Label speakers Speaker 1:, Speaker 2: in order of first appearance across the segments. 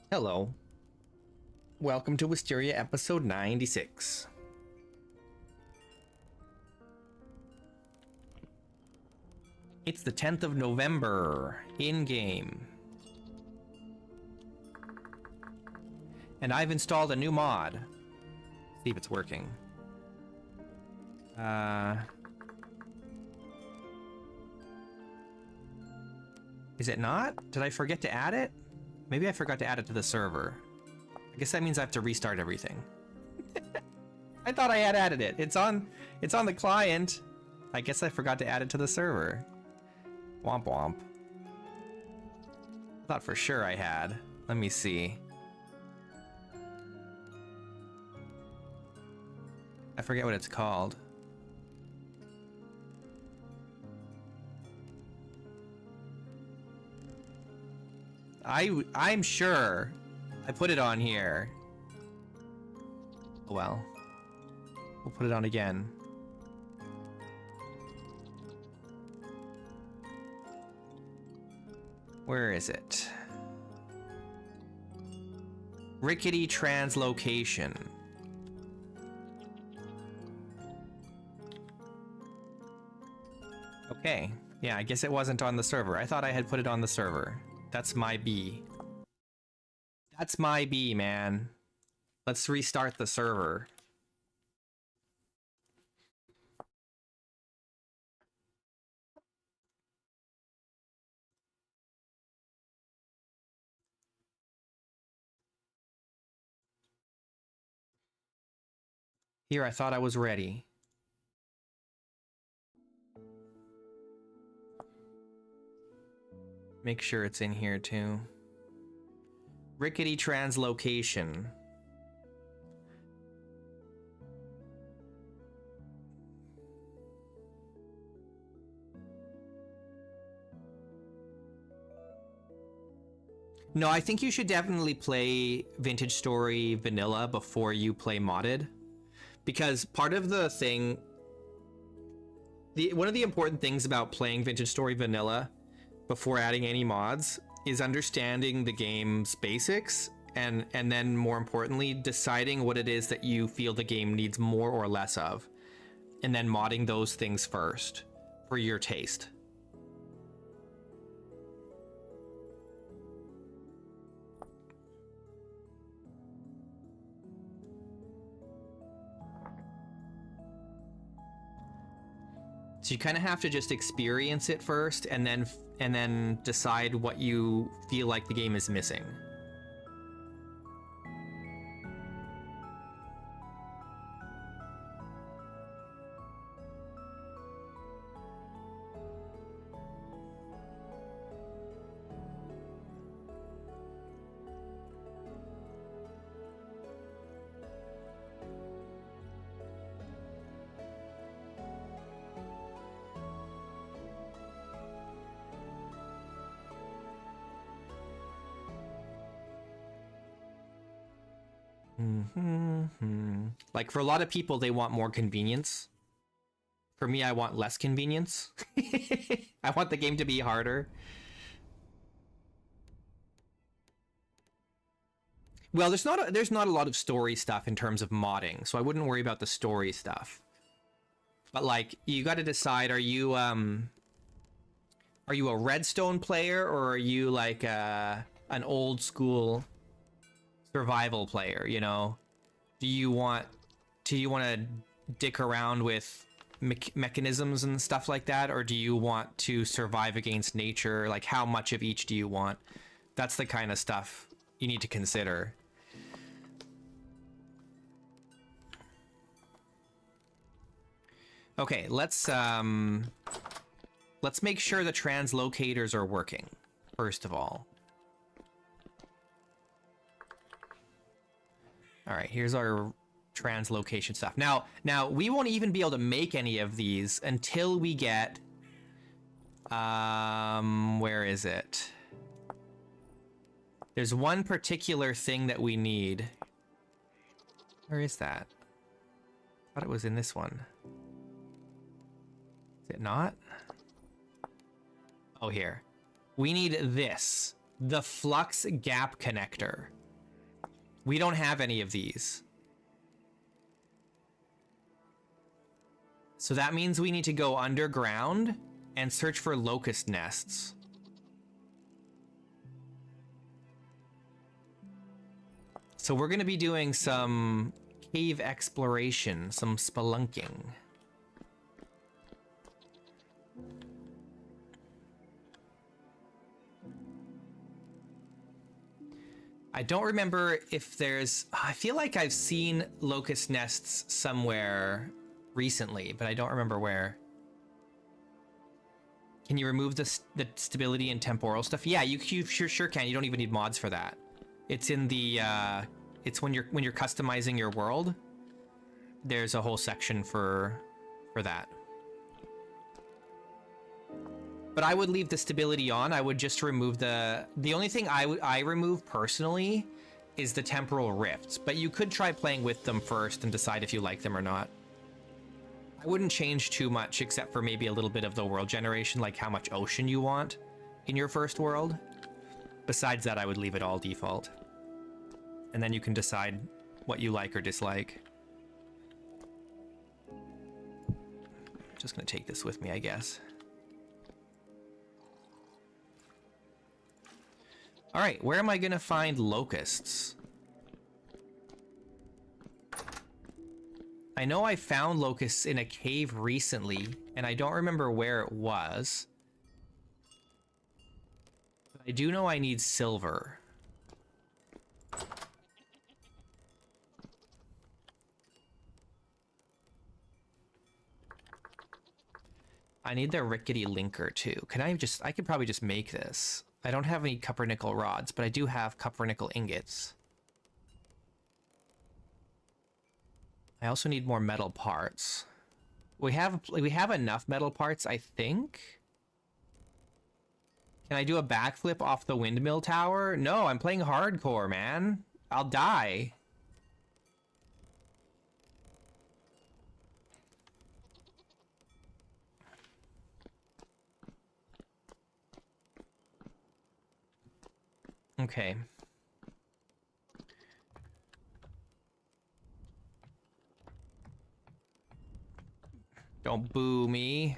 Speaker 1: Hello. Welcome to Wisteria episode 96. It's the 10th of November, in-game. And I've installed a new mod. See if it's working. Is it not? Did I forget to add it? Maybe I forgot to add it to the server. I guess that means I have to restart everything. I thought I had added it. It's on the client. I guess I forgot to add it to the server. Womp womp. I thought for sure I had. Let me see. I forget what it's called. I'm sure I put it on here. Oh well. We'll put it on again. Where is it? Rickety translocation. Okay. Yeah, I guess it wasn't on the server. I thought I had put it on the server. That's my B. That's my B, man. Let's restart the server. Here, I thought I was ready. Make sure it's in here too. Rickety translocation. No, I think you should definitely play Vintage Story Vanilla before you play modded. Because part of the thing... one of the important things about playing Vintage Story Vanilla before adding any mods is understanding the game's basics and then more importantly deciding what it is that you feel the game needs more or less of, and then modding those things first for your taste. So you kind of have to just experience it first and then decide what you feel like the game is missing. Like for a lot of people, they want more convenience. For me, I want less convenience. I want the game to be harder. Well, there's not a lot of story stuff in terms of modding, so I wouldn't worry about the story stuff. But like, you got to decide: are you a Redstone player, or are you like an old school survival player? You know, do you want to dick around with mechanisms and stuff like that, or do you want to survive against nature? Like, how much of each do you want? That's the kind of stuff you need to consider. Okay, let's make sure the translocators are working first of all. All right, here's our translocation stuff. Now we won't even be able to make any of these until we get where is it? There's one particular thing that we need. Where is that? I thought it was in this one. Is it not? Oh, here. We need this. The flux gap connector. We don't have any of these. So that means we need to go underground and search for locust nests. So we're going to be doing some cave exploration, some spelunking. I don't remember if there's... I feel like I've seen locust nests somewhere recently, but I don't remember where. Can you remove the stability and temporal stuff? Yeah, you sure can. You don't even need mods for that. It's in the... it's when you're customizing your world. There's a whole section for that. But I would leave the stability on. I would just remove the only thing I remove personally is the temporal rifts, but you could try playing with them first and decide if you like them or not. I wouldn't change too much except for maybe a little bit of the world generation, like how much ocean you want in your first world. Besides that, I would leave it all default. And then you can decide what you like or dislike. Just gonna take this with me, I guess. All right, where am I gonna find locusts? I know I found locusts in a cave recently, and I don't remember where it was. But I do know I need silver. I need the rickety linker too. I could probably just make this. I don't have any copper nickel rods, but I do have copper nickel ingots. I also need more metal parts. We have enough metal parts, I think. Can I do a backflip off the windmill tower? No, I'm playing hardcore, man. I'll die. Okay. Don't boo me.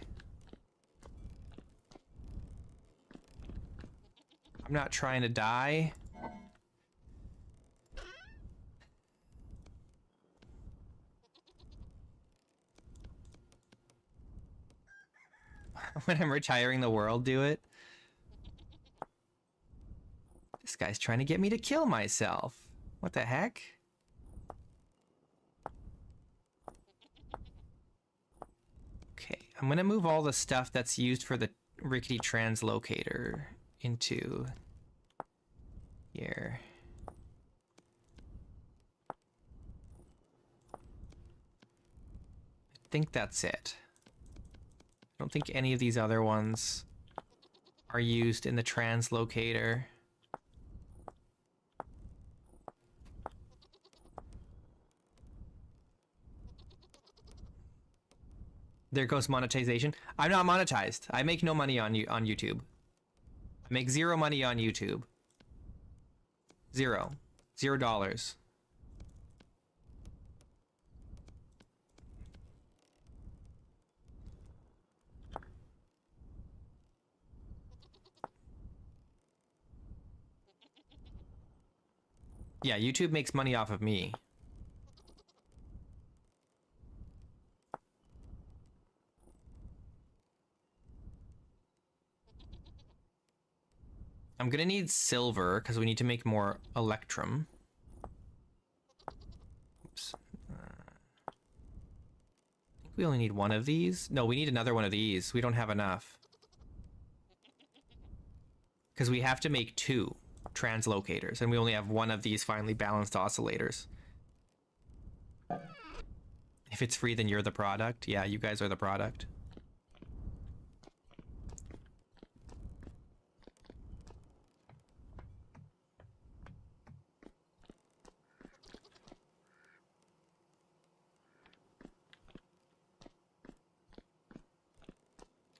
Speaker 1: I'm not trying to die. When I'm retiring the world, do it. This guy's trying to get me to kill myself. What the heck? Okay, I'm gonna move all the stuff that's used for the rickety translocator into here. I think that's it. I don't think any of these other ones are used in the translocator. There goes monetization. I'm not monetized. I make no money on YouTube. I make zero money on YouTube. $0. Yeah, YouTube makes money off of me. I'm gonna need silver because we need to make more electrum. Oops. I think we only need one of these. No, we need another one of these. We don't have enough. Because we have to make 2 translocators, and we only have one of these finely balanced oscillators. If it's free, then you're the product. Yeah, you guys are the product.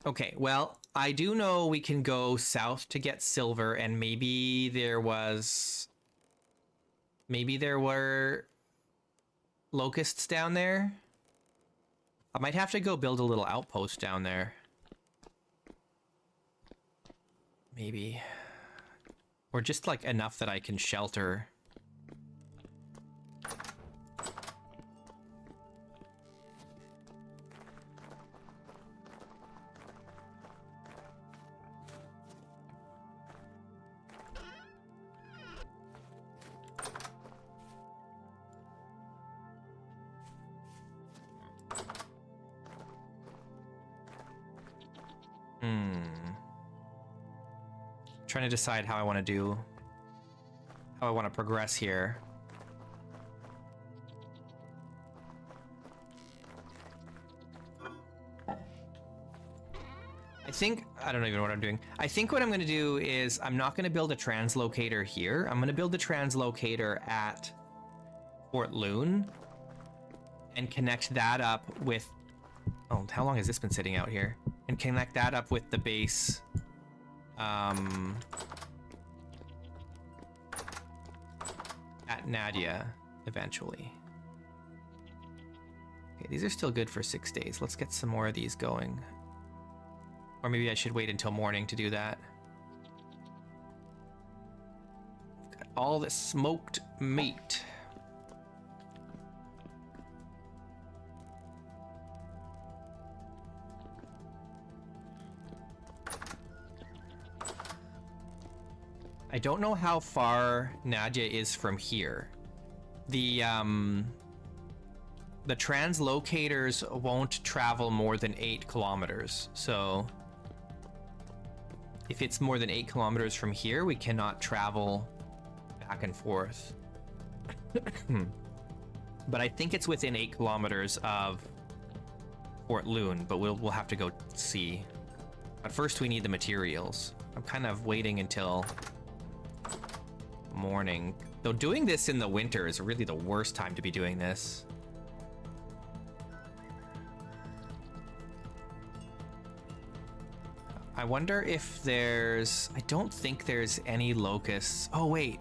Speaker 1: Okay, well, I do know we can go south to get silver, and maybe there was Maybe there were locusts down there. I might have to go build a little outpost down there. Maybe. Or just like enough that I can shelter. Trying to decide how I want to progress here. I don't even know what I'm doing. I think what I'm going to do is I'm not going to build a translocator here. I'm going to build a translocator at Fort Loon and connect that up with... Oh, how long has this been sitting out here? And connect that up with the base... at Nadia, eventually. Okay, these are still good for 6 days. Let's get some more of these going. Or maybe I should wait until morning to do that. Got all the smoked meat. I don't know how far Nadia is from here. The translocators won't travel more than 8 kilometers. So if it's more than 8 kilometers from here, we cannot travel back and forth. But I think it's within 8 kilometers of Fort Loon, but we'll have to go see. But first we need the materials. I'm kind of waiting until morning. Though doing this in the winter is really the worst time to be doing this. I wonder if there's... I don't think there's any locusts. Oh, wait.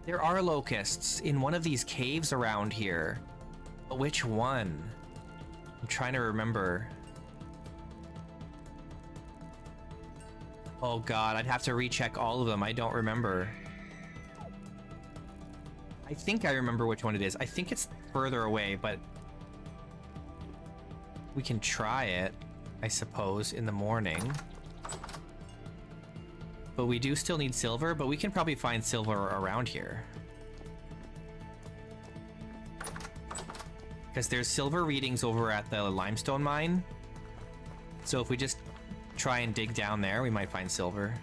Speaker 1: There are locusts in one of these caves around here. But which one? I'm trying to remember. Oh god, I'd have to recheck all of them. I don't remember. I think I remember which one it is. I think it's further away, but we can try it, I suppose, in the morning. But we do still need silver, but we can probably find silver around here. Because there's silver readings over at the limestone mine. So if we just try and dig down there, we might find silver.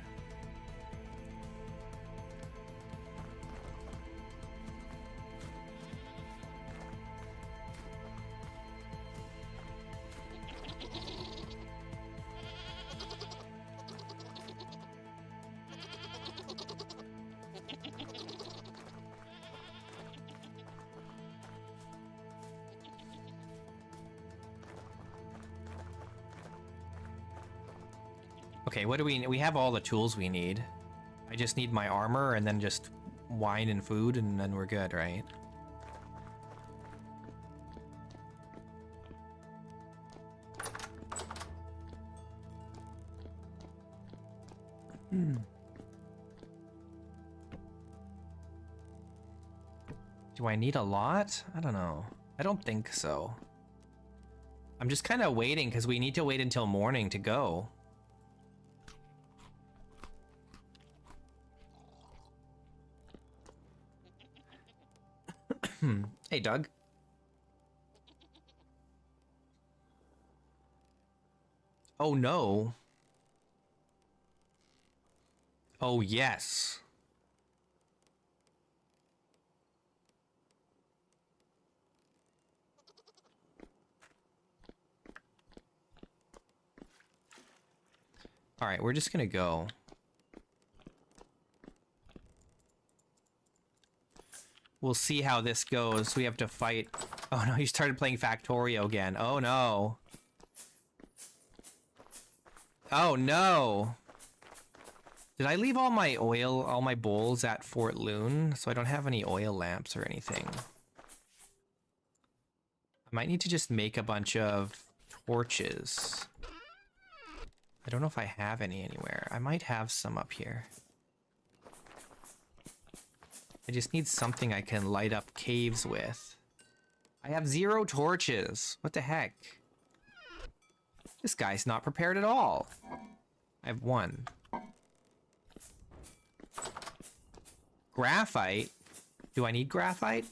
Speaker 1: Okay, what do we need? We have all the tools we need. I just need my armor and then just wine and food and then we're good, right? Do I need a lot? I don't know. I don't think so. I'm just kind of waiting because we need to wait until morning to go. Hey, Doug. Oh, no. Oh, yes. All right, we're just gonna go. We'll see how this goes. We have to fight. Oh no, he started playing Factorio again. Oh no. Oh no. Did I leave all my oil, all my bowls at Fort Loon? So I don't have any oil lamps or anything. I might need to just make a bunch of torches. I don't know if I have any anywhere. I might have some up here. I just need something I can light up caves with. I have 0 torches. What the heck? This guy's not prepared at all. I have 1. Graphite? Do I need graphite?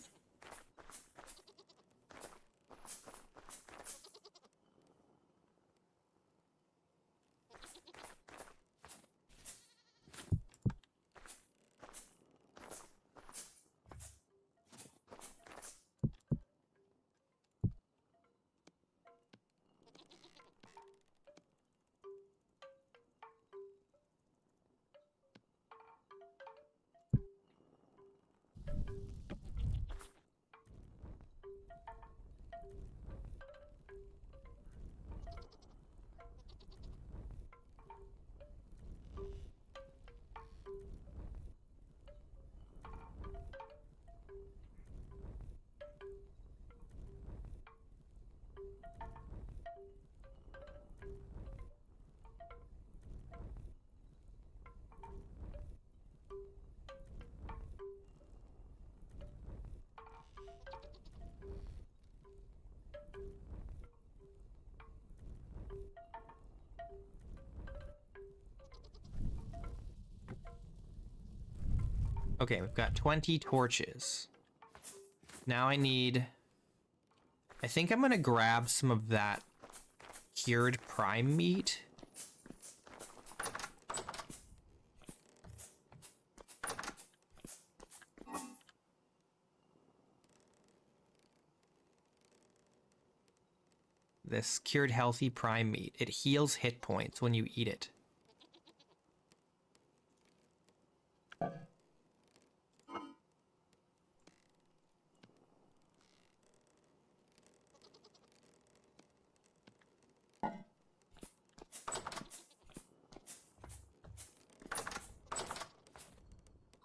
Speaker 1: Okay, we've got 20 torches. Now I think I'm gonna grab some of that cured prime meat. This cured healthy prime meat. It heals hit points when you eat it.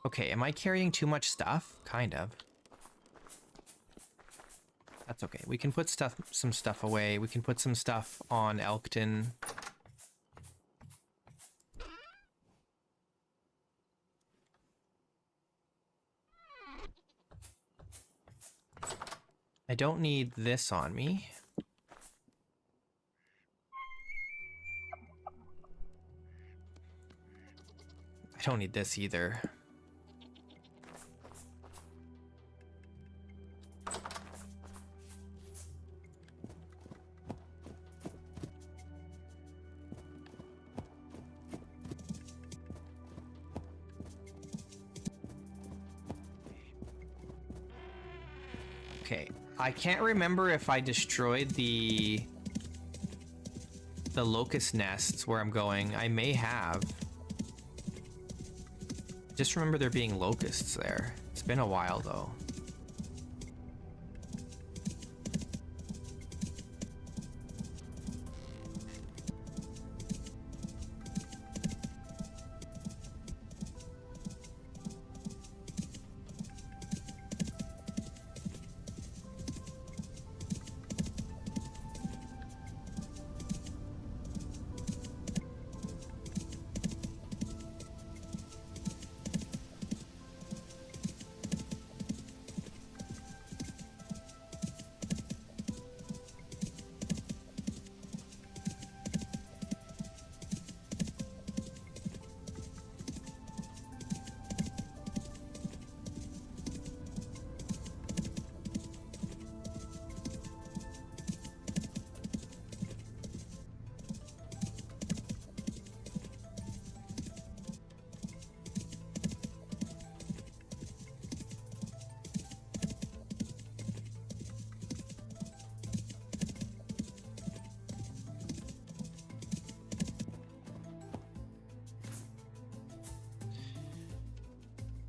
Speaker 1: Okay, am I carrying too much stuff? Kind of. That's okay. We can put some stuff away. We can put some stuff on Elkton. I don't need this on me. I don't need this either. Okay, I can't remember if I destroyed the locust nests where I'm going. I may have. Just remember there being locusts there. It's been a while though.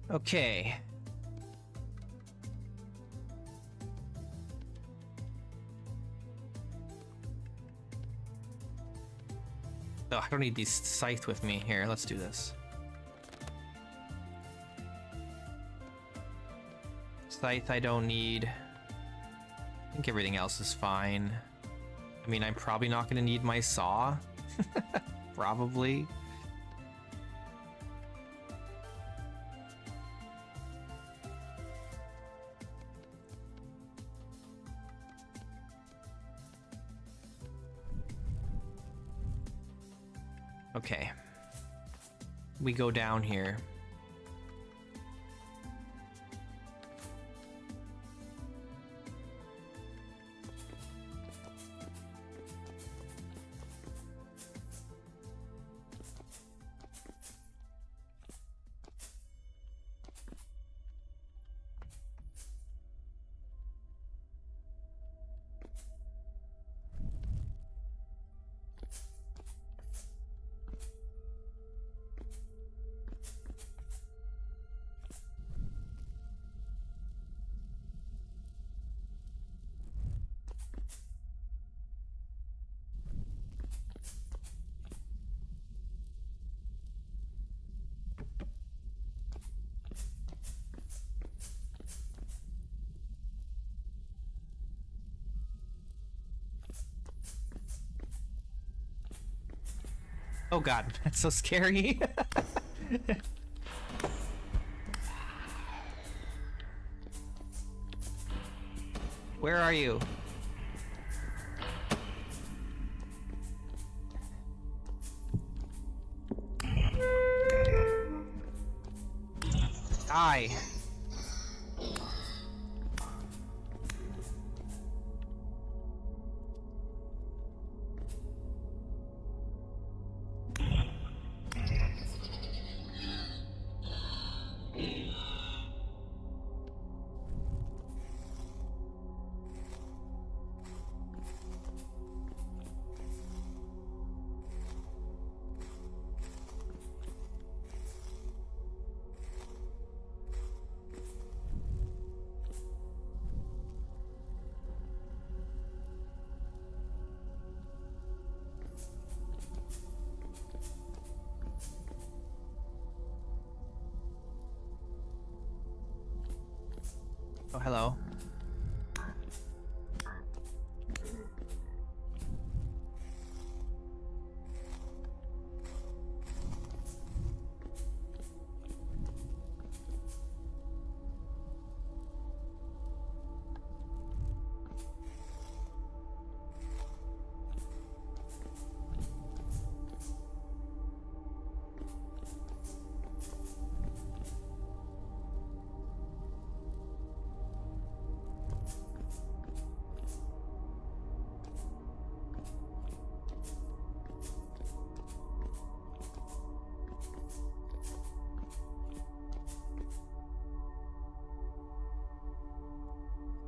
Speaker 1: Okay. Oh, I don't need these scythe with me. Here, let's do this. scythe I don't need. I think everything else is fine. I mean, I'm probably not going to need my saw. Probably. Okay. We go down here. Oh god, that's so scary. Where are you? Die. Oh, hello.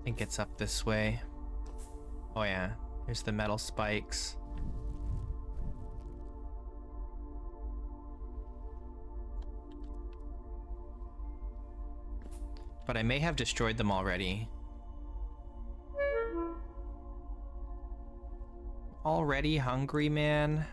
Speaker 1: I think it's up this way. Oh yeah, there's the metal spikes. But I may have destroyed them already. Already hungry, man?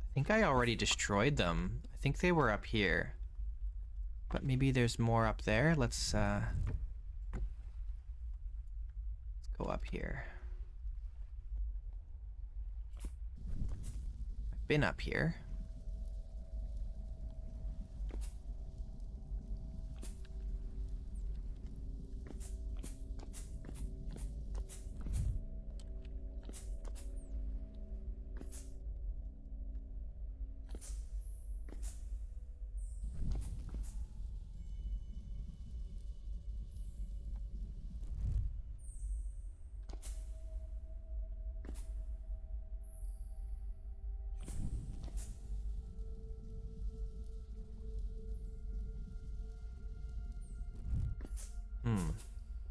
Speaker 1: I think I already destroyed them. I think they were up here. But maybe there's more up there. Let's go up here. I've been up here.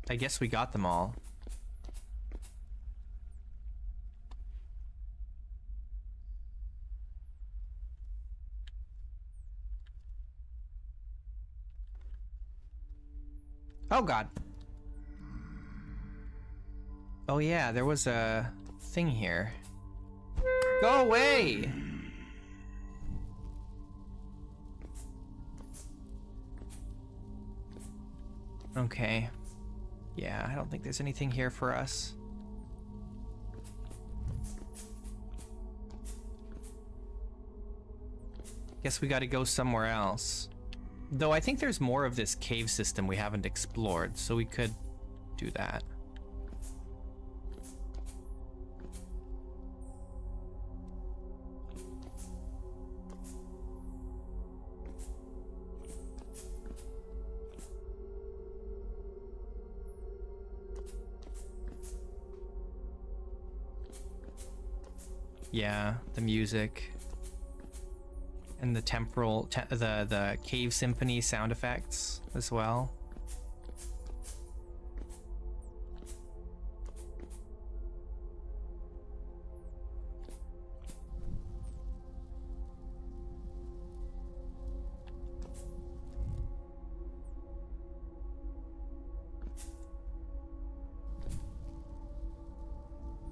Speaker 1: I guess we got them all. Oh god. Oh yeah, there was a thing here. Go away! Okay. Yeah, I don't think there's anything here for us. Guess we gotta go somewhere else. Though I think there's more of this cave system we haven't explored, so we could do that. Yeah, the music and the temporal, the cave symphony sound effects as well.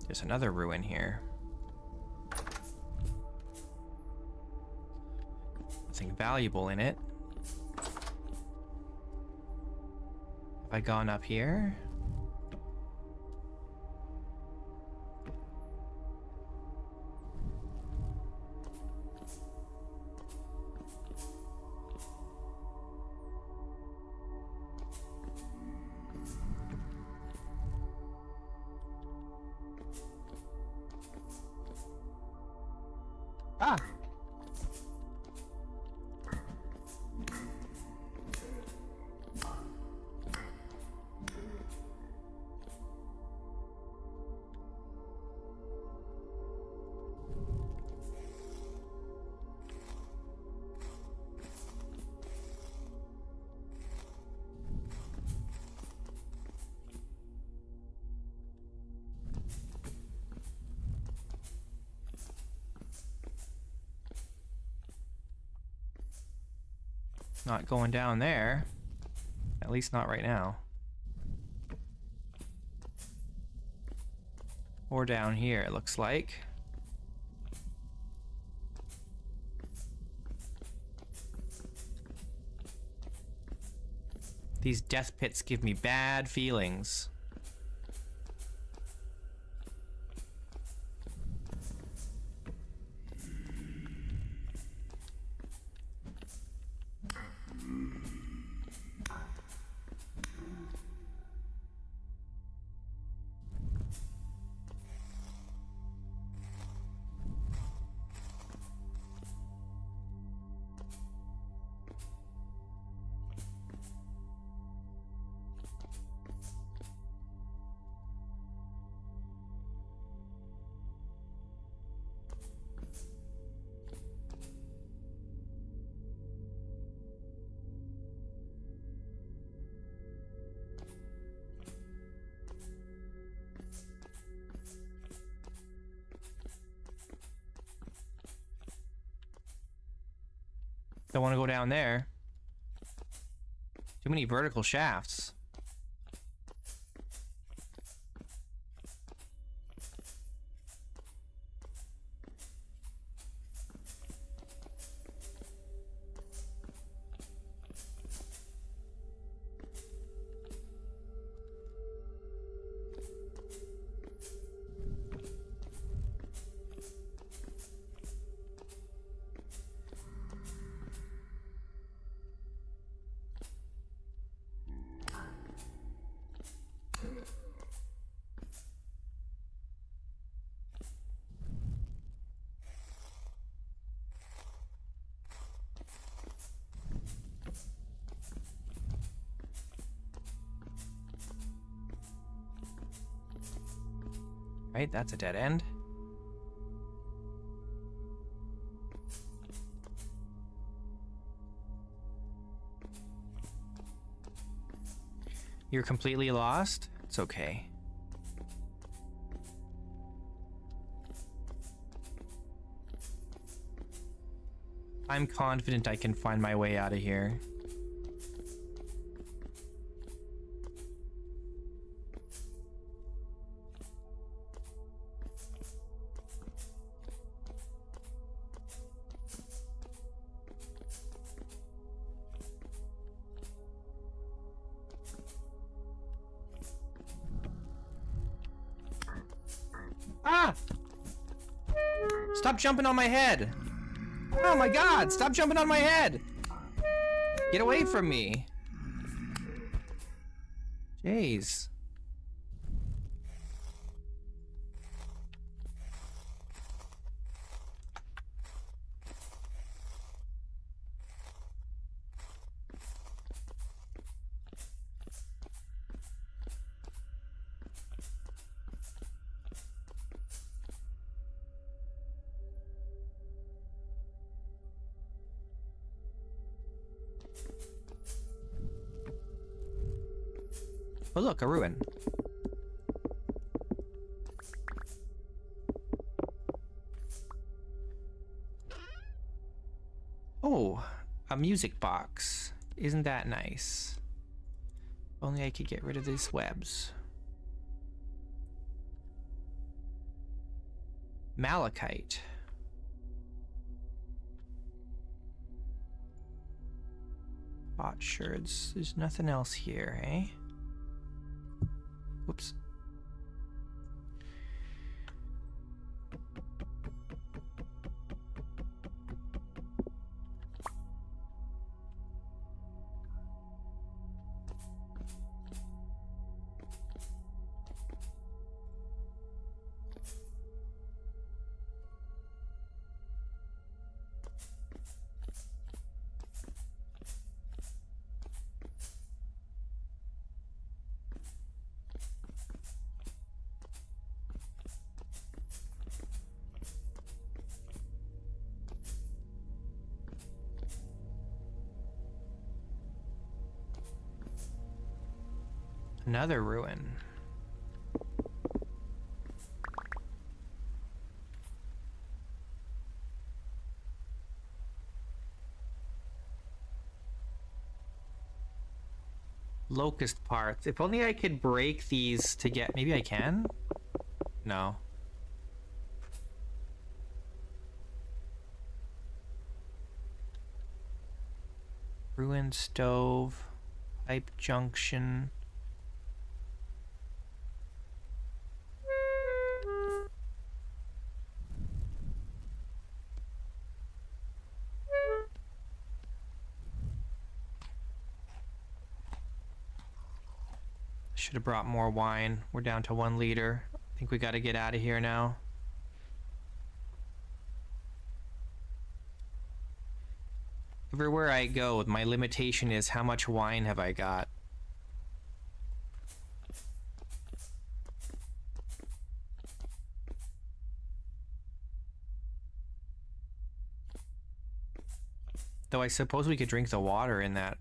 Speaker 1: There's another ruin here. Nothing valuable in it. Have I gone up here? Ah! Not going down there. At least not right now. Or down here, it looks like. These death pits give me bad feelings. Don't want to go down there. Too many vertical shafts. Right, that's a dead end. You're completely lost? It's okay. I'm confident I can find my way out of here. Ah! Stop jumping on my head! Oh my god! Stop jumping on my head! Get away from me! Jeez. Oh look, a ruin. Oh, a music box. Isn't that nice? If only I could get rid of these webs. Malachite. Potsherds. There's nothing else here, eh? Whoops. Another ruin. Locust parts. If only I could break these to get... Maybe I can? No. Ruined stove. Pipe junction. Should have brought more wine. We're down to 1 liter. I think we got to get out of here now. Everywhere I go, my limitation is how much wine have I got. Though I suppose we could drink the water in that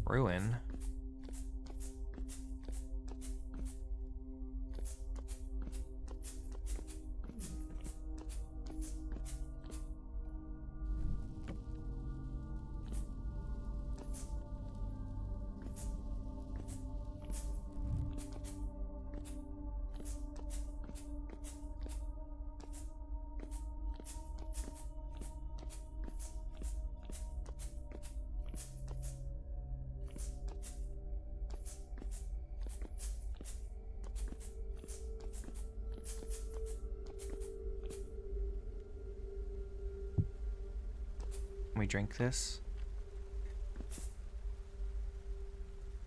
Speaker 1: ruin. Can we drink this?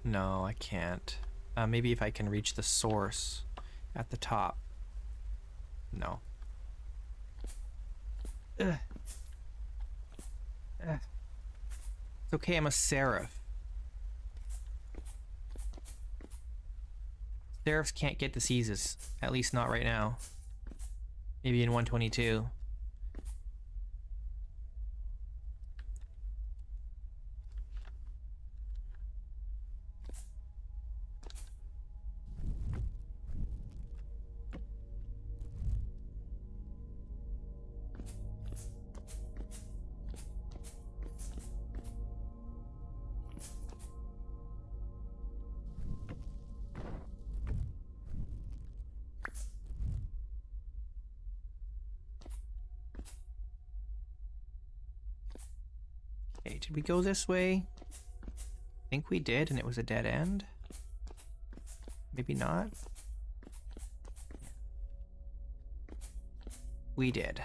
Speaker 1: No, I can't. Maybe if I can reach the source at the top. No. Ugh. Ugh. It's okay, I'm a seraph. Seraphs can't get diseases. At least not right now. Maybe in 122. Okay, did we go this way? I think we did, and it was a dead end. Maybe not. We did.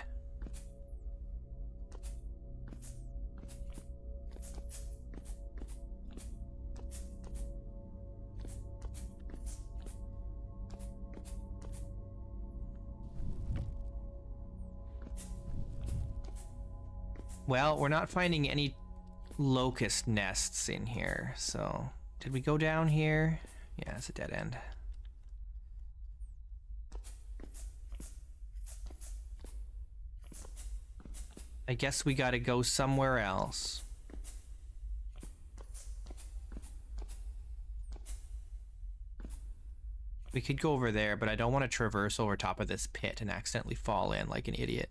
Speaker 1: Well, we're not finding any locust nests in here, so... Did we go down here? Yeah, it's a dead end. I guess we gotta go somewhere else. We could go over there, but I don't want to traverse over top of this pit and accidentally fall in like an idiot.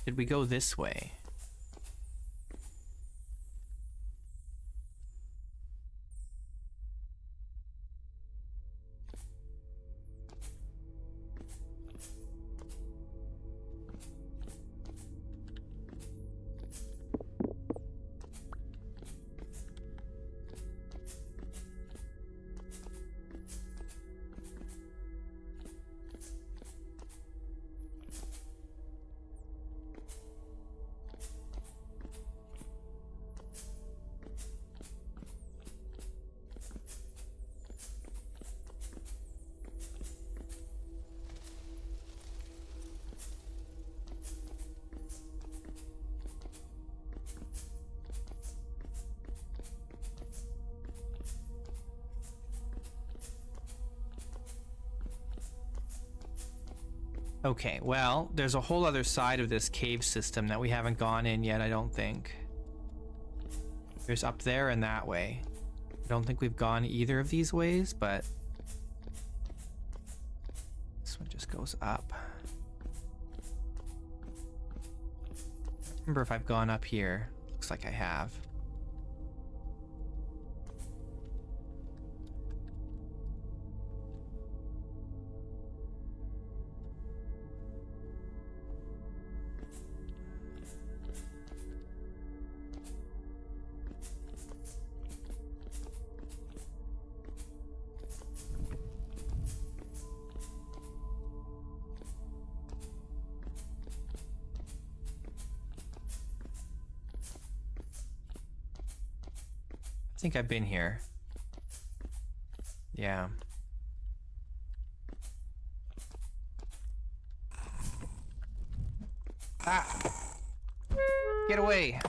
Speaker 1: Did we go this way? Okay, well, there's a whole other side of this cave system that we haven't gone in yet, I don't think. There's up there and that way. I don't think we've gone either of these ways, but... This one just goes up. I don't remember if I've gone up here. Looks like I have. I think I've been here. Yeah. Ah! Get away!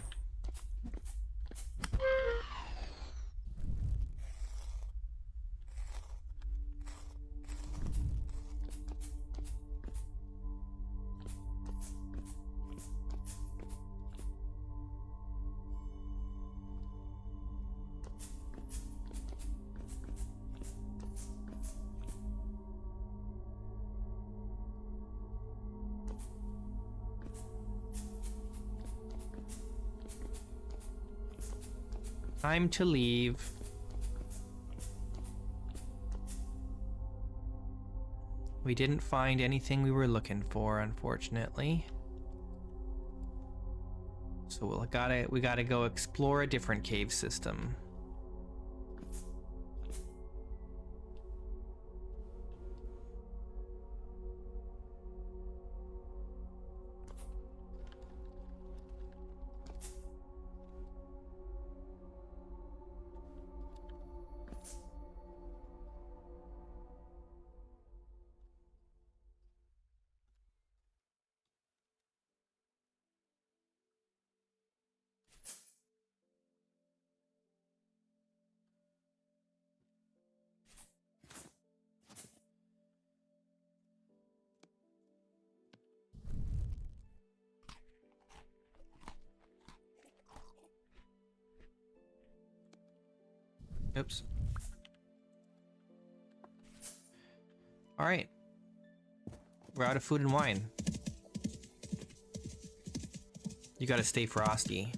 Speaker 1: Time to leave. We didn't find anything we were looking for, unfortunately. So we gotta go explore a different cave system. Oops. All right. We're out of food and wine. You gotta stay frosty.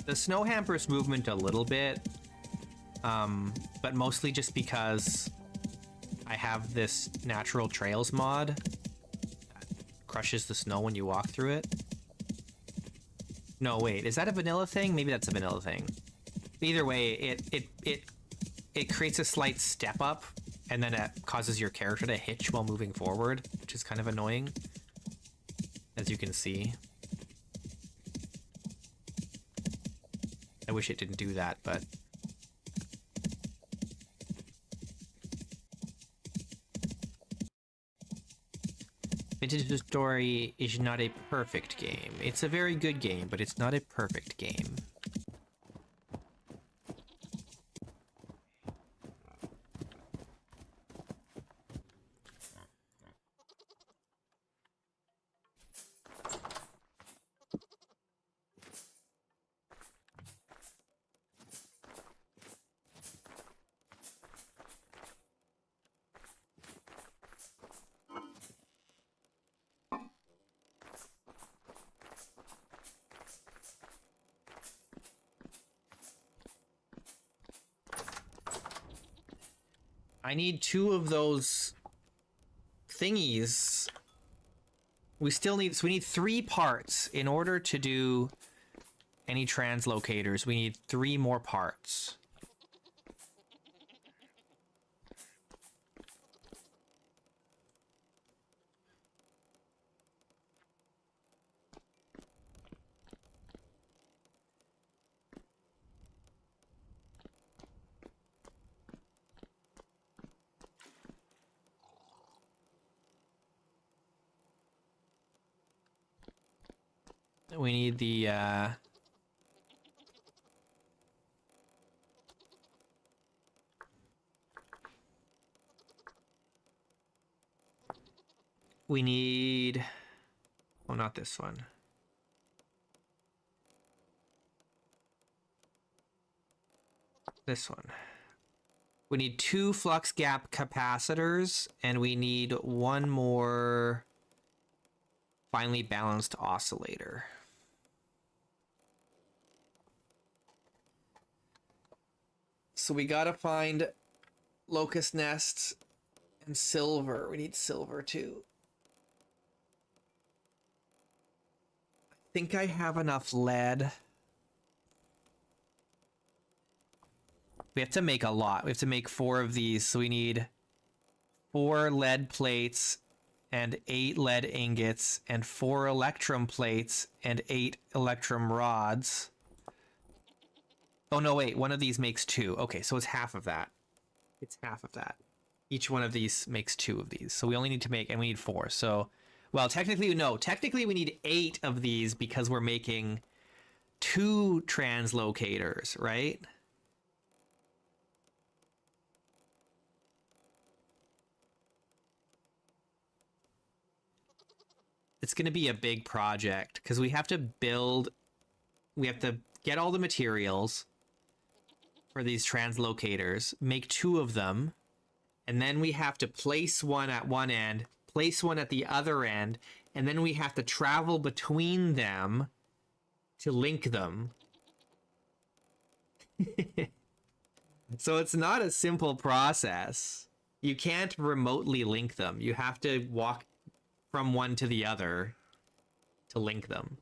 Speaker 1: The snow hampers movement a little bit, but mostly just because I have this natural trails mod that crushes the snow when you walk through it. No, wait, is that a vanilla thing? Maybe that's a vanilla thing. Either way, it creates a slight step up, and then it causes your character to hitch while moving forward, which is kind of annoying, as you can see. I wish it didn't do that, but... Vintage Story is not a perfect game. It's a very good game, but it's not a perfect game. I need 2 of those thingies. We need 3 parts in order to do any translocators. We need 3 more parts. We need the, we need... Oh, not this one. This one. We need 2 flux gap capacitors, and we need 1 more finely balanced oscillator. So we gotta find locust nests and silver. We need silver too. I think I have enough lead. We have to make a lot. We have to make 4 of these. So we need 4 lead plates and 8 lead ingots and 4 electrum plates and 8 electrum rods. Oh, no, wait. One of these makes 2. Okay, so it's half of that. It's half of that. Each one of these makes 2 of these. So we only need to make... And we need 4. So... Well, technically, no. Technically, we need 8 of these because we're making 2 translocators, right? It's going to be a big project because we have to build... We have to get all the materials for these translocators, make 2 of them, and then we have to place one at one end, place one at the other end, and then we have to travel between them to link them. So it's not a simple process. You can't remotely link them. You have to walk from one to the other to link them.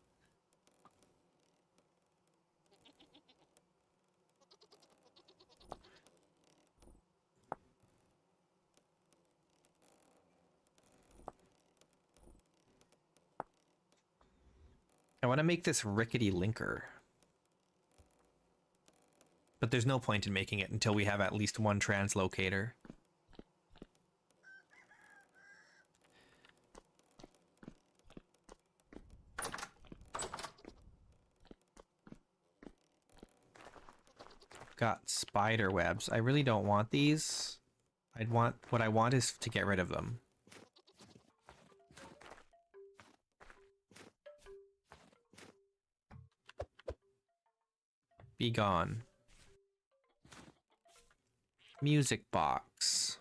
Speaker 1: I want to make this rickety linker. But there's no point in making it until we have at least 1 translocator. Got spider webs. I really don't want these. What I want is to get rid of them. Be gone. Music box.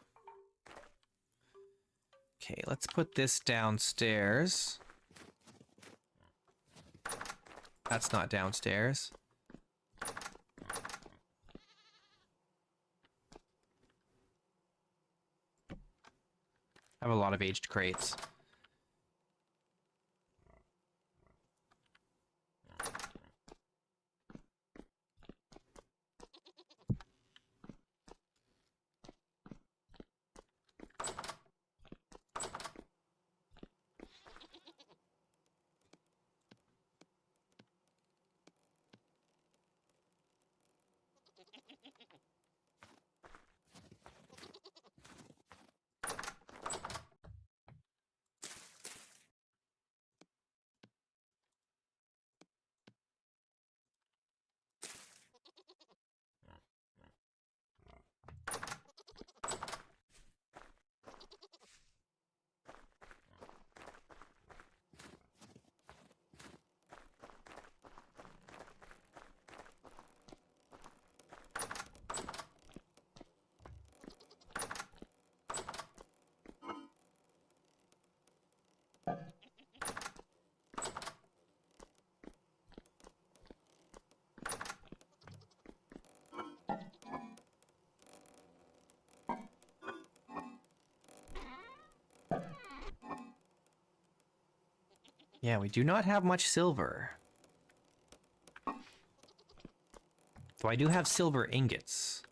Speaker 1: Okay, let's put this downstairs. That's not downstairs. I have a lot of aged crates. Yeah, we do not have much silver. So I do have silver ingots.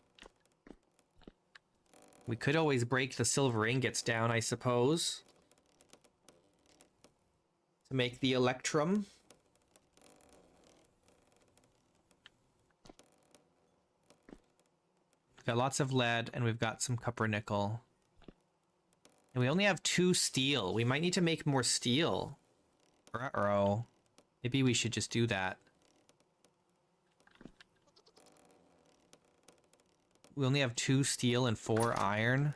Speaker 1: We could always break the silver ingots down, I suppose, to make the electrum. We've got lots of lead, and we've got some copper nickel. And we only have 2 steel. We might need to make more steel. Uh-oh. Maybe we should just do that. We only have 2 steel and 4 iron.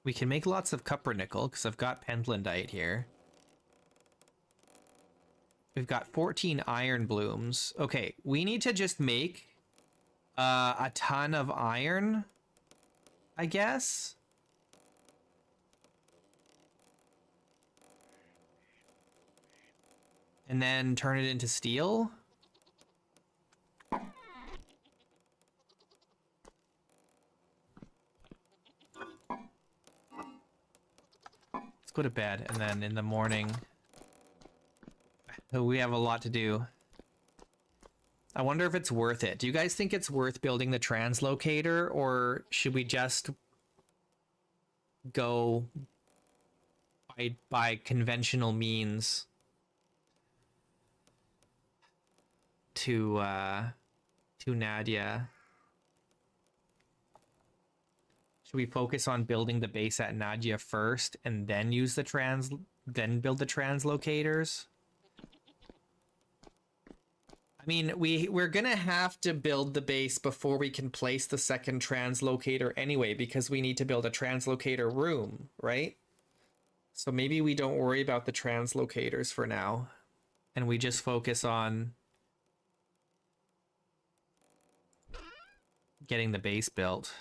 Speaker 1: We can make lots of copper nickel because I've got pentlandite here. We've got 14 iron blooms. Okay, we need to just make a ton of iron, I guess. And then turn it into steel. Let's go to bed, and then in the morning... we have a lot to do. I wonder if it's worth it. Do you guys think it's worth building the translocator, or should we just go by conventional means to Nadia? Should we focus on building the base at Nadia first and then use the then build the translocators? I mean, we're gonna have to build the base before we can place the second translocator anyway, because we need to build a translocator room, right? So maybe we don't worry about the translocators for now, and we just focus on getting the base built.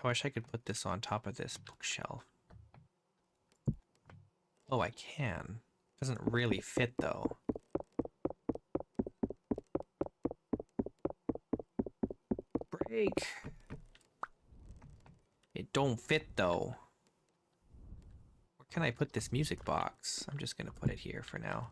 Speaker 1: I wish I could put this on top of this bookshelf. Oh, I can. Doesn't really fit, though. Break. It don't fit, though. Where can I put this music box? I'm just gonna put it here for now.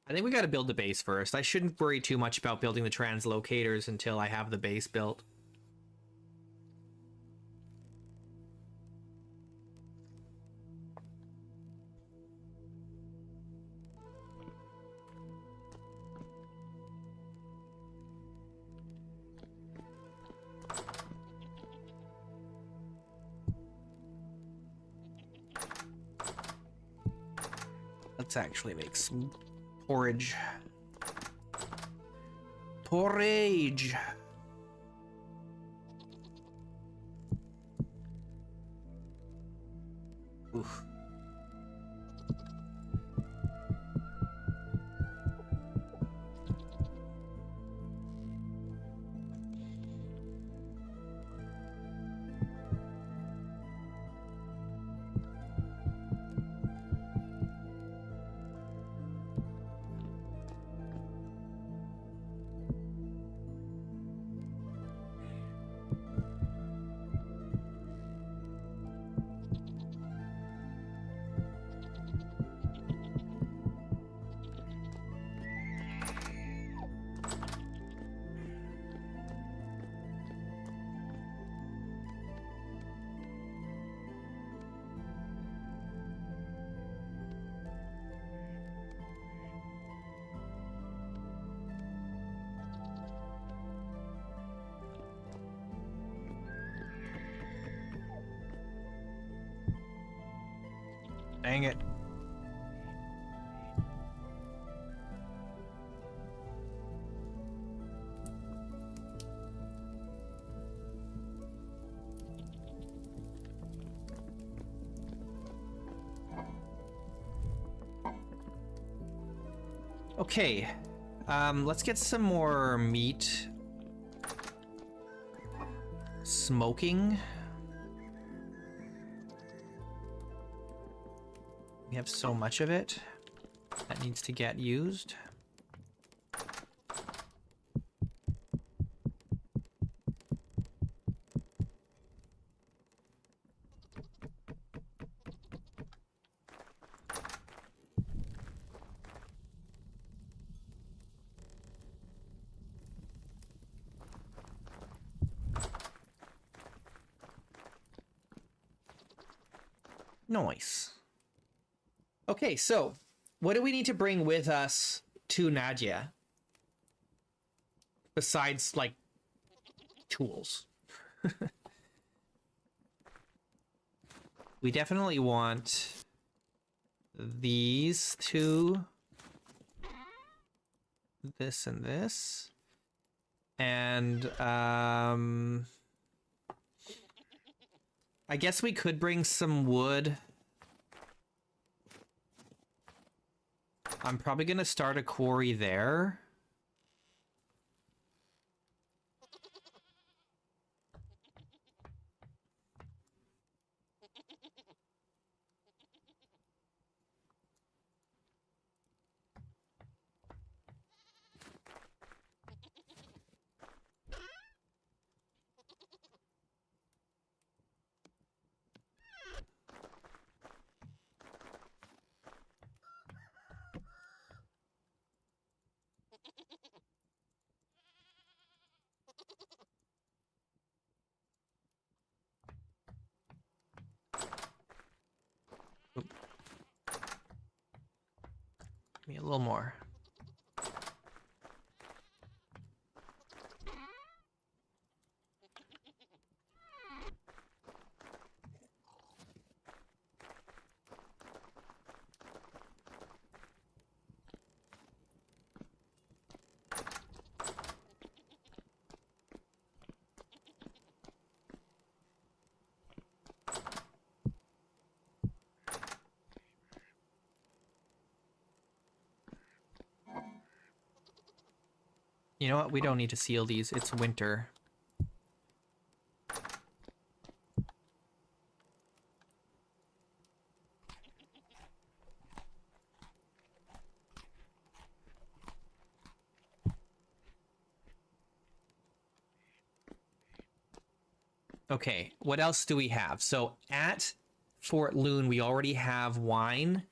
Speaker 1: I think we got to build the base first. I shouldn't worry too much about building the translocators until I have the base built. Let's actually make some porridge. Porridge! Oof. Dang it. Okay, let's get some more meat smoking. We have so much of it that needs to get used. Nice. Okay, so what do we need to bring with us to Nadia? Besides, like, tools. We definitely want these two. This and this. And, I guess we could bring some wood. I'm probably gonna start a quarry there. Give me a little more. You know what? We don't need to seal these. It's winter. Okay, what else do we have? So at Fort Loon, we already have wine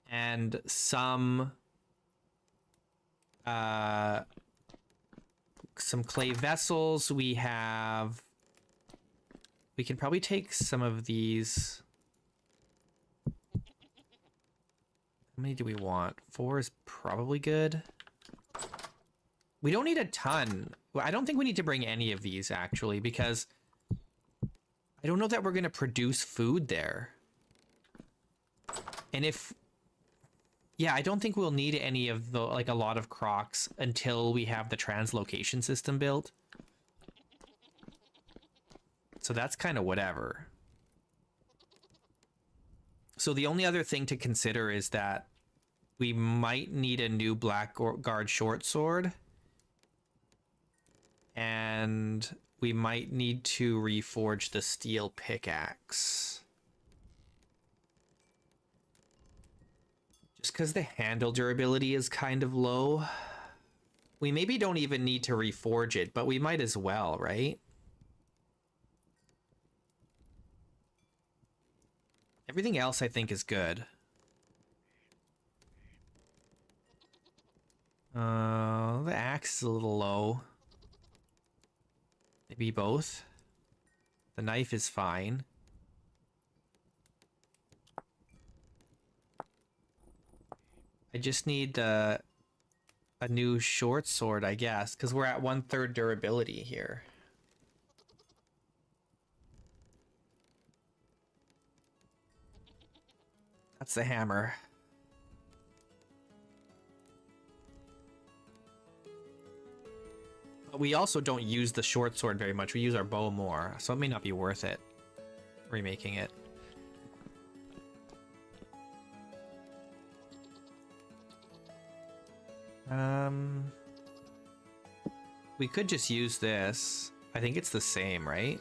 Speaker 1: and some clay vessels. We can probably take some of these. How many do we want? 4 is probably good. We don't need a ton. I don't think we need to bring any of these, actually, because I don't know that we're going to produce food there. And if... Yeah, I don't think we'll need any of the, like, a lot of crocs until we have the translocation system built. So that's kind of whatever. So the only other thing to consider is that we might need a new Blackguard short sword. And we might need to reforge the steel pickaxe. Just because the handle durability is kind of low. We maybe don't even need to reforge it, but we might as well, right? Everything else I think is good. The axe is a little low. Maybe both. The knife is fine. I just need a new short sword, I guess, because we're at 1/3 durability here. That's the hammer. But we also don't use the short sword very much. We use our bow more, so it may not be worth it remaking it. We could just use this. I think it's the same, right?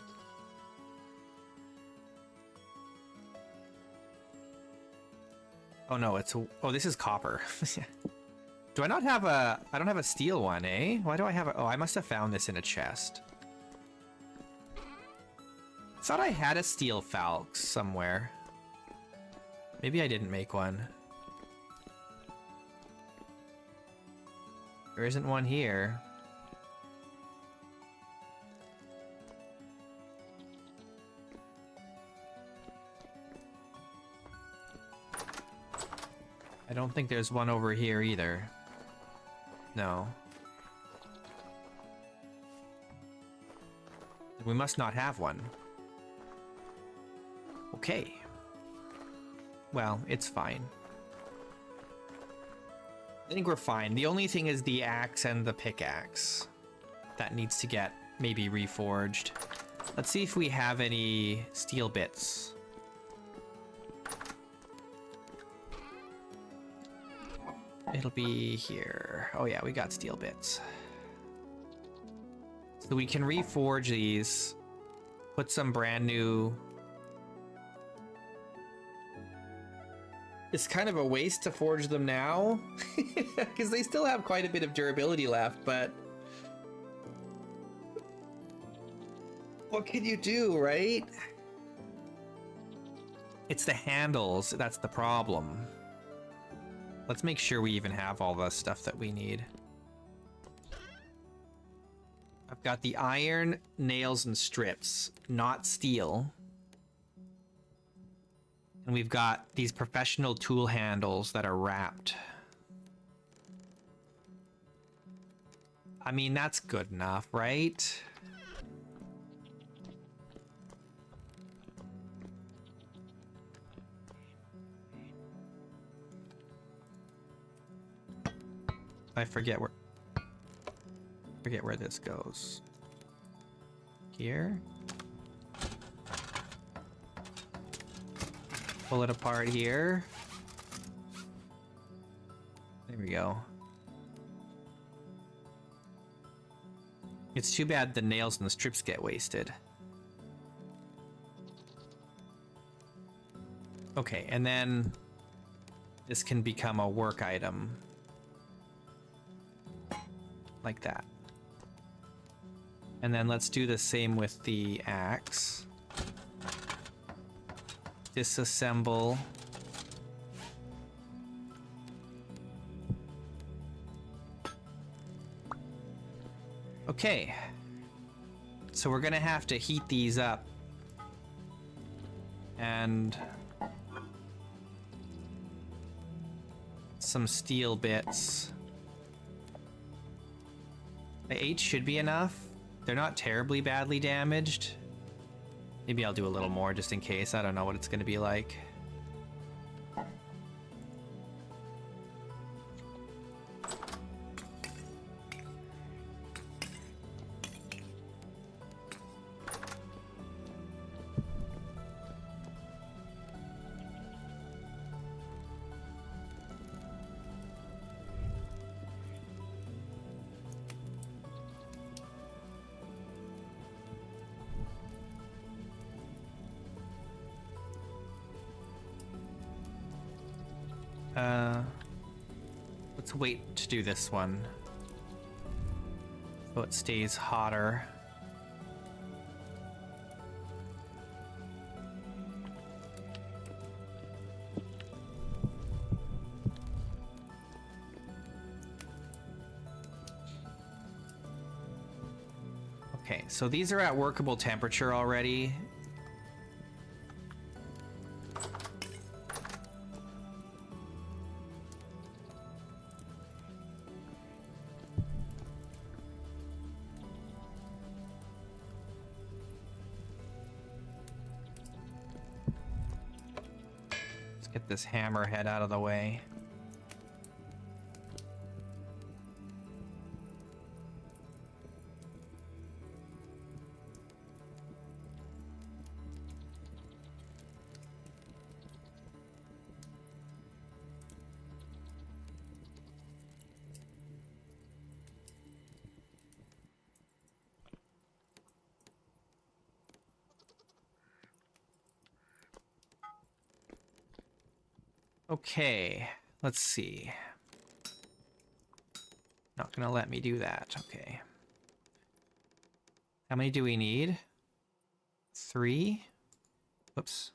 Speaker 1: Oh no, oh, this is copper. Do I not have I don't have a steel one, eh? Why do I have oh, I must have found this in a chest. I thought I had a steel falx somewhere. Maybe I didn't make one. There isn't one here. I don't think there's one over here either. No. We must not have one. Okay. Well, it's fine. I think we're fine. The only thing is the axe and the pickaxe. That needs to get maybe reforged. Let's see if we have any steel bits. It'll be here. Oh yeah, we got steel bits. So we can reforge these. Put some brand new... It's kind of a waste to forge them now. Because they still have quite a bit of durability left, but... What can you do, right? It's the handles, that's the problem. Let's make sure we even have all the stuff that we need. I've got the iron, nails, and strips, not steel. And we've got these professional tool handles that are wrapped. I mean, that's good enough, right? I forget where this goes. Here. Pull it apart here. There we go. It's too bad the nails and the strips get wasted. Okay, and then this can become a work item. Like that. And then let's do the same with the axe. Disassemble. Okay. So we're gonna have to heat these up. And some steel bits. The 8 should be enough. They're not terribly badly damaged. Maybe I'll do a little more just in case. I don't know what it's gonna be like. Let's wait to do this one so it stays hotter. Okay, so these are at workable temperature already. Get this hammerhead out of the way. Okay, let's see. Not gonna let me do that. Okay. How many do we need? 3? Whoops.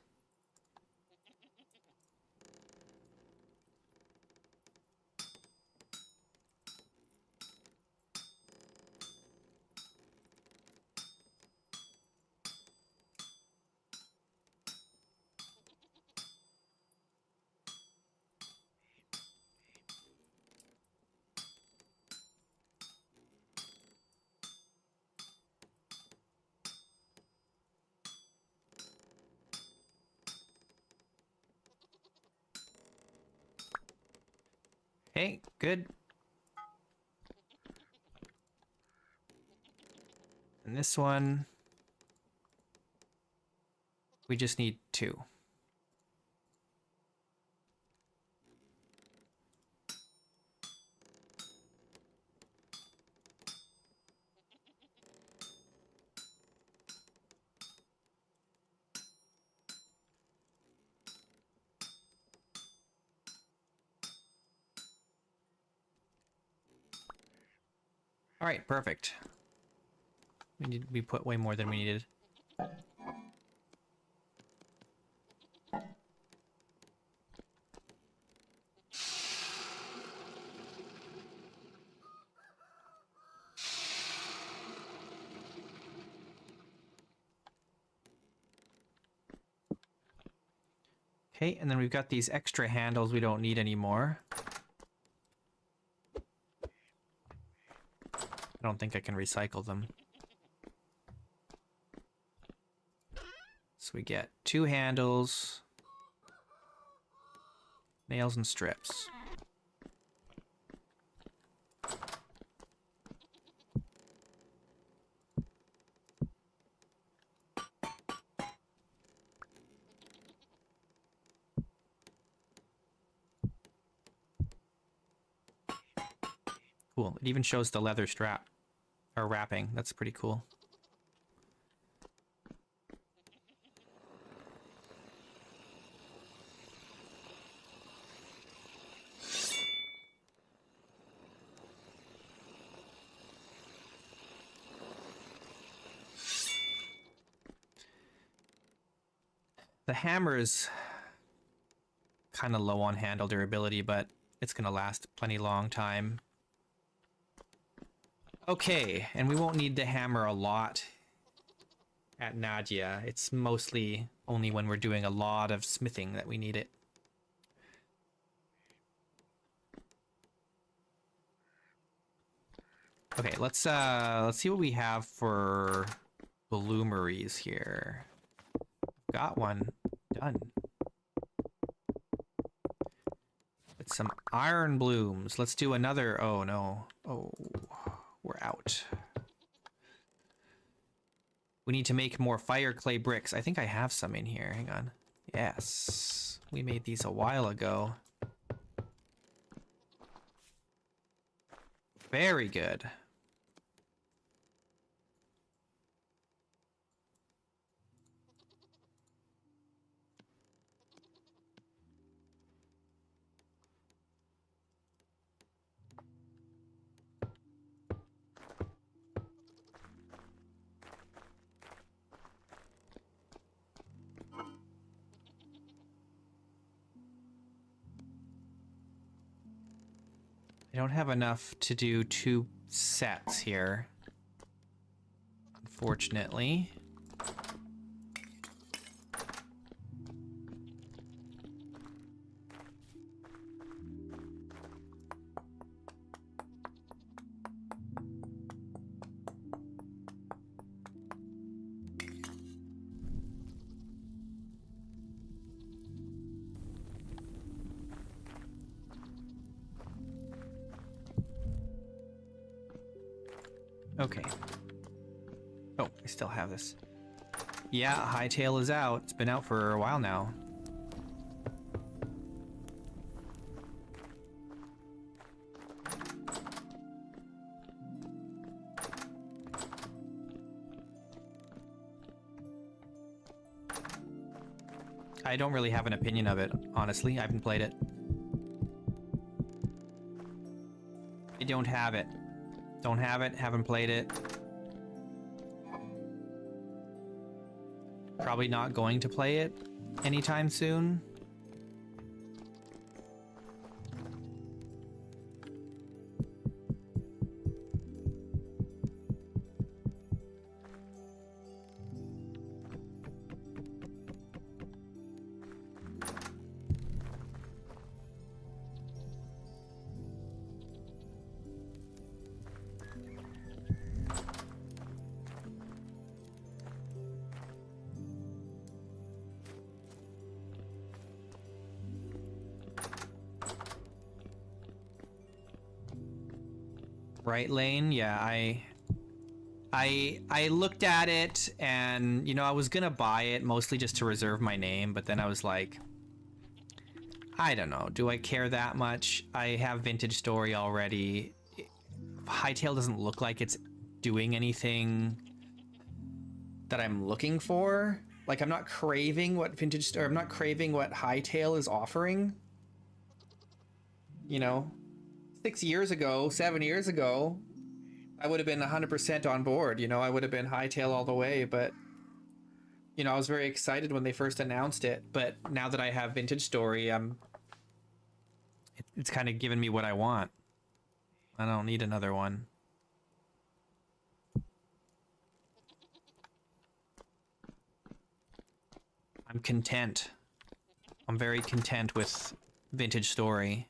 Speaker 1: Okay, good. And this one, we just need 2. All right, perfect. We put way more than we needed. Okay, and then we've got these extra handles we don't need anymore. I don't think I can recycle them. So we get 2 handles, nails and strips. Cool. It even shows the leather strap or wrapping. That's pretty cool. The hammer is kind of low on handle durability, but it's going to last plenty long time. Okay, and we won't need to hammer a lot at Nadia. It's mostly only when we're doing a lot of smithing that we need it. Okay, let's see what we have for bloomeries here. Got one done. It's some iron blooms. Let's do another. Oh no. Oh, we're out. We need to make more fire clay bricks. I think I have some in here. Hang on. Yes. We made these a while ago. Very good. I don't have enough to do 2 sets here, unfortunately. Okay. Oh, I still have this. Yeah, Hightail is out. It's been out for a while now. I don't really have an opinion of it, honestly. I haven't played it. I don't have it. Don't have it, haven't played it. Probably not going to play it anytime soon. Right lane, yeah, I looked at it and, you know, I was gonna buy it mostly just to reserve my name, but then I was like, I don't know, do I care that much? I have Vintage Story already. Hightail doesn't look like it's doing anything that I'm looking for. Like, I'm not craving what Vintage, or I'm not craving what Hightail is offering. You know? 6 years ago, 7 years ago, I would have been 100% on board. You know, I would have been Hightail all the way, but, you know, I was very excited when they first announced it. But now that I have Vintage Story, it's kind of given me what I want. I don't need another one. I'm content. I'm very content with Vintage Story.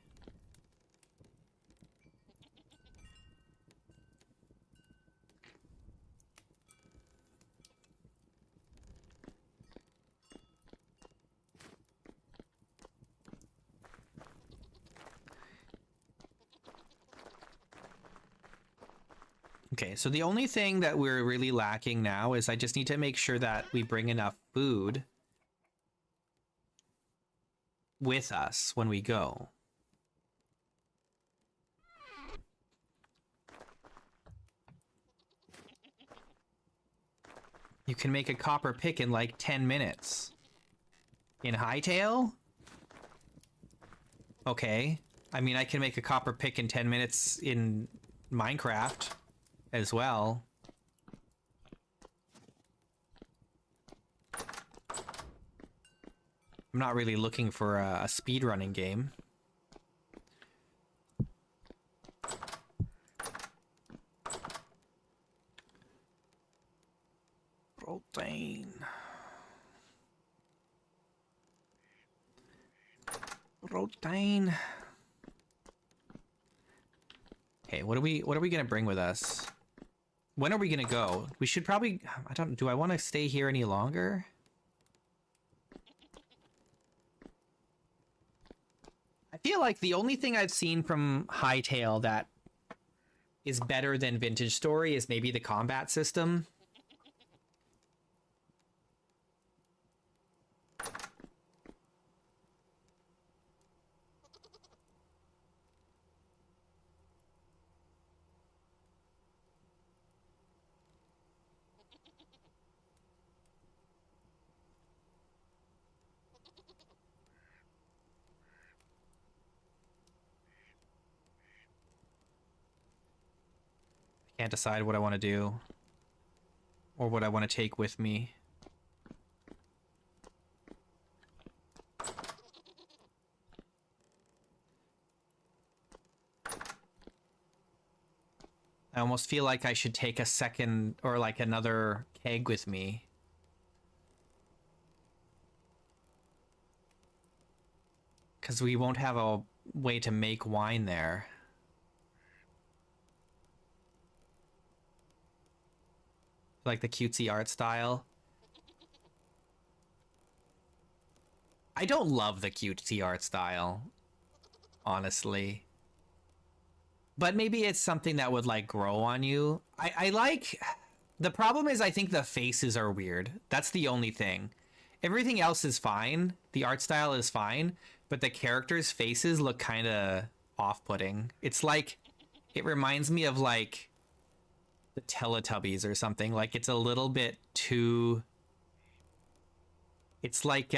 Speaker 1: Okay, so the only thing that we're really lacking now is I just need to make sure that we bring enough food with us when we go. You can make a copper pick in like 10 minutes. In Hightail? Okay. I mean, I can make a copper pick in 10 minutes in Minecraft as well. I'm not really looking for a speedrunning game. Dang. Okay, what are we gonna bring with us? When are we gonna go? We should probably, do I want to stay here any longer? I feel like the only thing I've seen from Hytale that is better than Vintage Story is maybe the combat system. Can't decide what I want to do or what I want to take with me. I almost feel like I should take a second or like another keg with me. Because we won't have a way to make wine there. Like the cutesy art style. I don't love the cutesy art style, honestly. But maybe it's something that would like grow on you. I like, the problem is I think the faces are weird. That's the only thing. Everything else is fine. The art style is fine, but the characters' faces look kind of off-putting. It's like, it reminds me of like the Teletubbies or something. Like it's a little bit too, it's like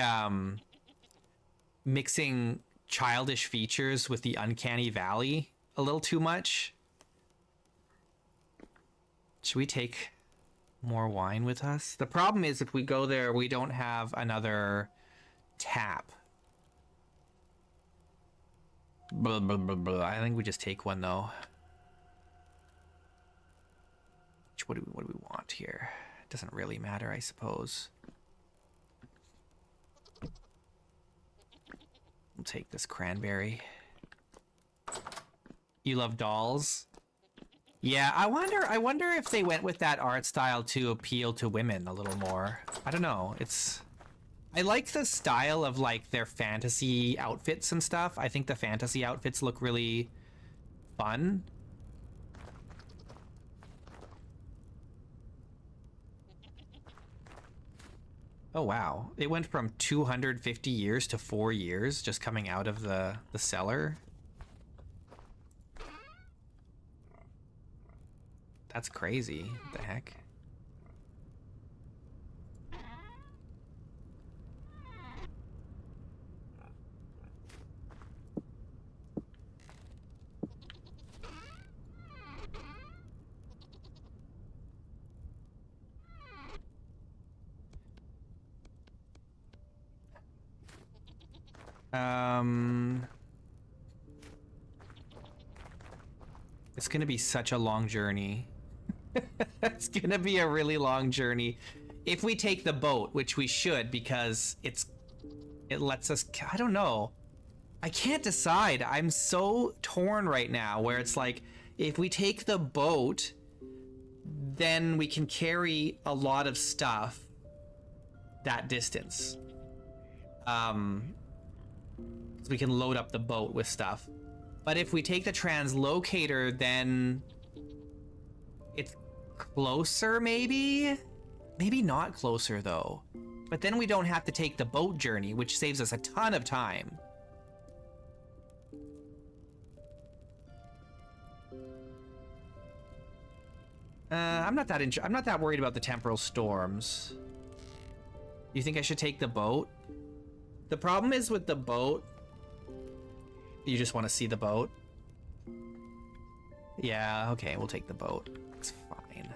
Speaker 1: mixing childish features with the uncanny valley a little too much. Should we take more wine with us? The problem is if we go there, we don't have another tap. Blah, blah, blah, blah. I think we just take one though. What do we want here? It doesn't really matter, I suppose. We'll take this cranberry. You love dolls? Yeah, I wonder if they went with that art style to appeal to women a little more. I don't know. I like the style of like their fantasy outfits and stuff. I think the fantasy outfits look really fun. Oh wow, it went from 250 years to 4 years just coming out of the cellar. That's crazy. What the heck? It's gonna be such a long journey. It's gonna be a really long journey. If we take the boat, which we should, because it lets us, I don't know. I can't decide. I'm so torn right now where it's like, if we take the boat, then we can carry a lot of stuff that distance. So we can load up the boat with stuff. But if we take the translocator, then it's closer, maybe? Maybe not closer, though. But then we don't have to take the boat journey, which saves us a ton of time. I'm not that worried about the temporal storms. You think I should take the boat? The problem is with the boat, you just want to see the boat. Yeah, okay, we'll take the boat. It's fine.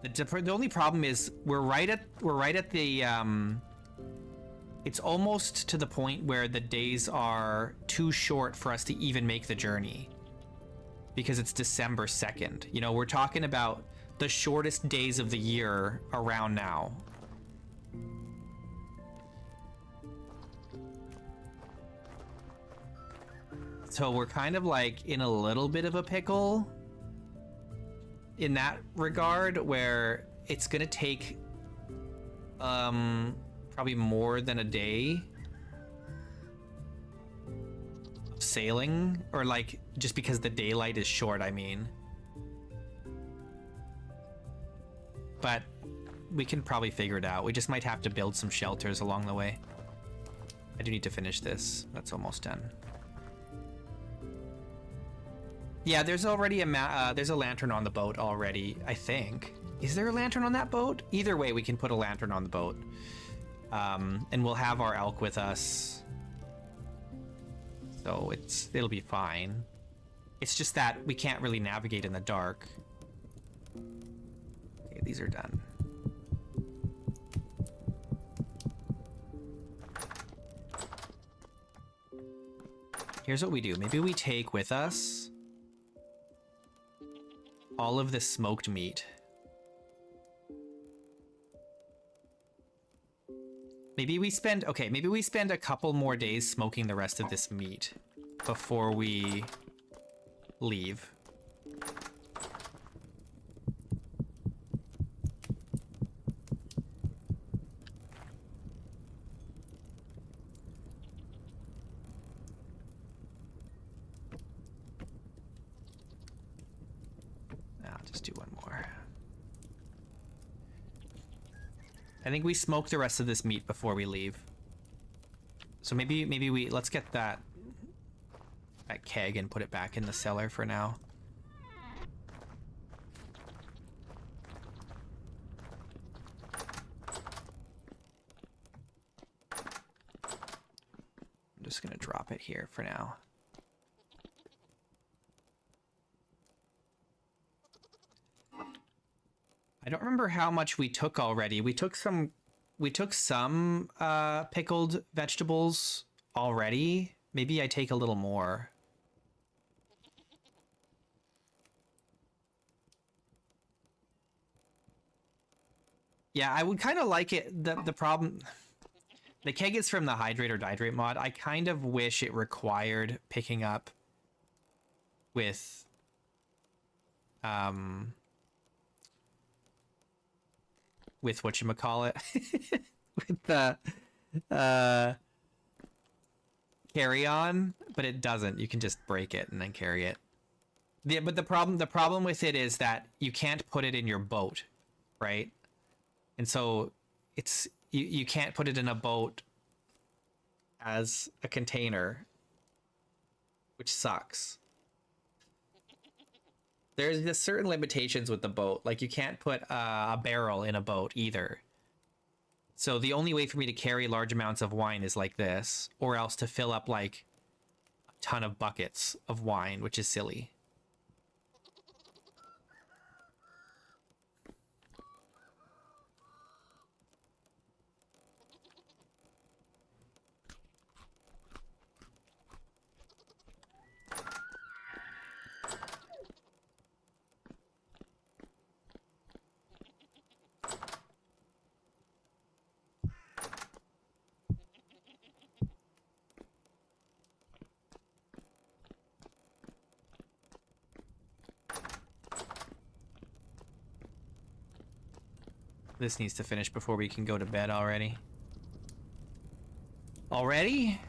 Speaker 1: The only problem is we're right at the it's almost to the point where the days are too short for us to even make the journey. Because it's December 2nd. You know, we're talking about the shortest days of the year around now. So we're kind of like in a little bit of a pickle in that regard, where it's gonna take probably more than a day of sailing, or like just because the daylight is short, I mean. But we can probably figure it out. We just might have to build some shelters along the way. I do need to finish this. That's almost done. Yeah, there's already there's a lantern on the boat already, I think. Is there a lantern on that boat? Either way, we can put a lantern on the boat. And we'll have our elk with us. So it'll be fine. It's just that we can't really navigate in the dark. Okay, these are done. Here's what we do. Maybe we take with us all of the smoked meat. Maybe we spend a couple more days smoking the rest of this meat before we leave. I'll just do one more. I think we smoke the rest of this meat before we leave. So maybe let's get that keg and put it back in the cellar for now. I'm just gonna drop it here for now. I don't remember how much we took already. We took some pickled vegetables already. Maybe I take a little more. Yeah, I would kind of like it. The problem, the keg is from the hydrate or dihydrate mod. I kind of wish it required picking up with whatchamacallit, with the carry-on, but it doesn't. You can just break it and then carry it. But the problem with it is that you can't put it in your boat, right? And so it's you can't put it in a boat as a container, which sucks. There's just certain limitations with the boat. Like you can't put a barrel in a boat either. So the only way for me to carry large amounts of wine is like this, or else to fill up like a ton of buckets of wine, which is silly. This needs to finish before we can go to bed already. Already?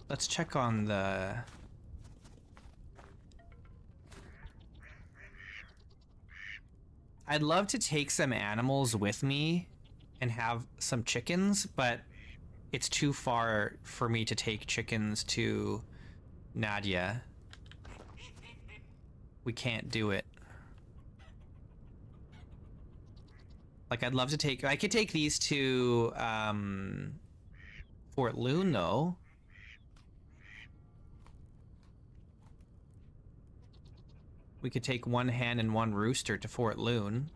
Speaker 1: Let's check on the... I'd love to take some animals with me and have some chickens, but it's too far for me to take chickens to Nadia. We can't do it. Like, I'd love to take... I could take these to Fort Loon, though. We could take one hen and one rooster to Fort Loon.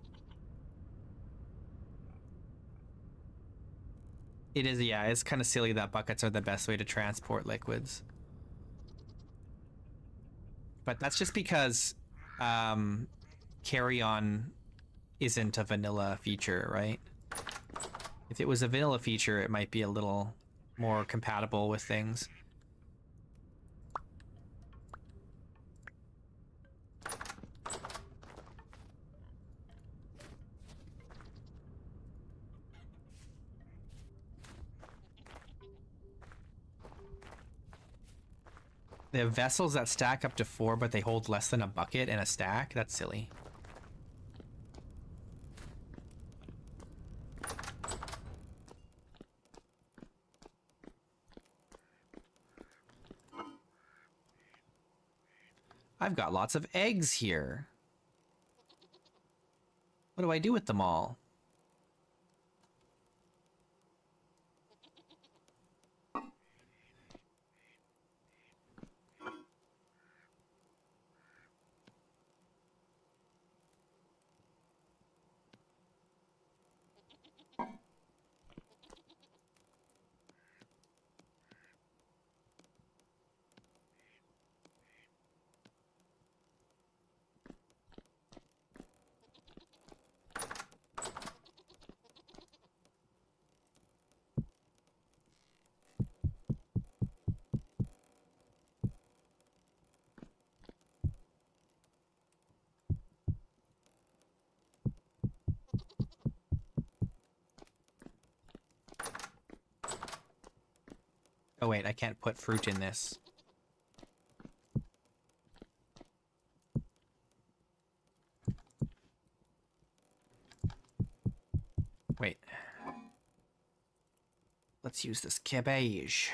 Speaker 1: It is, yeah, it's kind of silly that buckets are the best way to transport liquids. But that's just because carry-on isn't a vanilla feature, right? If it was a vanilla feature, it might be a little more compatible with things. They have vessels that stack up to 4, but they hold less than a bucket in a stack? That's silly. I've got lots of eggs here. What do I do with them all? Oh wait, I can't put fruit in this. Wait. Let's use this cabbage.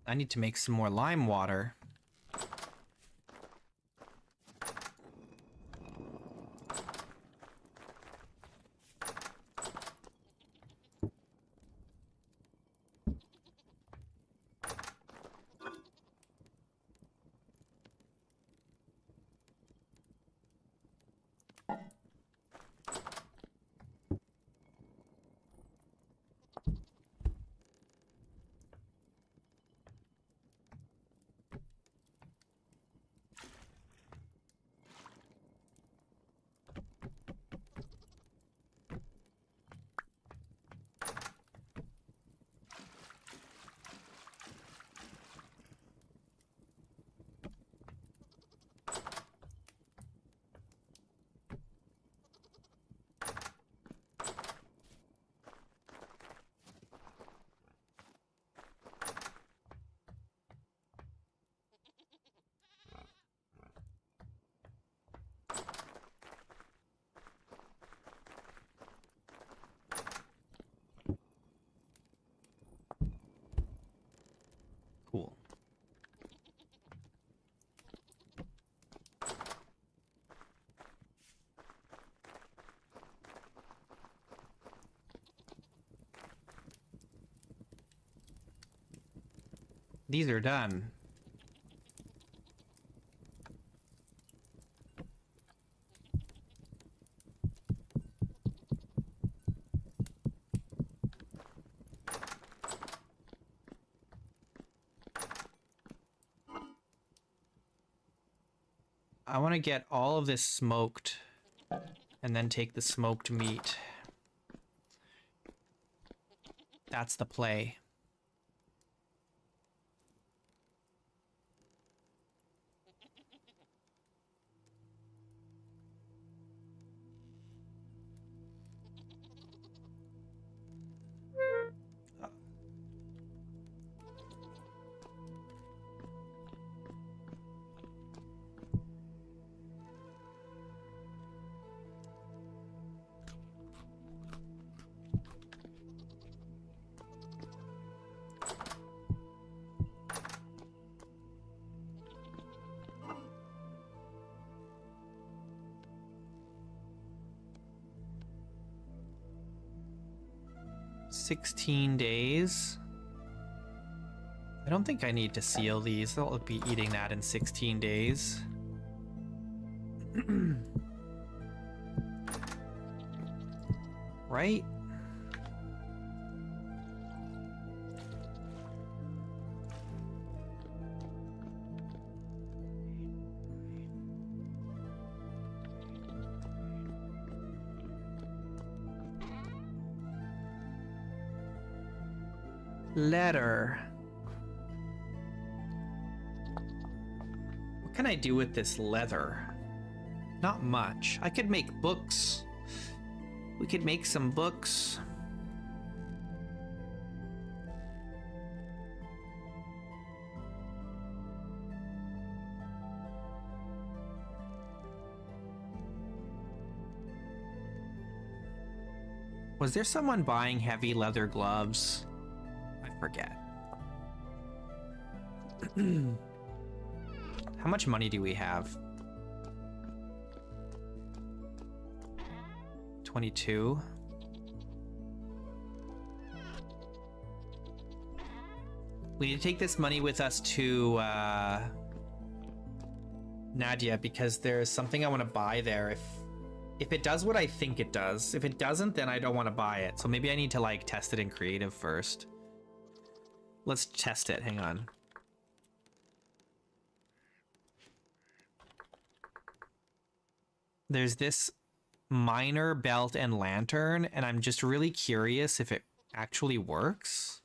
Speaker 1: I need to make some more lime water. Cool. These are done. I want to get all of this smoked and then take the smoked meat That's the play. $16 days. I don't think I need to seal these. I'll be eating that in 16 days. Right? Letter. What can I do with this leather? Not much. I could make books. We could make some books. Was there someone buying heavy leather gloves? I forget. How much money do we have? 22. We need to take this money with us to Nadia, because there's something I want to buy there. If it does what I think it does. If it doesn't, then I don't want to buy it. So maybe I need to like test it in creative first. Let's test it. Hang on. There's this miner belt and lantern, and I'm just really curious if it actually works.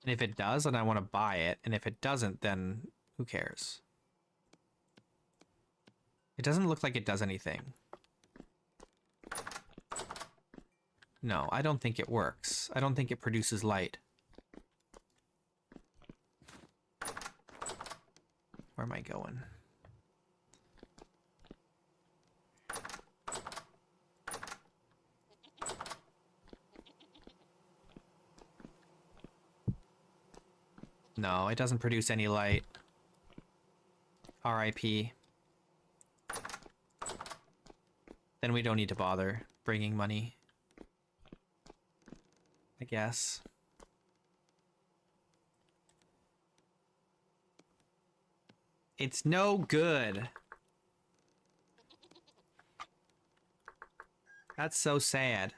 Speaker 1: And if it does, then I want to buy it. And if it doesn't, then who cares? It doesn't look like it does anything. No, I don't think it works. I don't think it produces light. Where am I going? No, it doesn't produce any light. RIP. Then we don't need to bother bringing money, I guess. It's no good. That's so sad.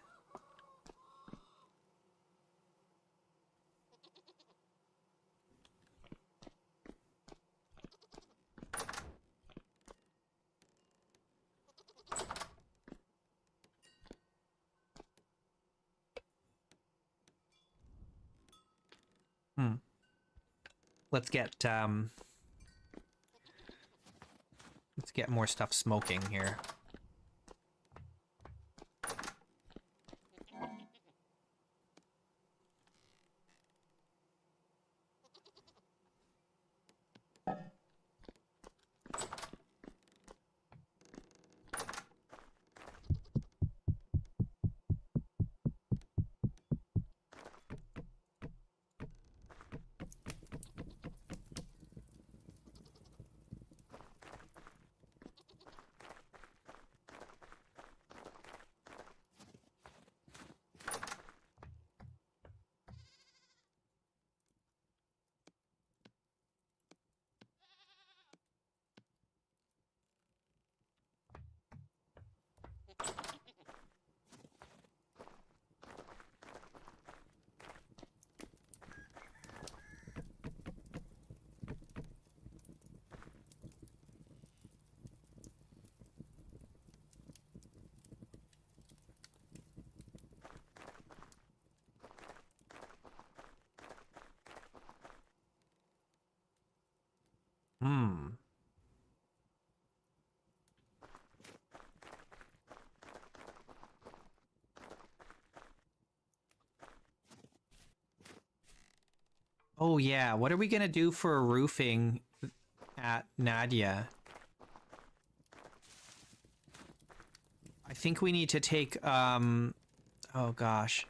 Speaker 1: Let's get more stuff smoking here. Hmm. Oh yeah, what are we gonna do for roofing at Nadia? I think we need to take, oh gosh.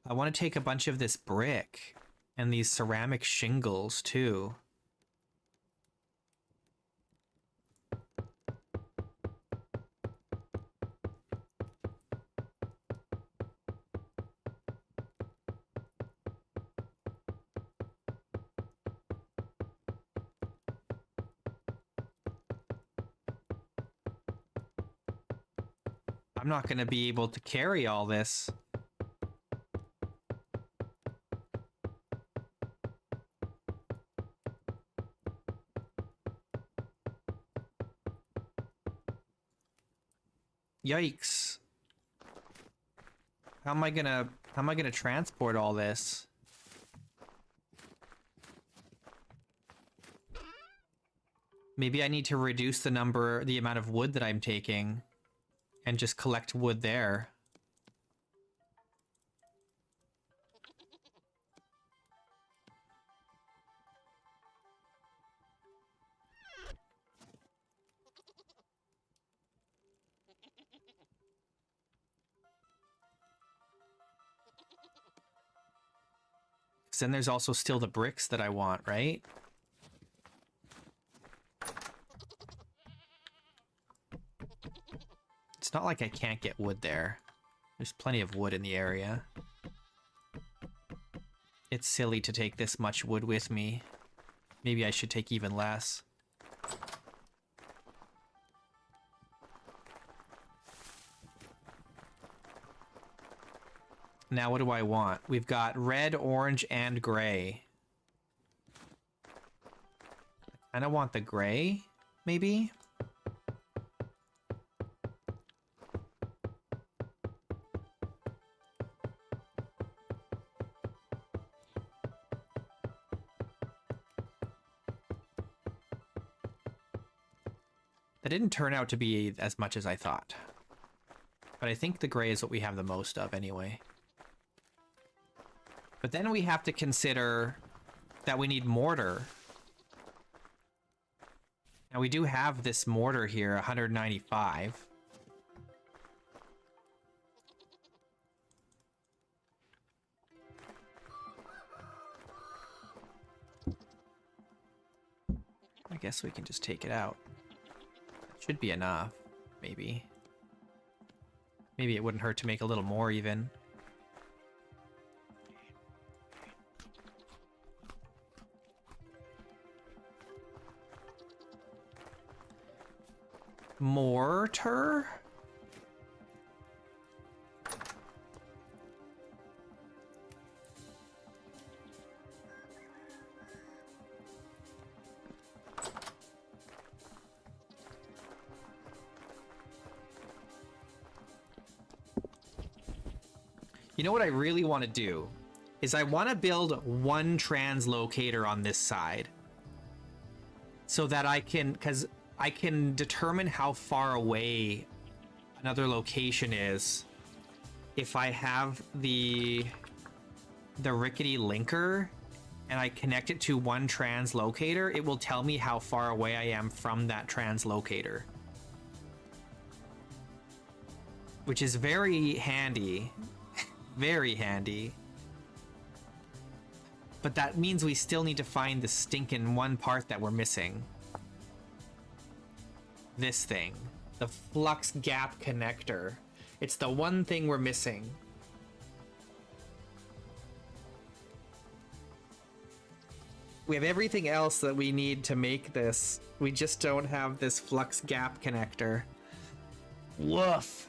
Speaker 1: I want to take a bunch of this brick and these ceramic shingles too. I'm not going to be able to carry all this. Yikes. How am I gonna transport all this? Maybe I need to reduce the amount of wood that I'm taking and just collect wood there. Then there's also still the bricks that I want, right? It's not like I can't get wood there. There's plenty of wood in the area. It's silly to take this much wood with me. Maybe I should take even less. Now what do I want? We've got red, orange, and gray. I kind of want the gray, maybe? That didn't turn out to be as much as I thought. But I think the gray is what we have the most of anyway. But then we have to consider that we need mortar. Now we do have this mortar here, 195. I guess we can just take it out. That should be enough, maybe. Maybe it wouldn't hurt to make a little more even. Mortar? You know what I really want to do? Is I want to build one translocator on this side. So that I can, because I can determine how far away another location is if I have the rickety linker and I connect it to one translocator. It will tell me how far away I am from that translocator, which is very handy. Very handy. But that means we still need to find the stinking one part that we're missing. This thing. The flux gap connector. It's the one thing we're missing. We have everything else that we need to make this. We just don't have this flux gap connector. Woof.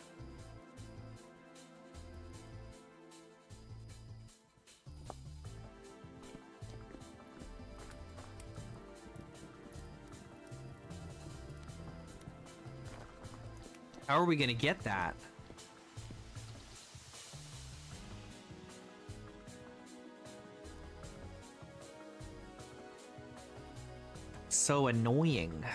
Speaker 1: How are we gonna get that? so annoying.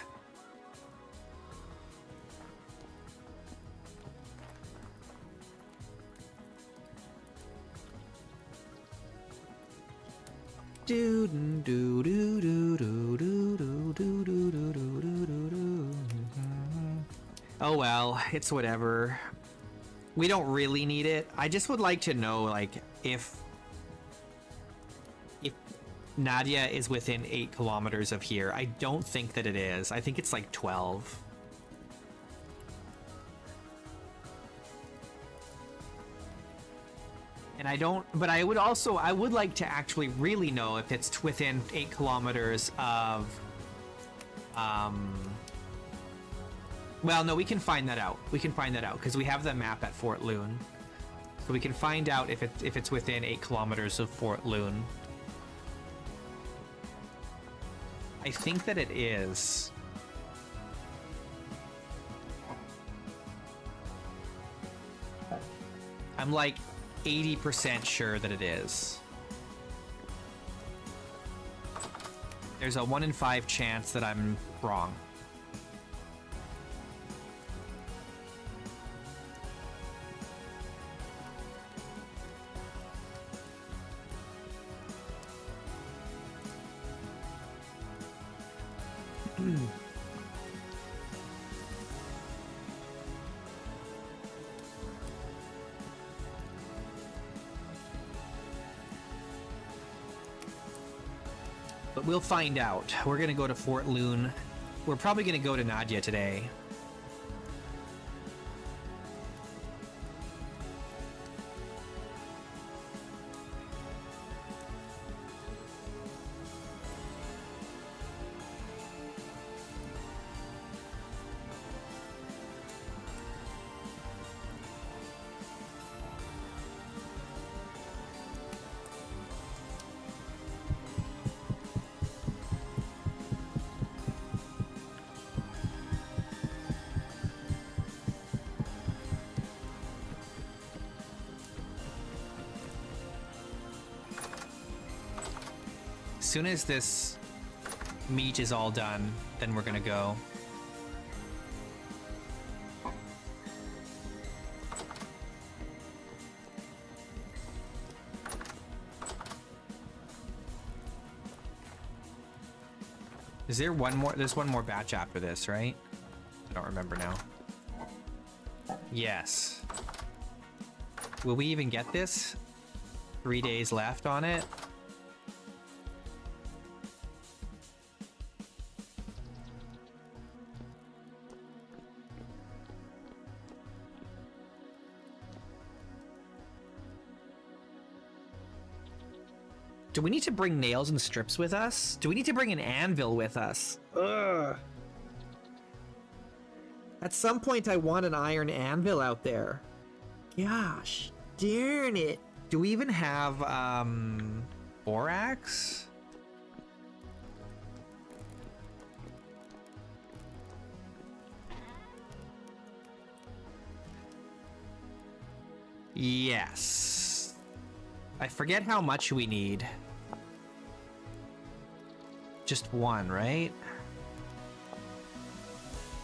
Speaker 1: Do do do do do do do do do do do do do. Oh well, it's whatever. We don't really need it. I just would like to know, like, if Nadia is within 8 kilometers of here. I don't think that it is. I think it's like 12. And I don't, but I would like to actually really know if it's within 8 kilometers of, well, no, we can find that out. We can find that out because we have the map at Fort Loon. So we can find out if it's within 8 kilometers of Fort Loon. I think that it is. I'm like 80% sure that it is. There's a 1 in 5 chance that I'm wrong. But we'll find out. We're gonna go to Fort Loon. We're probably gonna go to Nadia today. As soon as this meat is all done, then we're gonna go. Is there one more? There's one more batch after this, right? I don't remember now. Yes. Will we even get this? 3 days left on it. Do we need to bring nails and strips with us? Do we need to bring an anvil with us? Ugh. At some point, I want an iron anvil out there. Gosh, darn it. Do we even have, borax? Yes. I forget how much we need. Just one, right?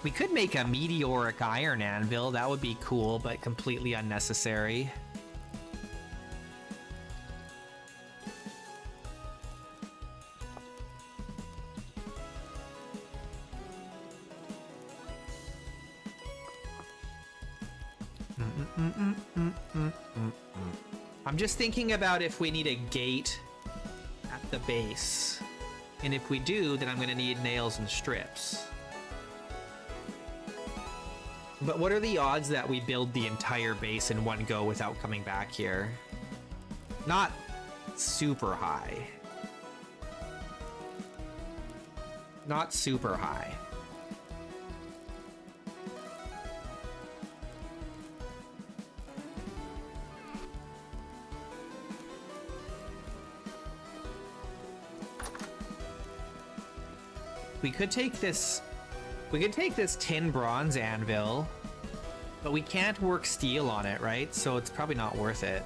Speaker 1: We could make a meteoric iron anvil. That would be cool, but completely unnecessary. I'm just thinking about if we need a gate at the base. And if we do, then I'm going to need nails and strips. But what are the odds that we build the entire base in one go without coming back here? Not super high. Not super high. We could take this tin bronze anvil, but we can't work steel on it, right? So it's probably not worth it.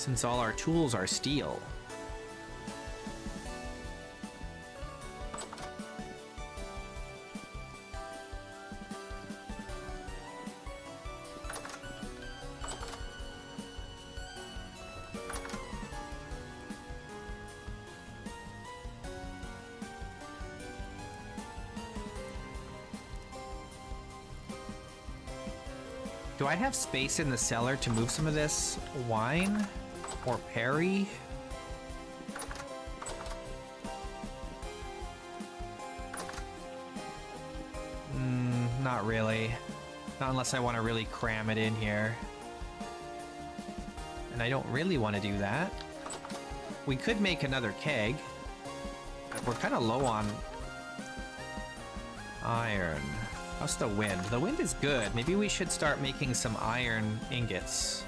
Speaker 1: since all our tools are steel. Do I have space in the cellar to move some of this wine or perry? Not really. Not unless I want to really cram it in here. And I don't really want to do that. We could make another keg. We're kind of low on iron. How's the wind? The wind is good. Maybe we should start making some iron ingots.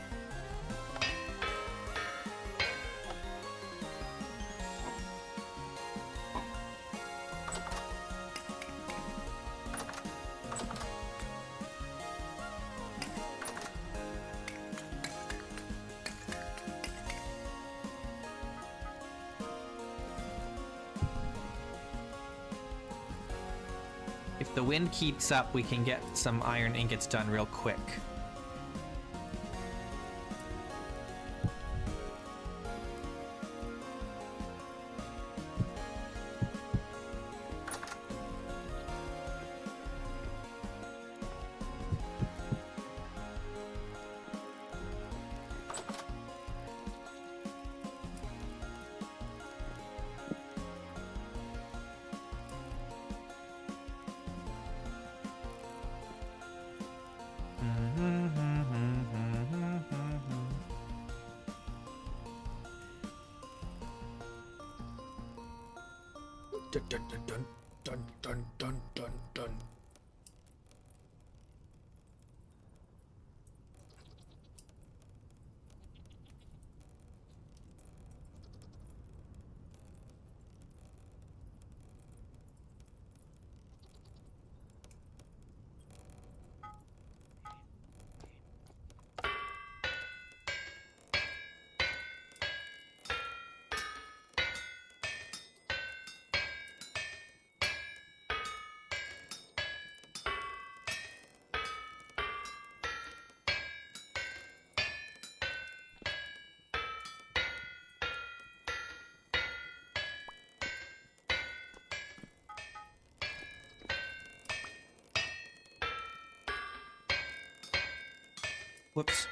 Speaker 1: If the wind keeps up, we can get some iron ingots done real quick.
Speaker 2: Dun, dun, dun, dun, dun, dun, dun, dun.
Speaker 1: Whoops.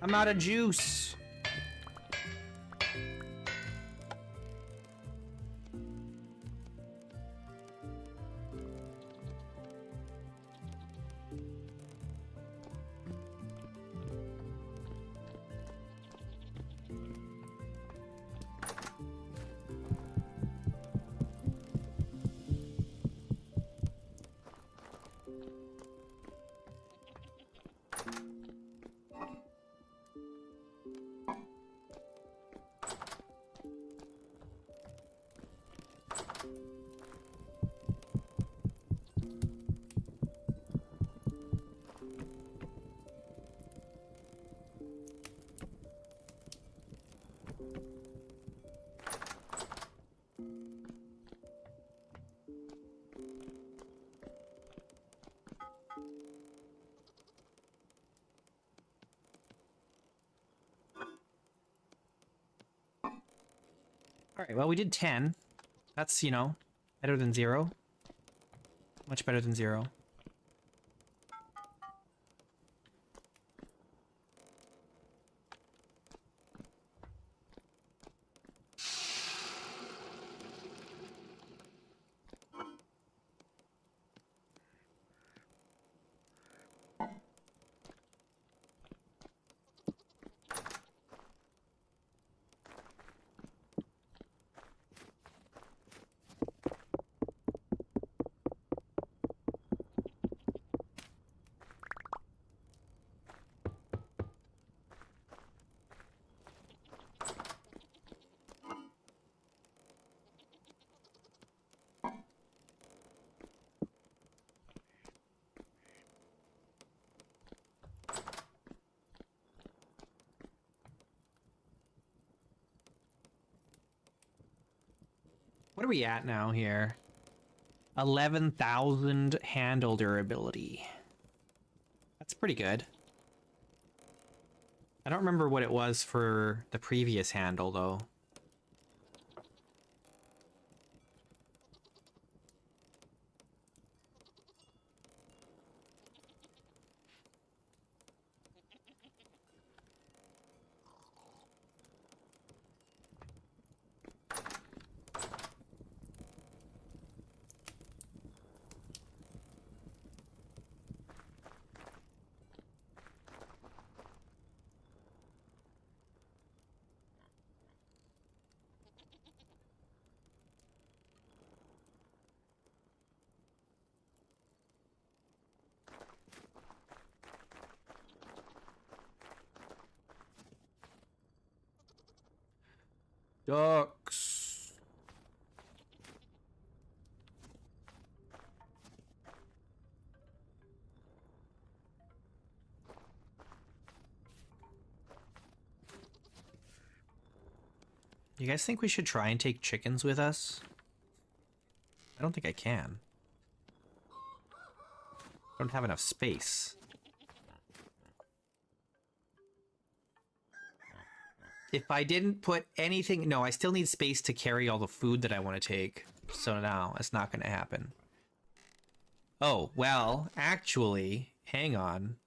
Speaker 1: I'm out of juice. All right, well, we did 10. That's, you know, better than 0. Much better than 0. What are we at now here? 11,000 handle durability. That's pretty good. I don't remember what it was for the previous handle, though. Ducks. You guys think we should try and take chickens with us? I don't think I can. I don't have enough space. If I didn't put anything... No, I still need space to carry all the food that I want to take. So no, it's not going to happen. Oh, well, actually, hang on.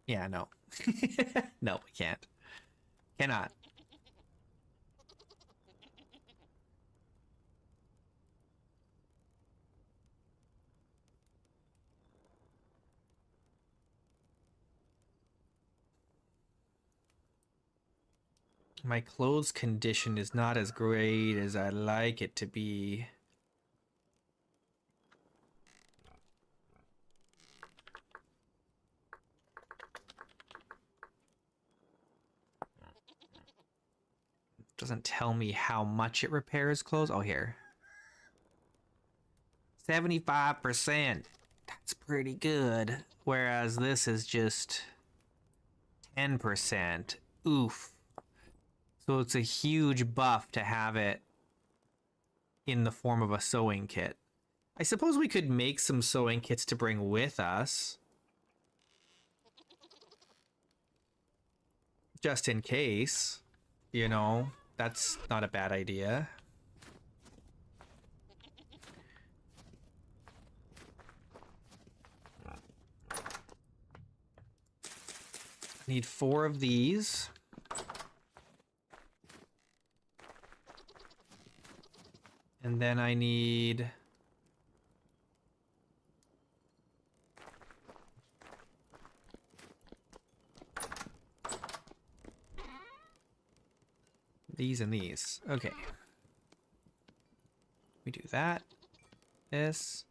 Speaker 1: Yeah, no. No, we can't. Cannot. My clothes condition is not as great as I like it to be. Doesn't tell me how much it repairs clothes. Oh, here. 75%. That's pretty good. Whereas this is just 10%. Oof. So it's a huge buff to have it in the form of a sewing kit. I suppose we could make some sewing kits to bring with us. Just in case. You know, that's not a bad idea. Need 4 of these. And then I need... these and these. Okay. We do that. This.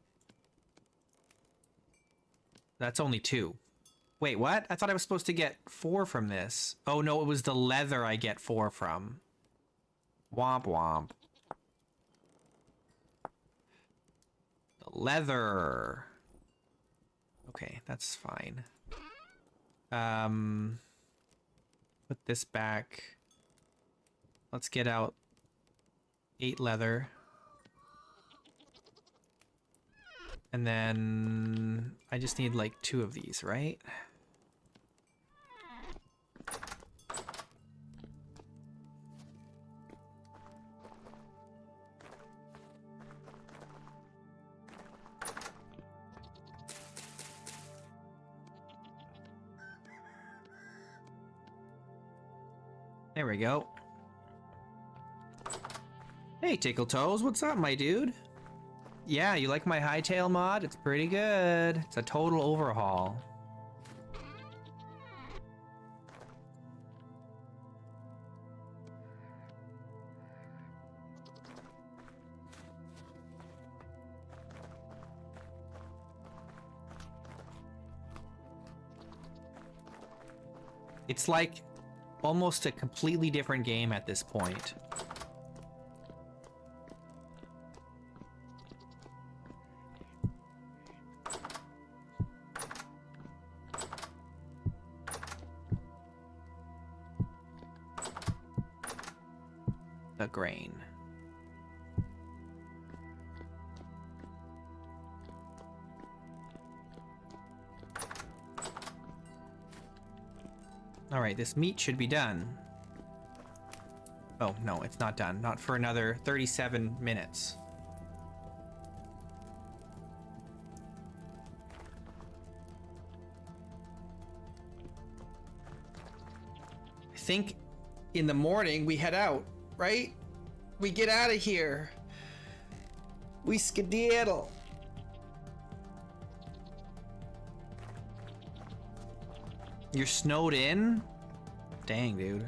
Speaker 1: That's only 2. Wait, what? I thought I was supposed to get 4 from this. Oh no, it was the leather I get 4 from. Womp womp. The leather. Okay, that's fine. Put this back. Let's get out 8 leather. And then I just need like 2 of these, right? There we go. Hey, Tickle Toes, what's up, my dude? Yeah, you like my hightail mod? It's pretty good. It's a total overhaul. It's like almost a completely different game at this point. The grain. All right, this meat should be done. Oh, no, it's not done. Not for another 37 minutes. I think in the morning we head out, right? We get out of here. We skedaddle. You're snowed in? Dang, dude.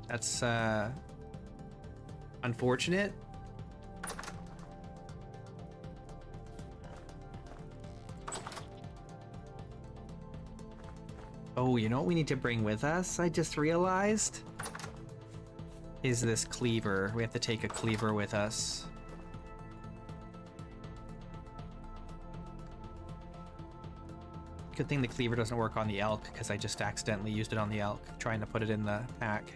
Speaker 1: That's, unfortunate. Oh, you know what we need to bring with us? I just realized. Is this cleaver. We have to take a cleaver with us. Good thing the cleaver doesn't work on the elk, because I just accidentally used it on the elk, trying to put it in the pack.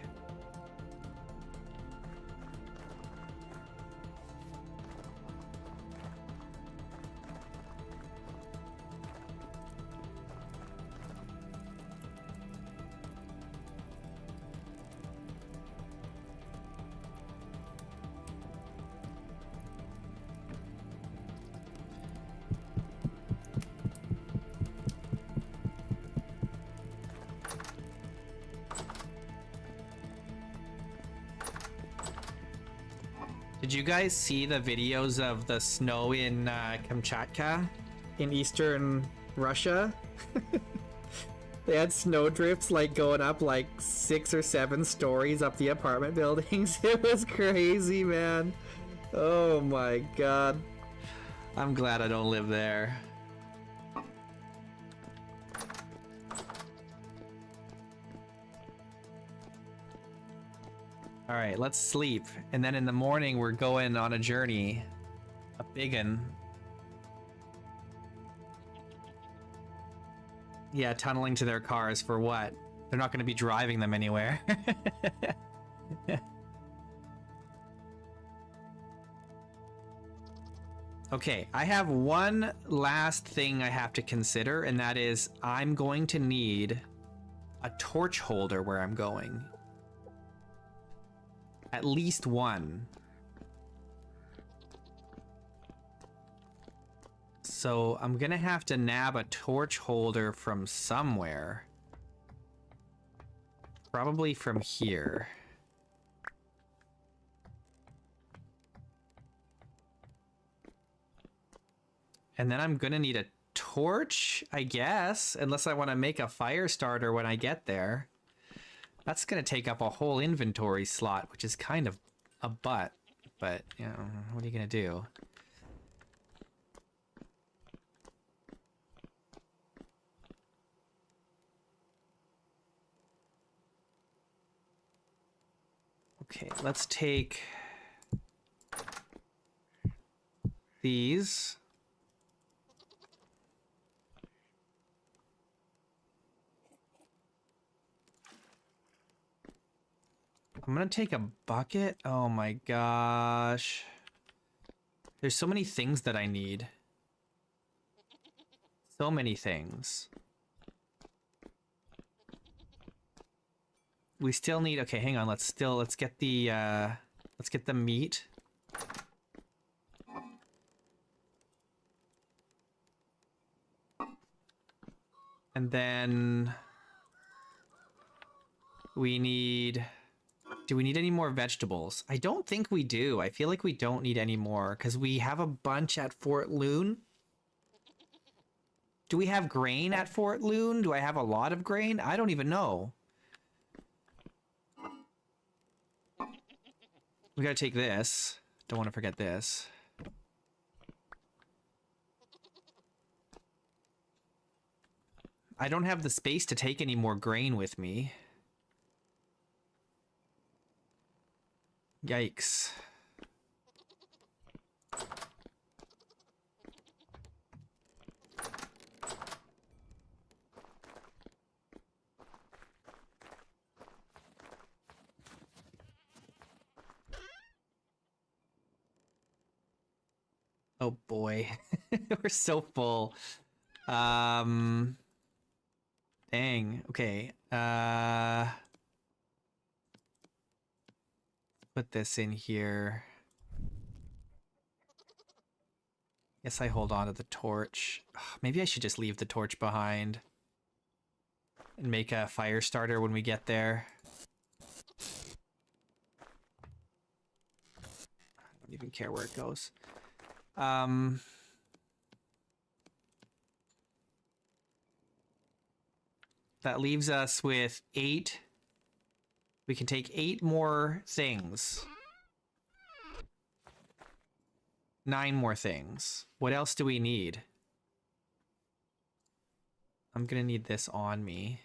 Speaker 1: Did you guys see the videos of the snow in Kamchatka in eastern Russia? They had snow drifts like going up like 6 or 7 stories up the apartment buildings. It was crazy, man. Oh my god. I'm glad I don't live there. All right, let's sleep. And then in the morning, we're going on a journey. A big one. Yeah, tunneling to their cars for what? They're not going to be driving them anywhere. Okay, I have one last thing I have to consider, and that is I'm going to need a torch holder where I'm going. At least one. So I'm gonna have to nab a torch holder from somewhere. Probably from here. And then I'm gonna need a torch, I guess, unless I want to make a fire starter when I get there. That's gonna take up a whole inventory slot, which is kind of a butt, but, you know, what are you gonna do? Okay, let's take these. I'm gonna take a bucket. Oh my gosh. There's so many things that I need. So many things. We still need, okay, hang on, let's get the meat. And then we need, do we need any more vegetables? I don't think we do. I feel like we don't need any more because we have a bunch at Fort Loon. Do we have grain at Fort Loon? Do I have a lot of grain? I don't even know. We gotta take this. Don't want to forget this. I don't have the space to take any more grain with me. Yikes. Oh boy. We're so full. Dang. Okay. Put this in here. Guess I hold on to the torch. Maybe I should just leave the torch behind and make a fire starter when we get there. I don't even care where it goes. That leaves us with 8. We can take 8 more things. 9 more things. What else do we need? I'm gonna need this on me.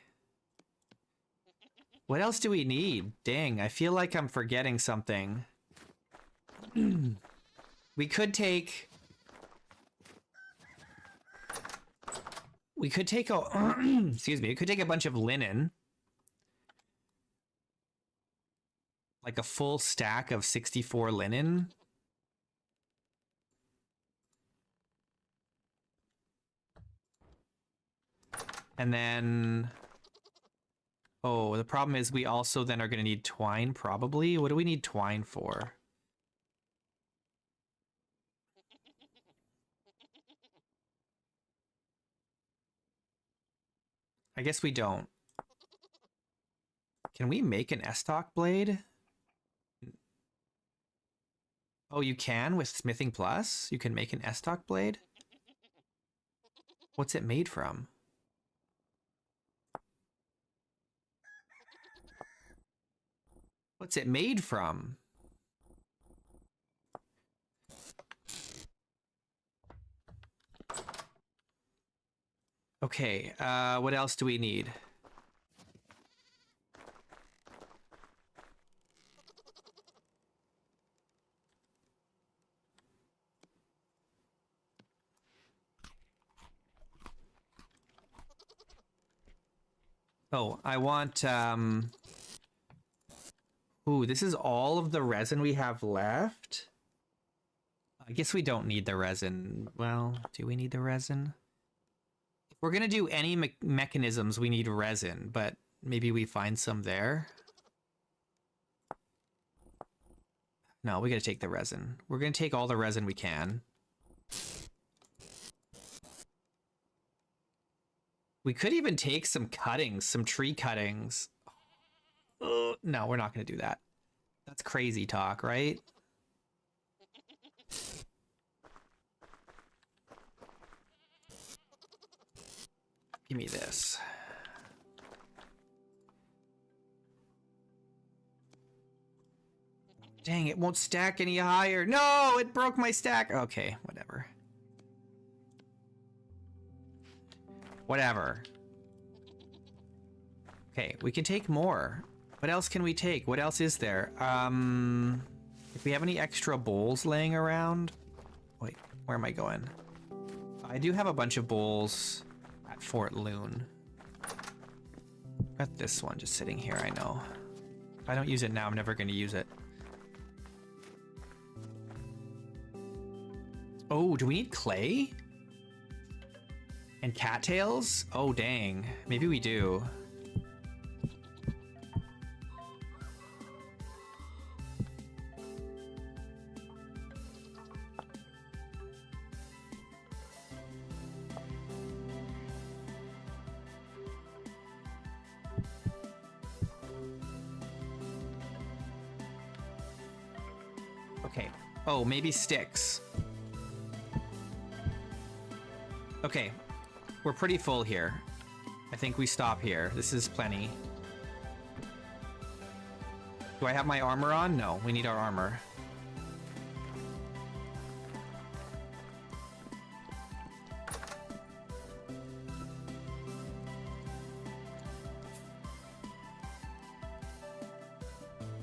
Speaker 1: What else do we need? Dang, I feel like I'm forgetting something. We could take... We could take a... excuse me. We could take a bunch of linen. Like a full stack of 64 linen. And then... Oh, the problem is we also then are going to need twine, probably. What do we need twine for? I guess we don't. Can we make an estoc blade? Oh, you can with Smithing Plus? You can make an estoc blade? What's it made from? What's it made from? Okay, what else do we need? Oh, I want, ooh, this is all of the resin we have left? I guess we don't need the resin. Well, do we need the resin? If we're gonna do any mechanisms, we need resin, but maybe we find some there. No, we gotta take the resin. We're gonna take all the resin we can. We could even take some cuttings, some tree cuttings. No, we're not going to do that. That's crazy talk, right? Give me this. Dang, it won't stack any higher. No, it broke my stack. Okay, whatever. Whatever. Okay, we can take more. What else can we take? What else is there? If we have any extra bowls laying around. Wait, where am I going? I do have a bunch of bowls at Fort Loon. Got this one just sitting here, I know. If I don't use it now, I'm never going to use it. Oh, do we need clay? And cattails? Oh, dang. Maybe we do. Okay. Oh, maybe sticks. Okay. We're pretty full here. I think we stop here. This is plenty. Do I have my armor on? No, we need our armor.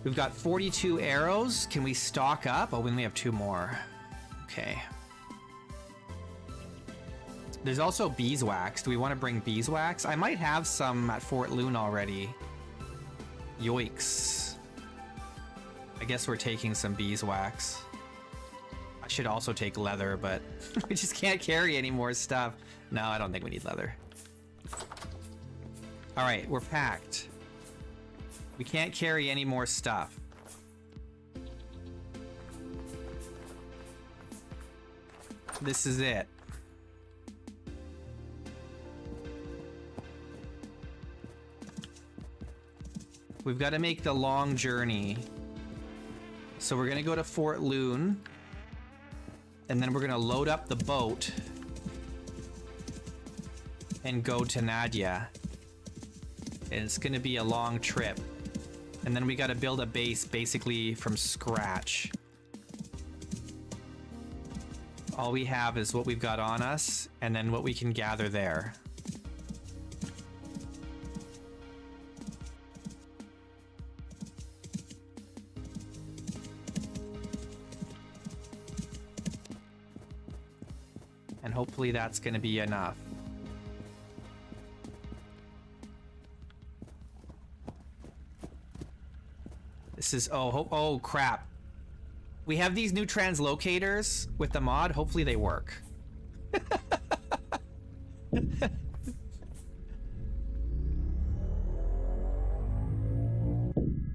Speaker 1: We've got 42 arrows. Can we stock up? Oh, we only have 2 more. Okay. There's also beeswax. Do we want to bring beeswax? I might have some at Fort Loon already. Yoicks. I guess we're taking some beeswax. I should also take leather, but we just can't carry any more stuff. No, I don't think we need leather. All right, we're packed. We can't carry any more stuff. This is it. We've got to make the long journey. So we're going to go to Fort Loon. And then we're going to load up the boat. And go to Nadia. And it's going to be a long trip. And then we got to build a base basically from scratch. All we have is what we've got on us. And then what we can gather there. And hopefully that's going to be enough. This is, oh crap. We have these new translocators with the mod. Hopefully they work.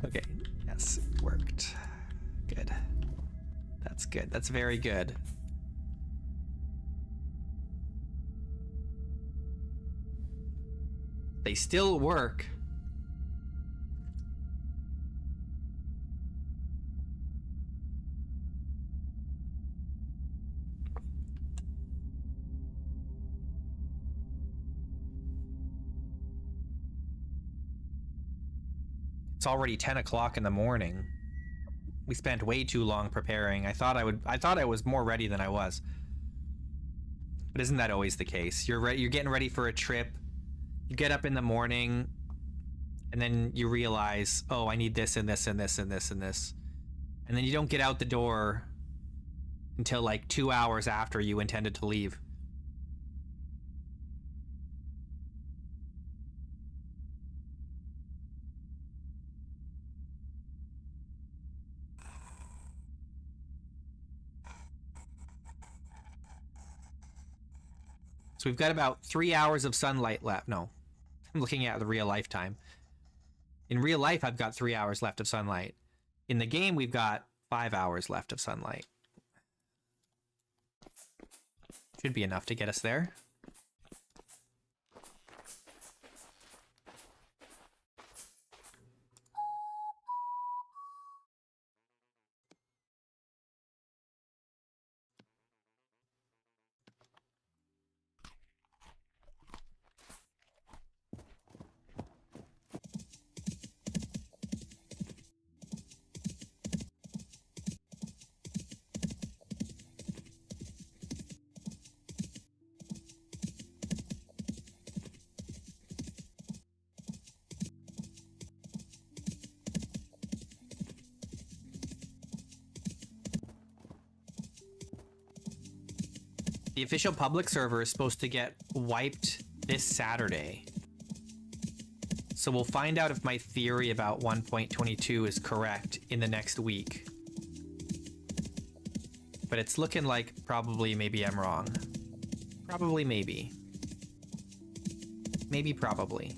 Speaker 1: Okay, yes, it worked. Good. That's good. That's very good. They still work. It's already 10 o'clock in the morning. We spent way too long preparing. I thought I was more ready than I was. But isn't that always the case? You're getting ready for a trip. You get up in the morning and then you realize, oh, I need this and this and this and this and this. And then you don't get out the door until like 2 hours after you intended to leave. So we've got about 3 hours of sunlight left. No, I'm looking at the real life time. In real life, I've got 3 hours left of sunlight. In the game, we've got 5 hours left of sunlight. Should be enough to get us there. official public server is supposed to get wiped this Saturday. So we'll find out if my theory about 1.22 is correct in the next week. But it's looking like probably maybe I'm wrong. Probably maybe. Maybe probably.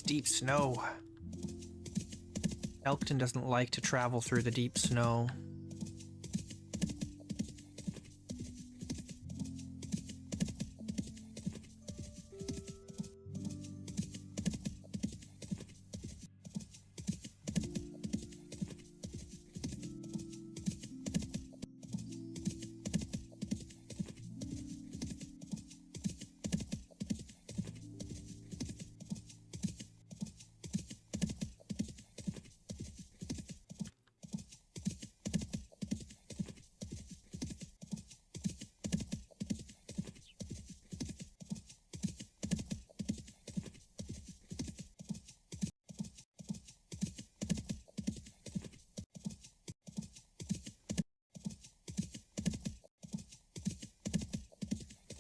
Speaker 1: Deep snow. Elkton doesn't like to travel through the deep snow.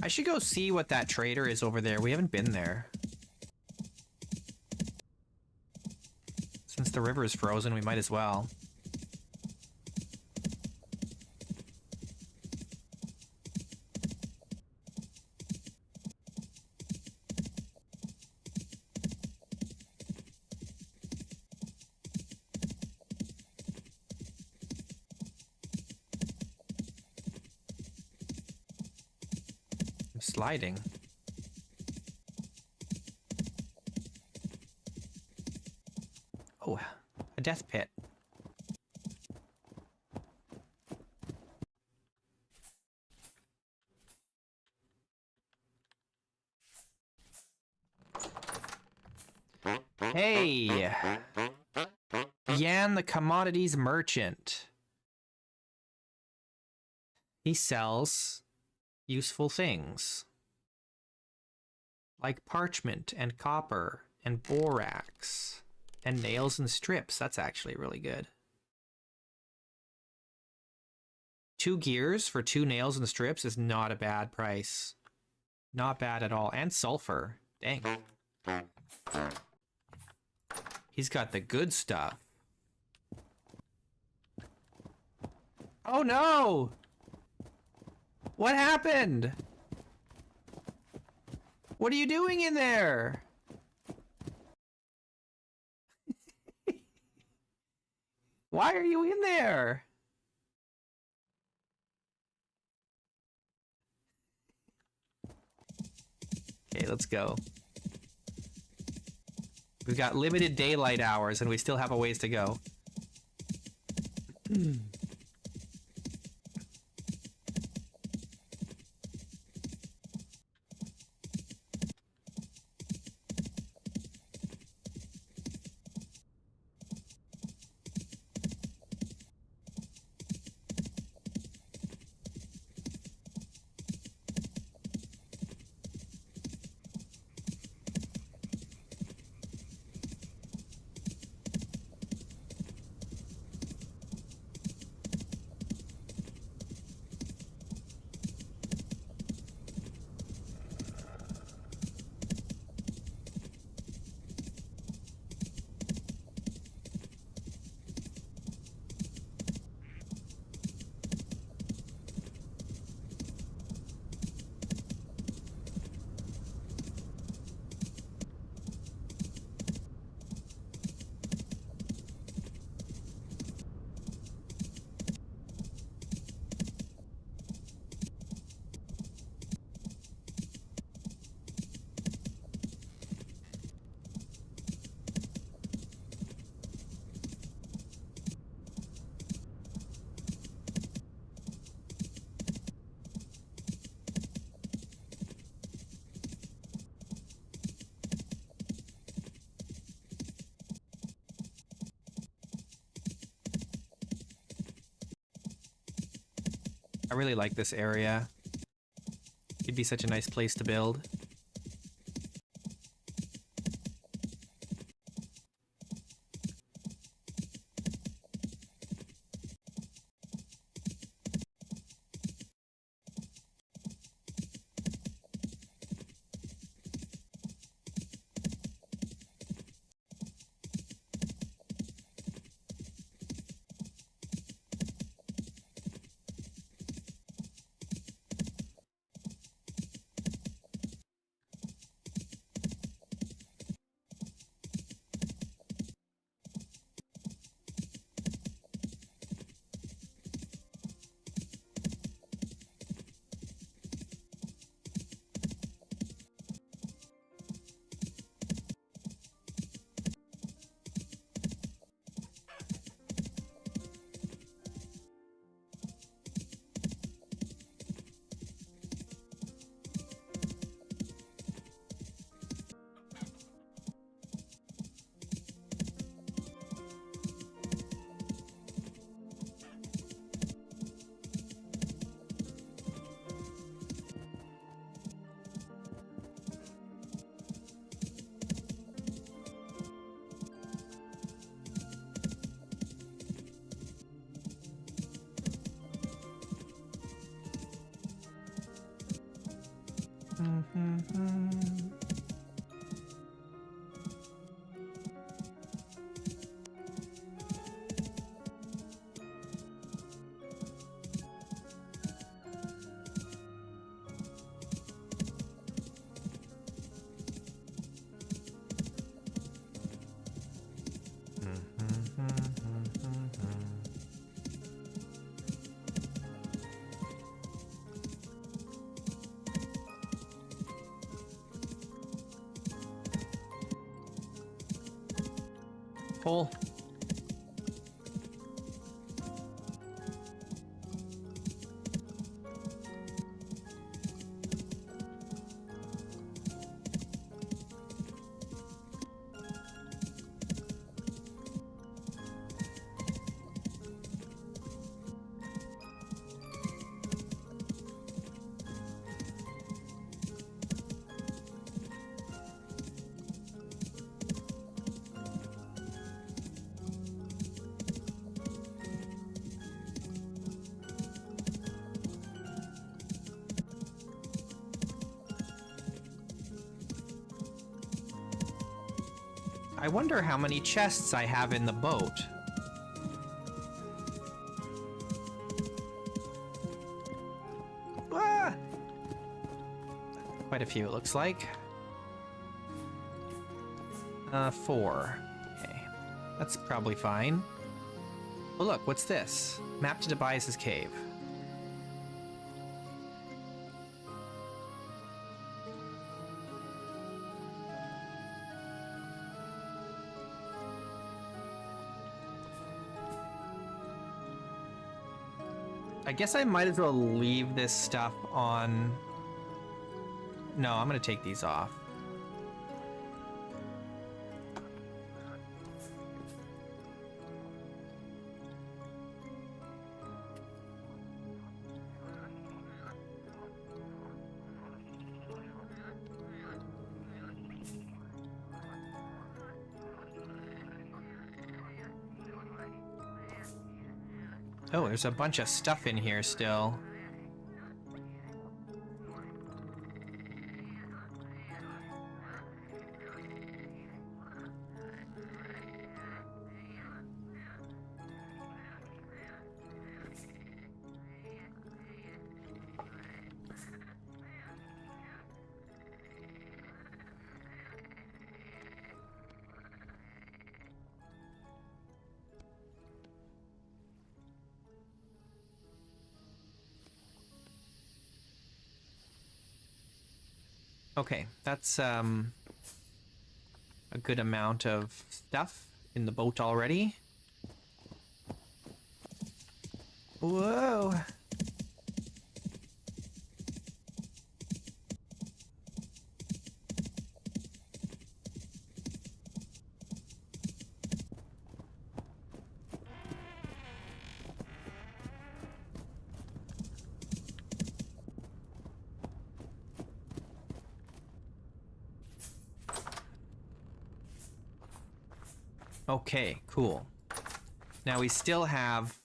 Speaker 1: I should go see what that trader is over there. We haven't been there. Since the river is frozen, we might as well. Sliding. Oh, a death pit. Hey! Yan the commodities merchant. He sells useful things like parchment and copper and borax and nails and strips. That's actually really good. 2 gears for 2 nails and strips is not a bad price. Not bad at all. And sulfur. Dang. He's got the good stuff. Oh no! What happened? What are you doing in there? Why are you in there? Okay, let's go. We've got limited daylight hours and we still have a ways to go. I really like this area. It'd be such a nice place to build. Pull. I wonder how many chests I have in the boat. Ah! Quite a few, it looks like. 4. Okay. That's probably fine. Oh, look, what's this? Map to Tobias's cave. I guess I might as well leave this stuff on. No, I'm gonna take these off. Oh, there's a bunch of stuff in here still. Okay, that's a good amount of stuff in the boat already. Whoa! Okay, cool. Now we still have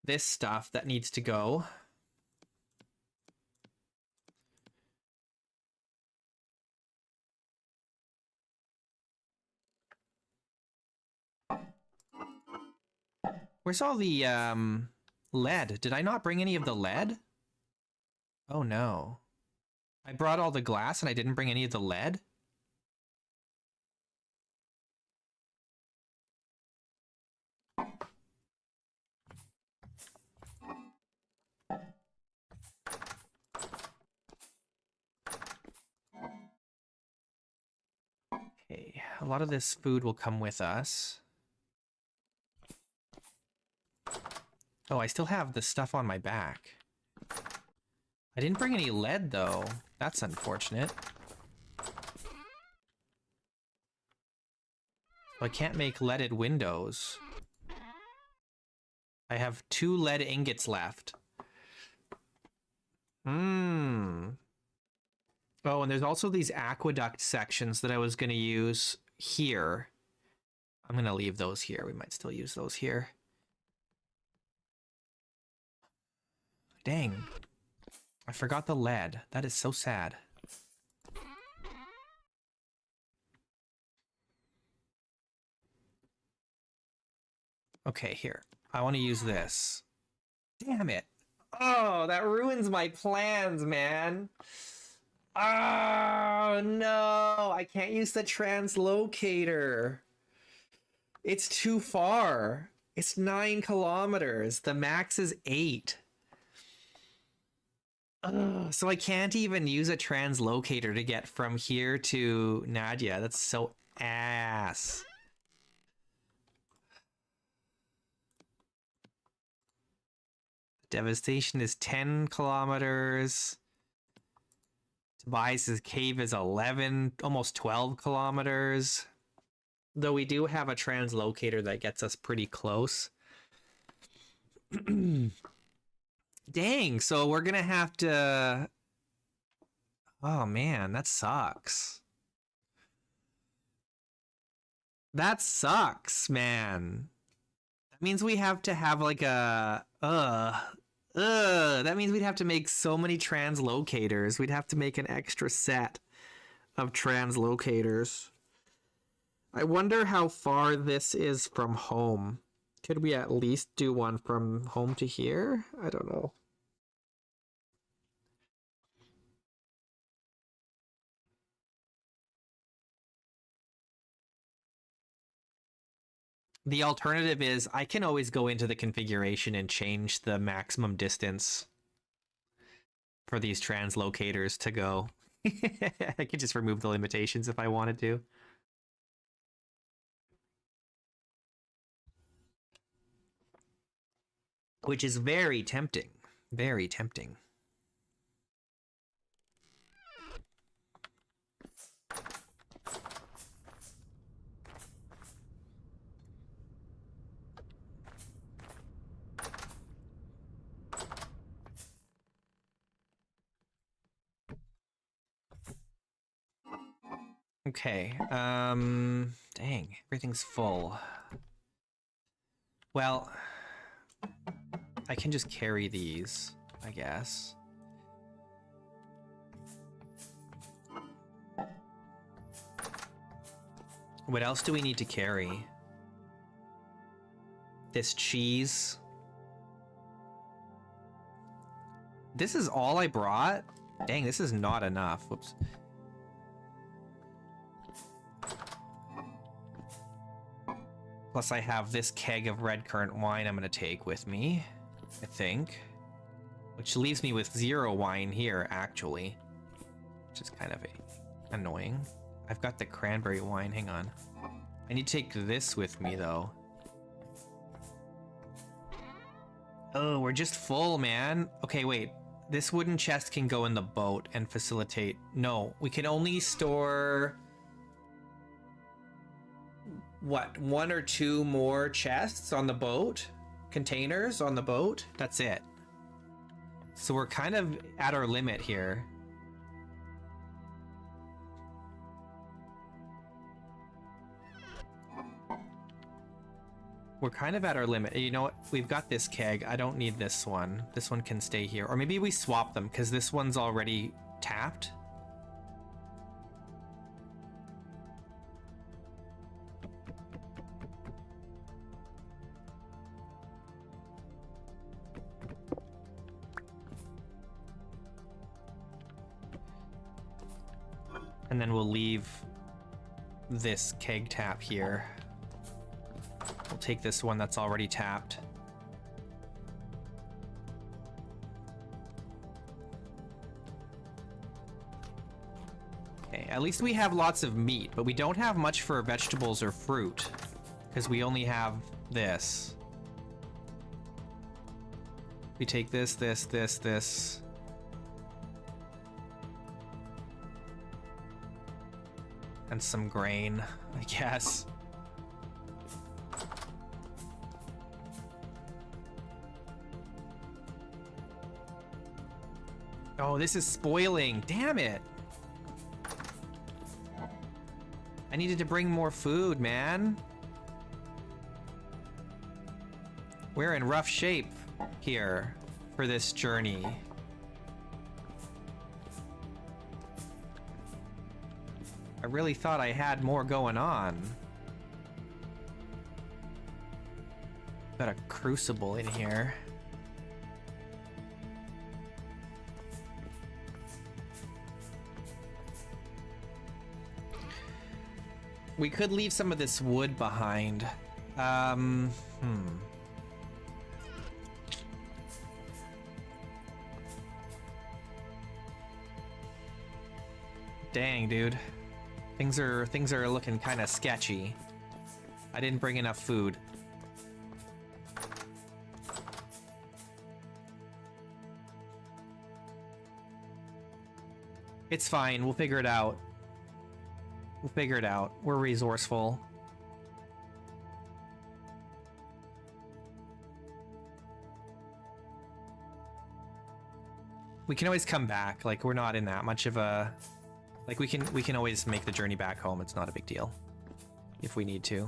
Speaker 1: this stuff that needs to go. Where's all the lead? Did I not bring any of the lead? Oh no. I brought all the glass and I didn't bring any of the lead? Okay, a lot of this food will come with us. Oh, I still have the stuff on my back. I didn't bring any lead, though. That's unfortunate. I can't make leaded windows. I have 2 lead ingots left. Oh, and there's also these aqueduct sections that I was going to use here. I'm going to leave those here. We might still use those here. Dang. I forgot the lead. That is so sad. Okay, here. I want to use this. Damn it. Oh, that ruins my plans, man. Oh, no. I can't use the translocator. It's too far. It's 9 kilometers. The max is 8. So I can't even use a translocator to get from here to Nadia. That's so ass. Devastation is 10 kilometers. Tobias's cave is 11, almost 12 kilometers. Though we do have a translocator that gets us pretty close. Dang, so we're gonna have to... Oh man, that sucks. That sucks, man. That means we have to have like a... That means we'd have to make so many translocators. We'd have to make an extra set of translocators. I wonder how far this is from home. Could we at least do one from home to here? I don't know. The alternative is I can always go into the configuration and change the maximum distance for these translocators to go. I could just remove the limitations if I wanted to. Which is very tempting. Very tempting. Okay, dang, everything's full. Well, I can just carry these, I guess. What else do we need to carry? This cheese. This is all I brought? Dang, this is not enough. Whoops. Plus I have this keg of red currant wine I'm gonna take with me, I think. Which leaves me with 0 wine here, actually. Which is kind of annoying. I've got the cranberry wine, hang on. I need to take this with me, though. Oh, we're just full, man. Okay, wait. This wooden chest can go in the boat and facilitate... No, we can only store... What, 1 or 2 more chests on the boat? Containers on the boat? That's it. So we're kind of at our limit here. We're kind of at our limit. You know what? We've got this keg. I don't need this one. This one can stay here. Or maybe we swap them because this one's already tapped. And then we'll leave this keg tap here. We'll take this one that's already tapped. Okay, at least we have lots of meat, but we don't have much for vegetables or fruit because we only have this. We take this, this. And some grain, I guess. Oh, this is spoiling. Damn it. I needed to bring more food, man. We're in rough shape here for this journey. I really thought I had more going on. Got a crucible in here. We could leave some of this wood behind. Dang, dude. Things are looking kind of sketchy. I didn't bring enough food. It's fine. We'll figure it out. We'll figure it out. We're resourceful. We can always come back. Like, we're not in that much of a... Like, we can always make the journey back home. It's not a big deal. If we need to.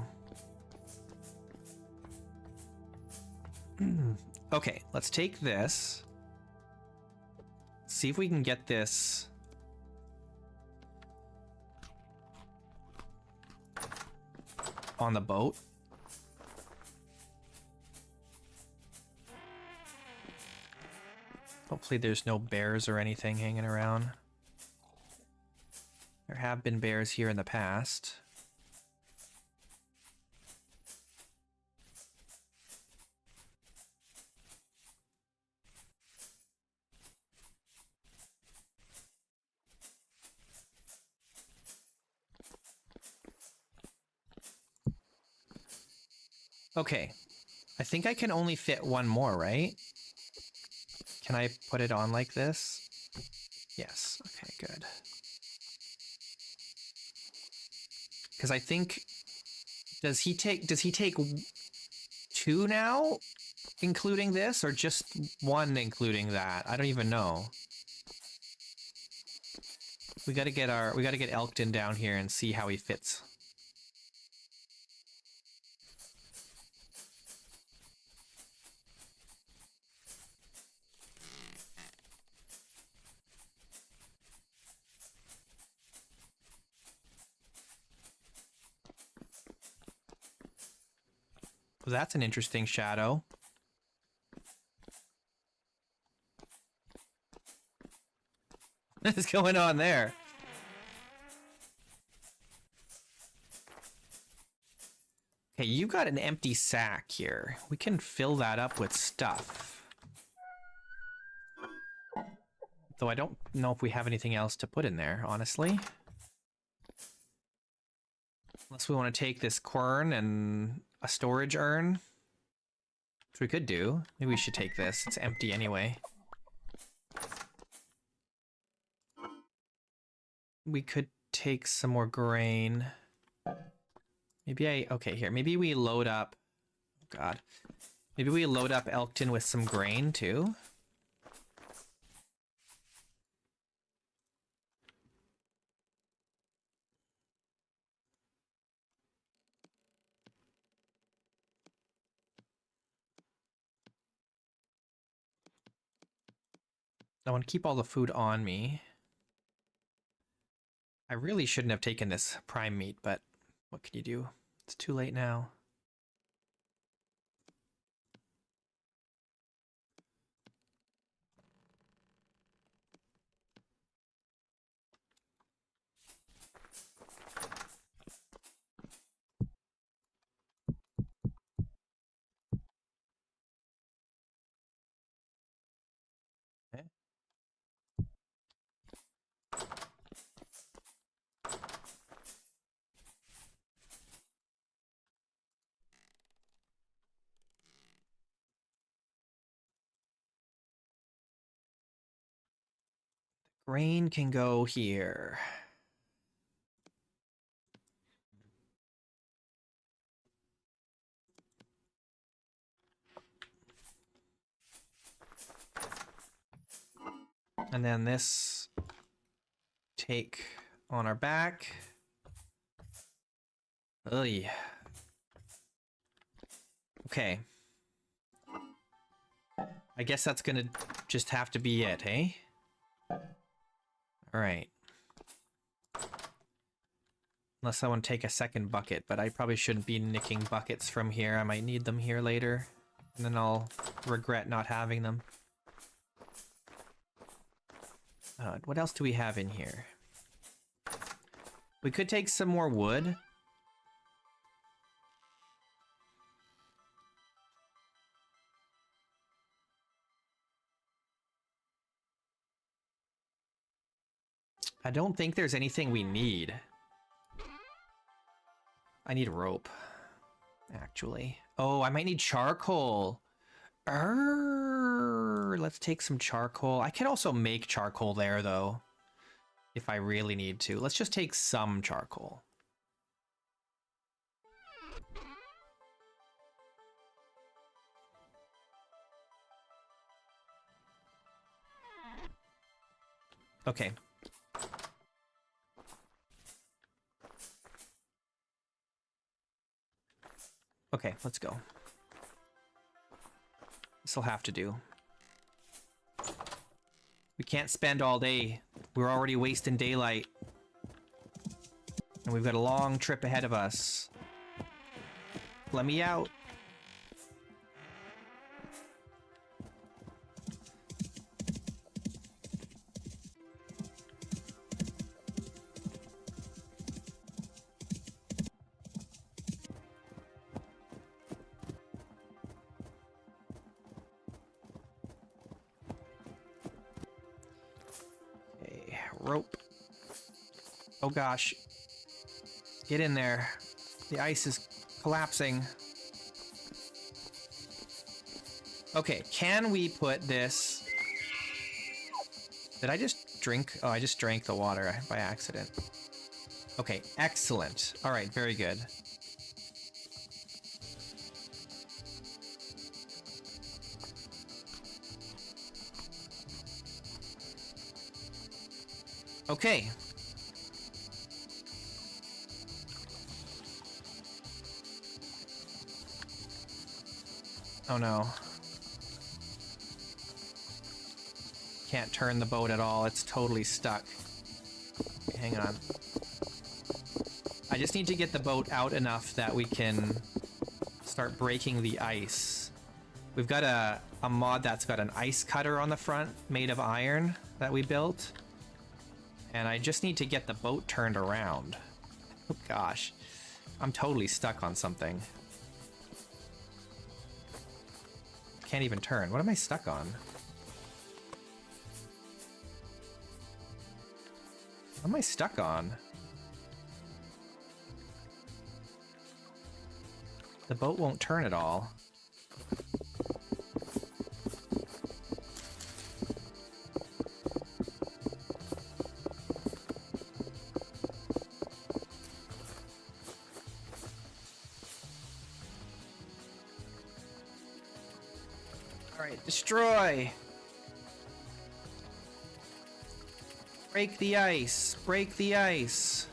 Speaker 1: Okay, let's take this. See if we can get this... on the boat. Hopefully there's no bears or anything hanging around. There have been bears here in the past. Okay, I think I can only fit one more, right? Can I put it on like this? Yes, okay, good. Because I think, does he take two now, including this, or just one including that? I don't even know. We gotta get Elkton down here and see how he fits. Well, that's an interesting shadow. What is going on there? Okay, you got an empty sack here. We can fill that up with stuff. Though I don't know if we have anything else to put in there, honestly. Unless we want to take this quern and a storage urn. Which we could do. Maybe we should take this. It's empty anyway. We could take some more grain. Okay, here. Maybe we load up... Oh, God. Maybe we load up Elkton with some grain, too? I want to keep all the food on me. I really shouldn't have taken this prime meat, but what can you do? It's too late now. Okay. Grain can go here. And then this take on our back. Ugh. Okay. I guess that's gonna just have to be it, hey? Alright. Unless I want to take a second bucket, but I probably shouldn't be nicking buckets from here. I might need them here later. And then I'll regret not having them. What else do we have in here? We could take some more wood. I don't think there's anything we need. I need rope, actually. Oh, I might need charcoal. Let's take some charcoal. I could also make charcoal there, though, if I really need to. Let's just take some charcoal. Okay. Okay, let's go. This'll have to do. We can't spend all day. We're already wasting daylight. And we've got a long trip ahead of us. Let me out. Rope. Oh gosh. Get in there. The ice is collapsing. Okay, can we put this... Did I just drink? Oh, I just drank the water by accident. Okay, excellent. All right, very good. Okay. Oh no. Can't turn the boat at all. It's totally stuck. Okay, hang on. I just need to get the boat out enough that we can start breaking the ice. We've got a mod that's got an ice cutter on the front made of iron that we built. And I just need to get the boat turned around. Oh gosh. I'm totally stuck on something. Can't even turn. What am I stuck on? What am I stuck on? The boat won't turn at all. Alright, destroy! Break the ice! Break the ice!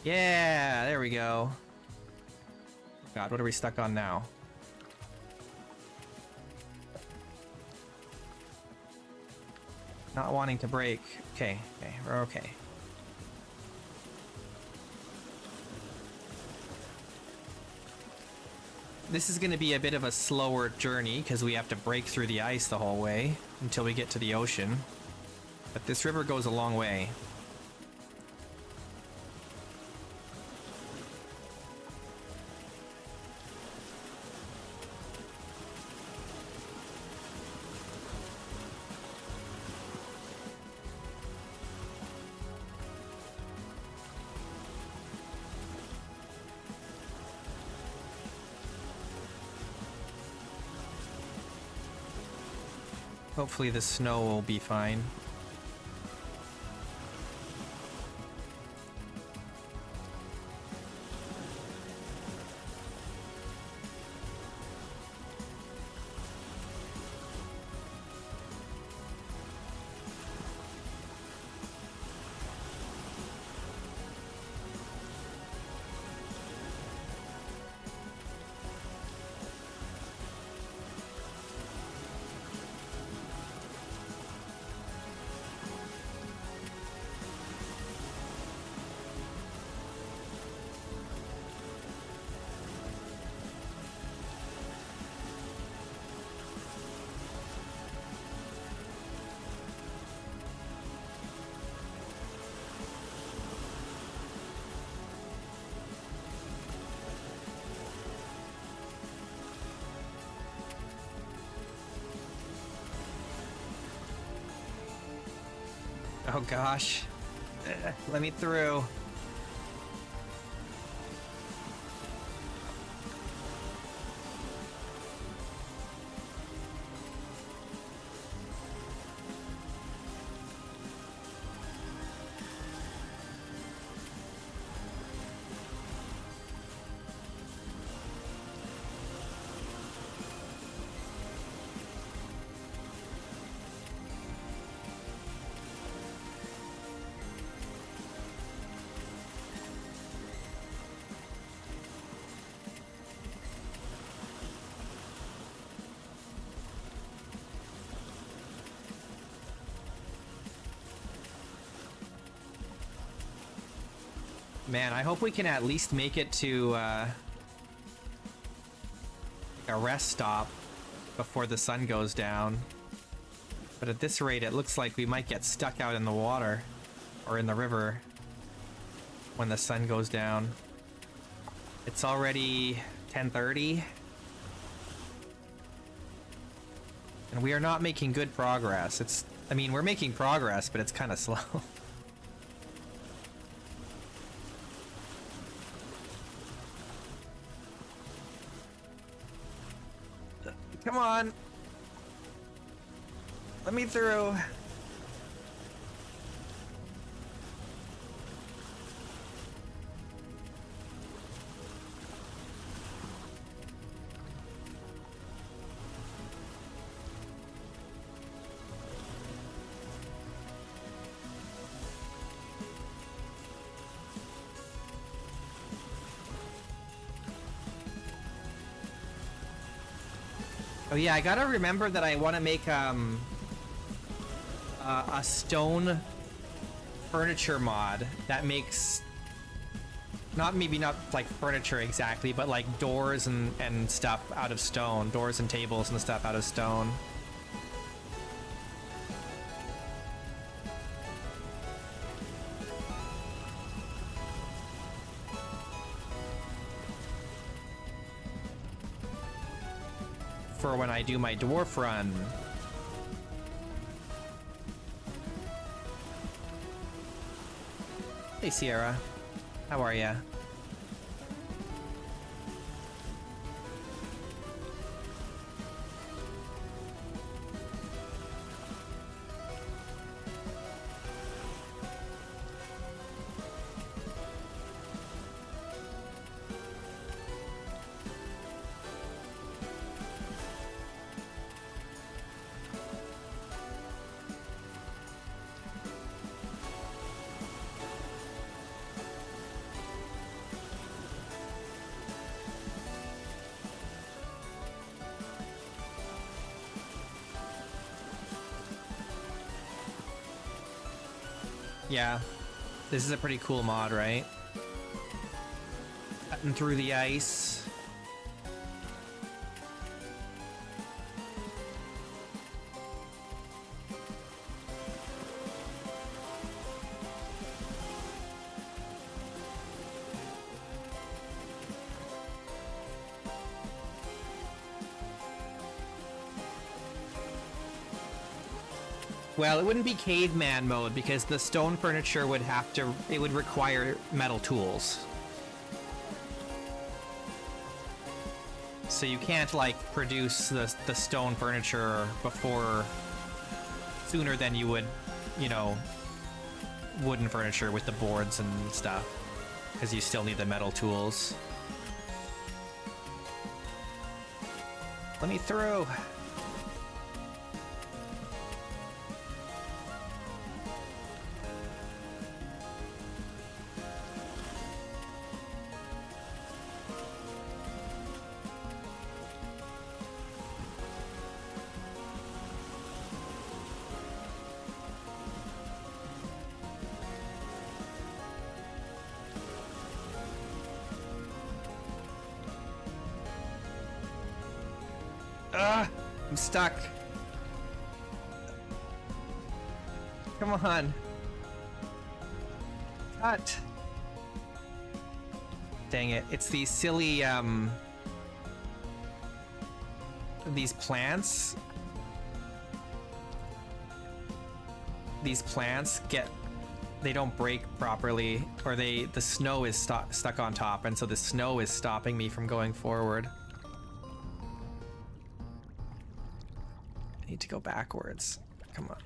Speaker 1: Yeah, there we go. God, what are we stuck on now? Not wanting to break. Okay, okay, we're okay. This is going to be a bit of a slower journey because we have to break through the ice the whole way until we get to the ocean. But this river goes a long way. Hopefully the snow will be fine. Oh gosh. Let me through. Man, I hope we can at least make it to a rest stop before the sun goes down. But at this rate, it looks like we might get stuck out in the water or in the river when the sun goes down. It's already 10:30. And we are not making good progress. I mean, we're making progress, but it's kind of slow. Come on. Let me through. Oh yeah, I gotta remember that I want to make a stone furniture mod that makes maybe not like furniture exactly, but like doors and stuff out of stone, doors and tables and stuff out of stone. For when I do my dwarf run. Hey Sierra, how are ya? Yeah. This is a pretty cool mod, right? Cutting through the ice. Well, it wouldn't be caveman mode because the stone furniture would have to, it would require metal tools. So you can't like produce the stone furniture before, sooner than you would, you know, wooden furniture with the boards and stuff. Because you still need the metal tools. Let me through. I'm stuck. Come on. Cut. Dang it. It's these silly, these plants. These plants they don't break properly, or the snow is stuck on top, and so the snow is stopping me from going forward. I need to go backwards. Come on.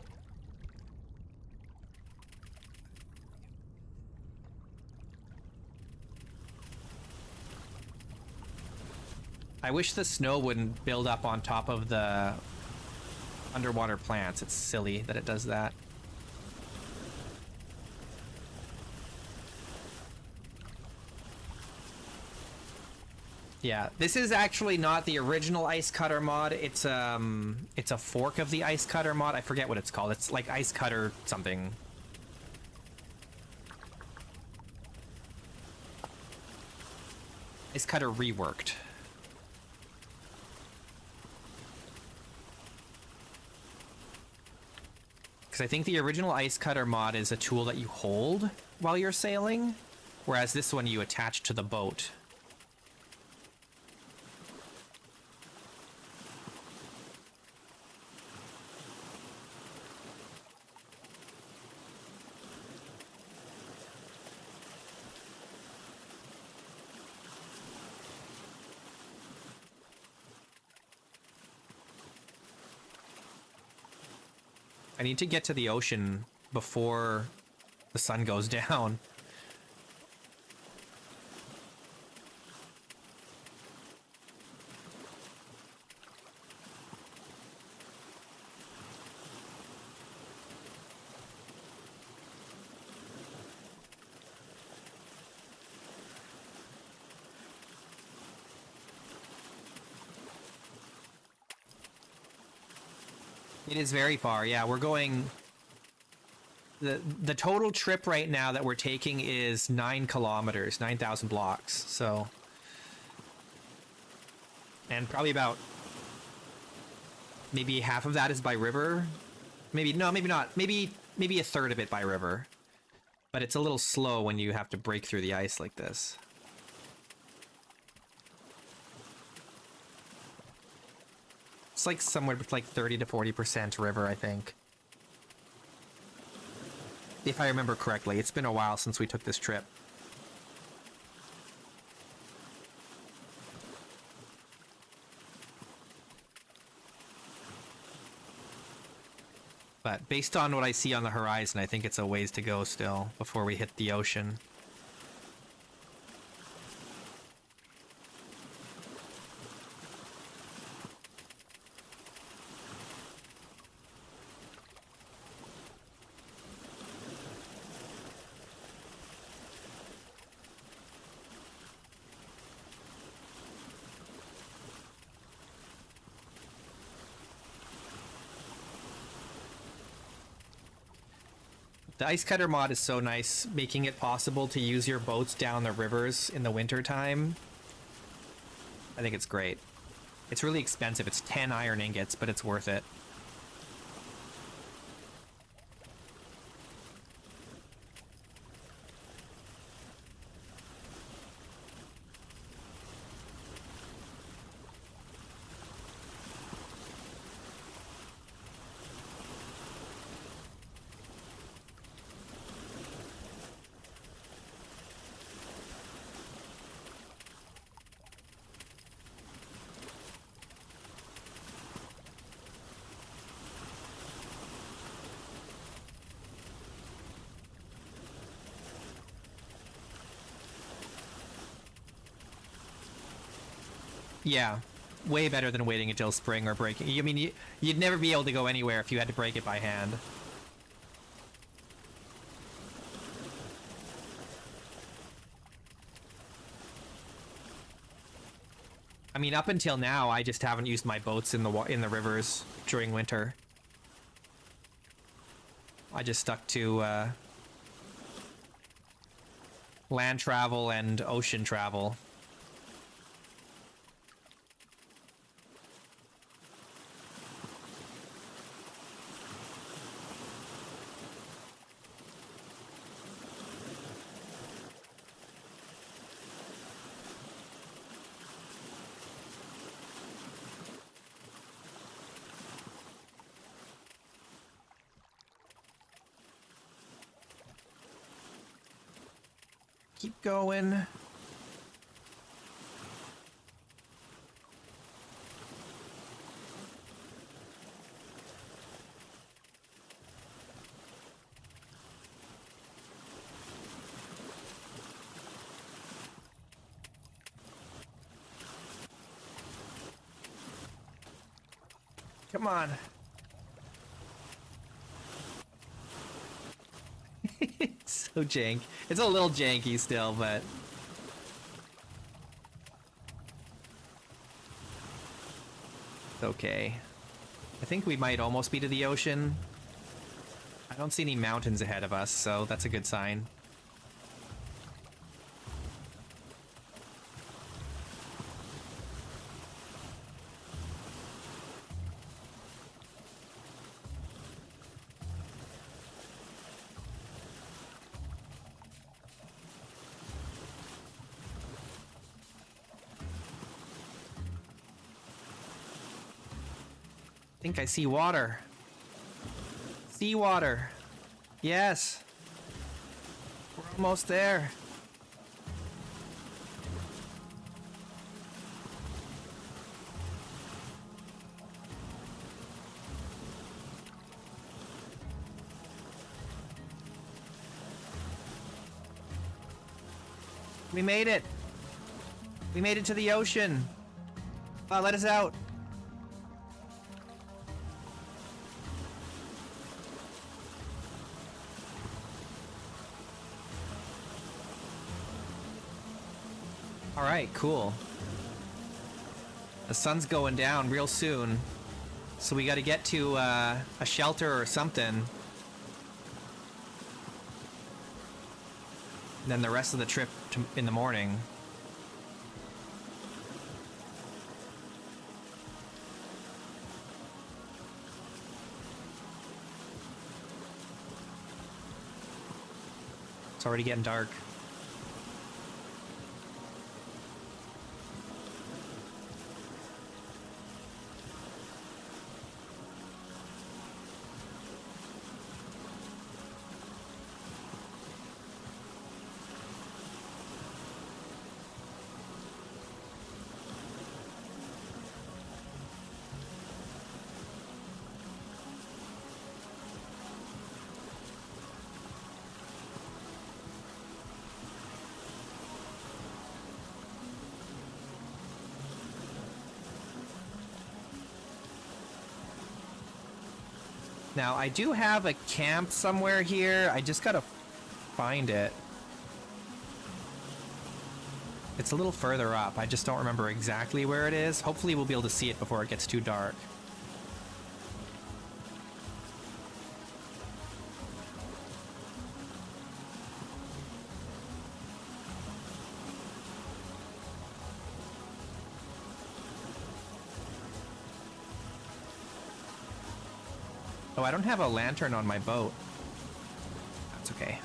Speaker 1: I wish the snow wouldn't build up on top of the underwater plants. It's silly that it does that. Yeah, this is actually not the original Ice Cutter mod. It's a fork of the Ice Cutter mod. I forget what it's called. It's like Ice Cutter something. Ice Cutter reworked. Because I think the original Ice Cutter mod is a tool that you hold while you're sailing, whereas this one you attach to the boat. I need to get to the ocean before the sun goes down. It is very far, yeah. We're going... The total trip right now that we're taking is 9 kilometers, 9,000 blocks, so... And probably about... Maybe half of that is by river? Maybe, no, maybe not. Maybe a third of it by river. But it's a little slow when you have to break through the ice like this. It's like somewhere with like 30 to 40% river, I think. If I remember correctly. It's been a while since we took this trip. But based on what I see on the horizon, I think it's a ways to go still before we hit the ocean. The ice cutter mod is so nice, making it possible to use your boats down the rivers in the winter time. I think it's great. It's really expensive. It's 10 iron ingots, but it's worth it. Yeah, way better than waiting until spring or breaking. I mean, you'd never be able to go anywhere if you had to break it by hand. I mean, up until now, I just haven't used my boats in the rivers during winter. I just stuck to land travel and ocean travel. Keep going. Come on. It's so jank. It's a little janky still, but... it's okay. I think we might almost be to the ocean. I don't see any mountains ahead of us, so that's a good sign. I think I see water. Seawater. Yes. We're almost there. We made it. We made it to the ocean. Let us out. Alright, cool. The sun's going down real soon, so we gotta get to a shelter or something. And then the rest of the trip in the morning. It's already getting dark. Now, I do have a camp somewhere here. I just gotta find it. It's a little further up. I just don't remember exactly where it is. Hopefully we'll be able to see it before it gets too dark. Oh, I don't have a lantern on my boat. That's okay.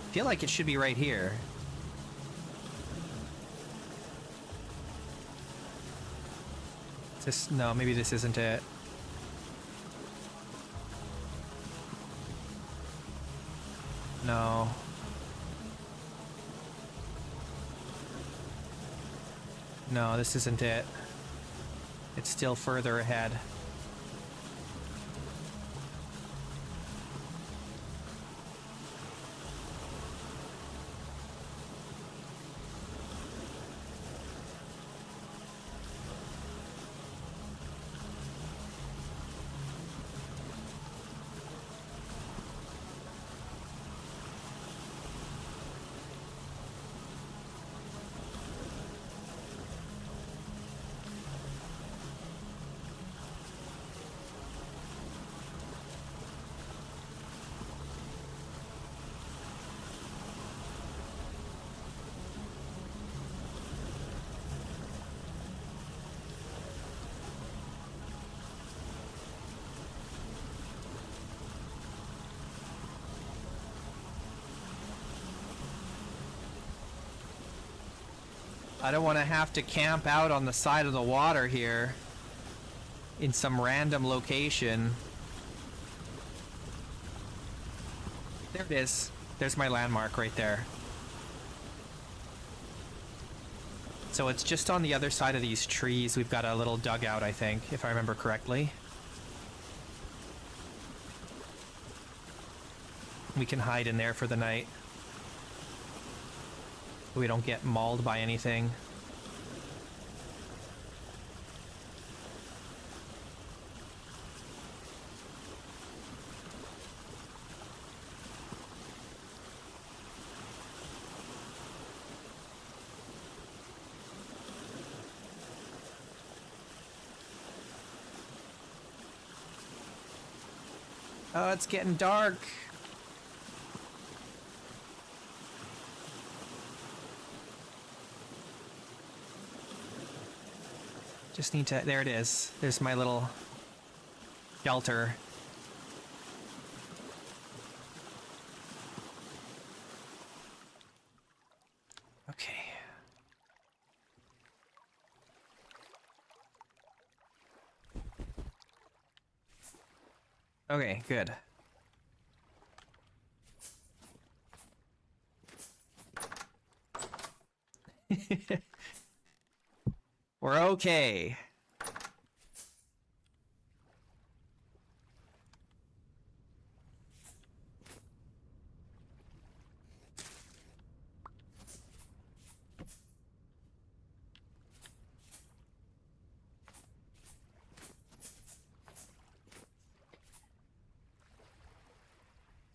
Speaker 1: I feel like it should be right here. Is this, no, maybe this isn't it. No. No, this isn't it. It's still further ahead. I don't want to have to camp out on the side of the water here in some random location. There it is. There's my landmark right there. So it's just on the other side of these trees. We've got a little dugout, I think, if I remember correctly. We can hide in there for the night. We don't get mauled by anything. Oh, it's getting dark. Just need to, there it is. There's my little shelter. Okay. Okay, good. We're okay.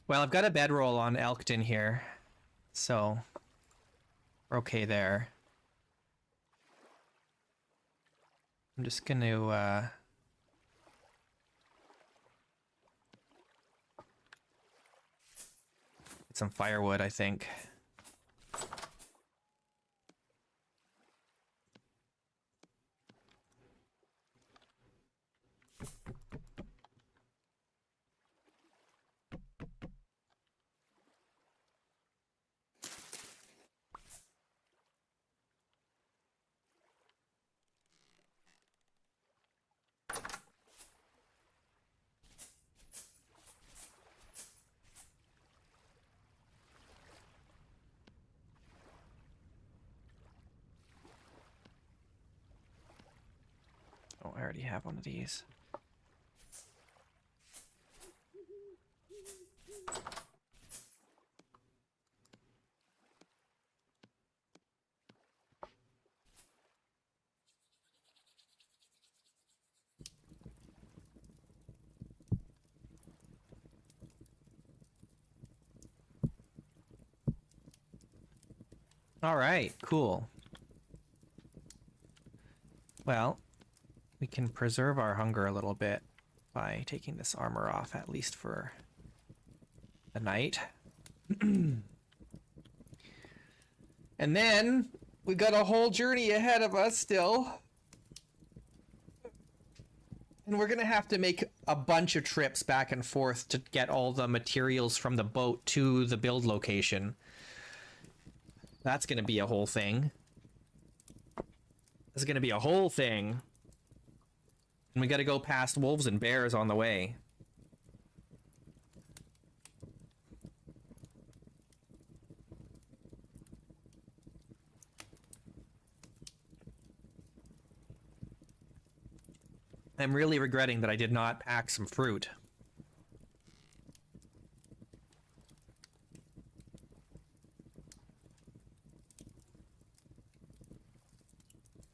Speaker 1: Well, I've got a bedroll on Elkton here, so we're okay there. I'm just gonna, get some firewood, I think. Oh, I already have one of these. All right, cool. Well, we can preserve our hunger a little bit by taking this armor off, at least for the night. And then we got a whole journey ahead of us still. And we're gonna have to make a bunch of trips back and forth to get all the materials from the boat to the build location. That's gonna be a whole thing. This is gonna be a whole thing. And we gotta go past wolves and bears on the way. I'm really regretting that I did not pack some fruit.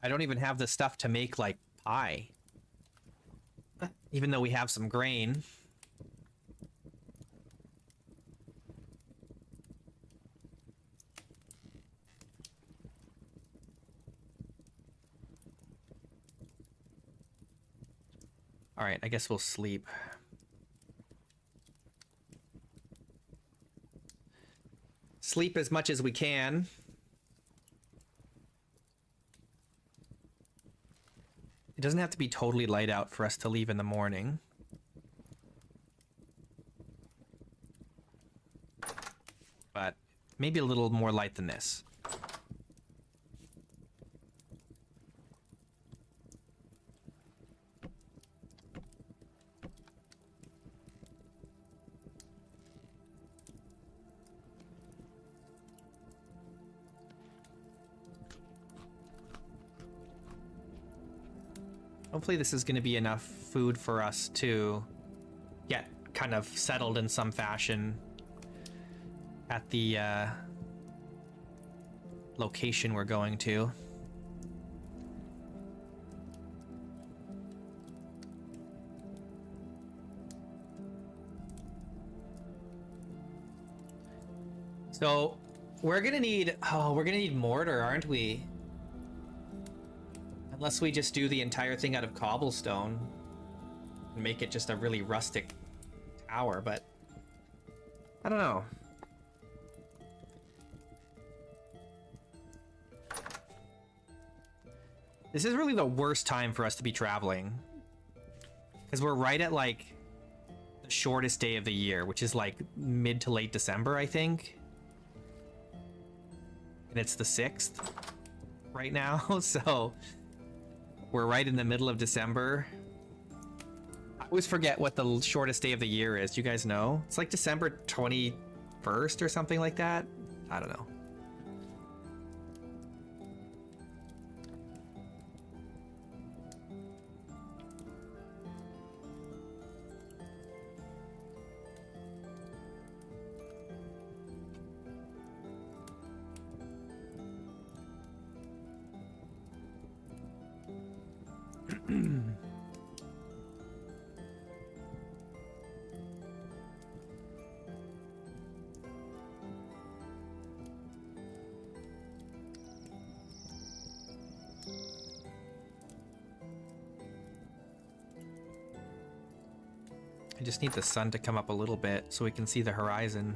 Speaker 1: I don't even have the stuff to make, like, pie. Even though we have some grain. Alright, I guess we'll sleep. Sleep as much as we can. It doesn't have to be totally light out for us to leave in the morning. But maybe a little more light than this. Hopefully this is going to be enough food for us to get kind of settled in some fashion at the location we're going to. So we're gonna need mortar, aren't we? Unless we just do the entire thing out of cobblestone and make it just a really rustic tower, but I don't know. This is really the worst time for us to be traveling, because we're right at like the shortest day of the year, which is like mid to late December, I think. And it's the 6th right now, so we're right in the middle of December. I always forget what the shortest day of the year is. Do you guys know? It's like December 21st or something like that. I don't know. I just need the sun to come up a little bit so we can see the horizon.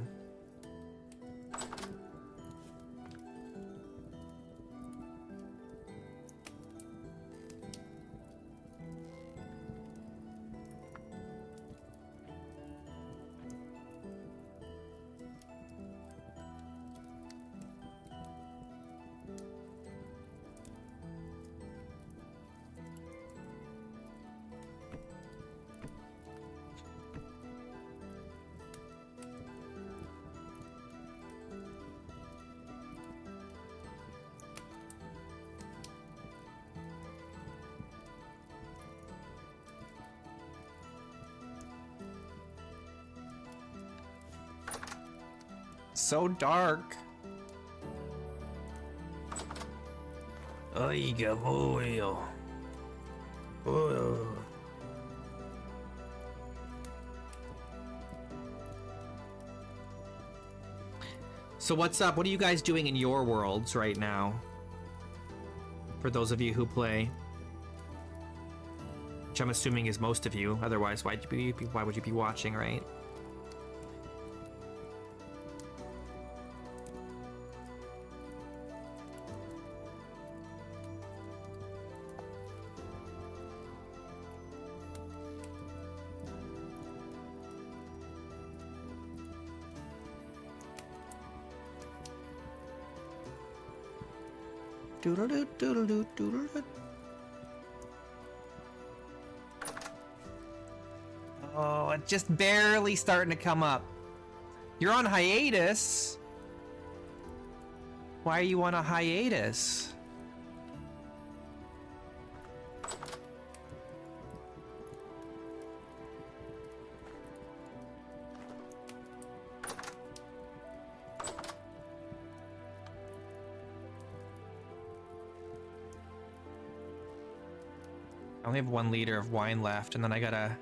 Speaker 1: So dark. Oiga, boyo. Oh. So what's up? What are you guys doing in your worlds right now? For those of you who play. Which I'm assuming is most of you. Otherwise, why would you be watching, right? Oh, it's just barely starting to come up. You're on hiatus? Why are you on a hiatus? I only have 1 liter of wine left, and then I gotta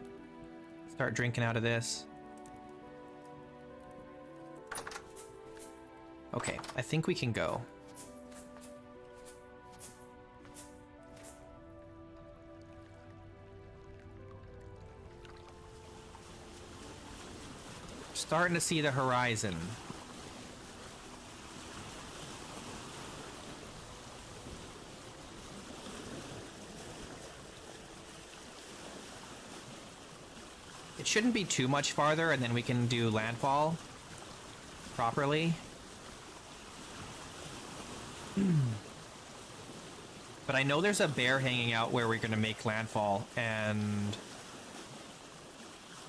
Speaker 1: start drinking out of this. Okay, I think we can go. Starting to see the horizon. It shouldn't be too much farther, and then we can do landfall properly. But I know there's a bear hanging out where we're going to make landfall, and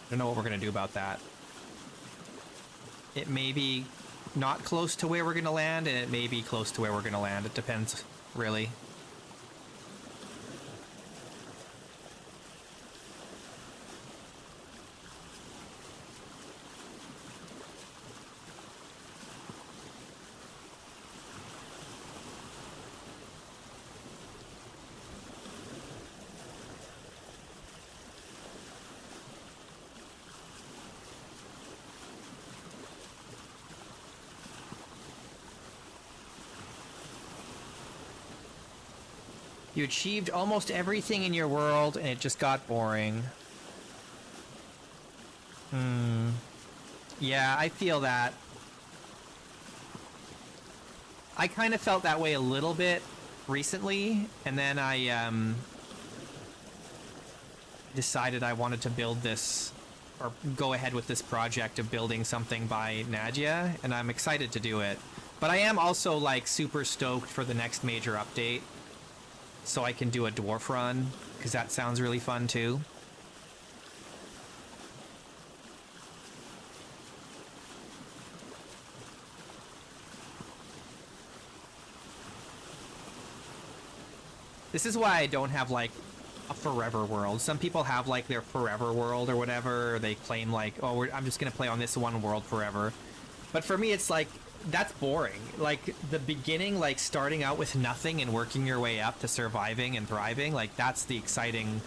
Speaker 1: I don't know what we're going to do about that. It may be not close to where we're going to land, and it may be close to where we're going to land. It depends, really. You achieved almost everything in your world, and it just got boring. Yeah, I feel that. I kind of felt that way a little bit recently, and then I decided I wanted to build this, or go ahead with this project of building something by Nadia, and I'm excited to do it. But I am also, like, super stoked for the next major update, so I can do a dwarf run, because that sounds really fun too. This is why I don't have, like, a forever world. Some people have, like, their forever world or whatever. Or they claim, like, oh, I'm just gonna play on this one world forever. But for me, it's like, that's boring. Like, the beginning, like, starting out with nothing and working your way up to surviving and thriving, like, that's the exciting,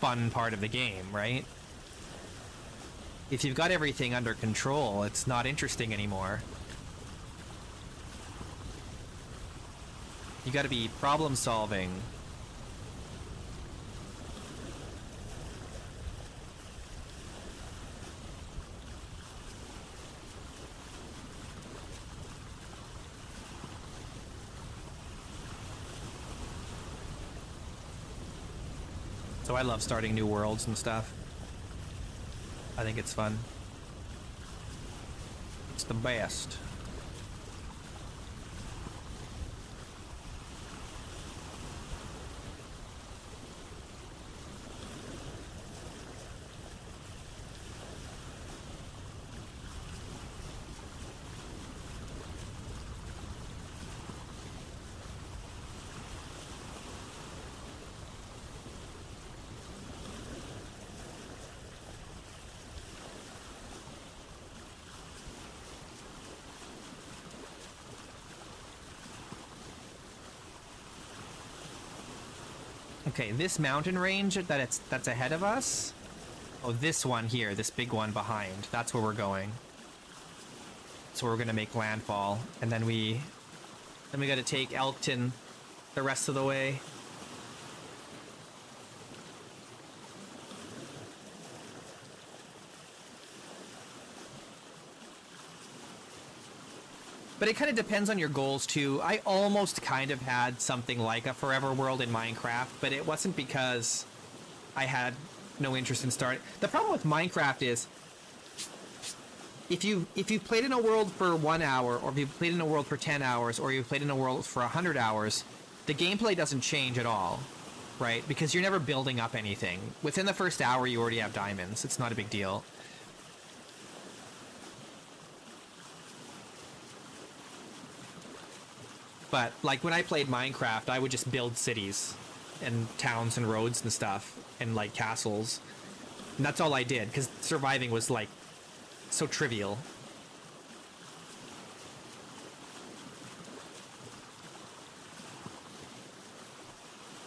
Speaker 1: fun part of the game, right? If you've got everything under control, it's not interesting anymore. You gotta be problem solving. So I love starting new worlds and stuff. I think it's fun. It's the best. Okay, this mountain range that's ahead of us. Oh, this one here, this big one behind. That's where we're going. that's where we're gonna make landfall, and then we gotta take Elkton the rest of the way. But it kind of depends on your goals too. I almost kind of had something like a forever world in Minecraft, but it wasn't because I had no interest in starting. The problem with Minecraft is if you've played in a world for 1 hour, or if you've played in a world for 10 hours, or you've played in a world for 100 hours, the gameplay doesn't change at all, right? Because you're never building up anything. Within the first hour, you already have diamonds. It's not a big deal. But, like, when I played Minecraft, I would just build cities and towns and roads and stuff and, like, castles. And that's all I did, because surviving was, like, so trivial.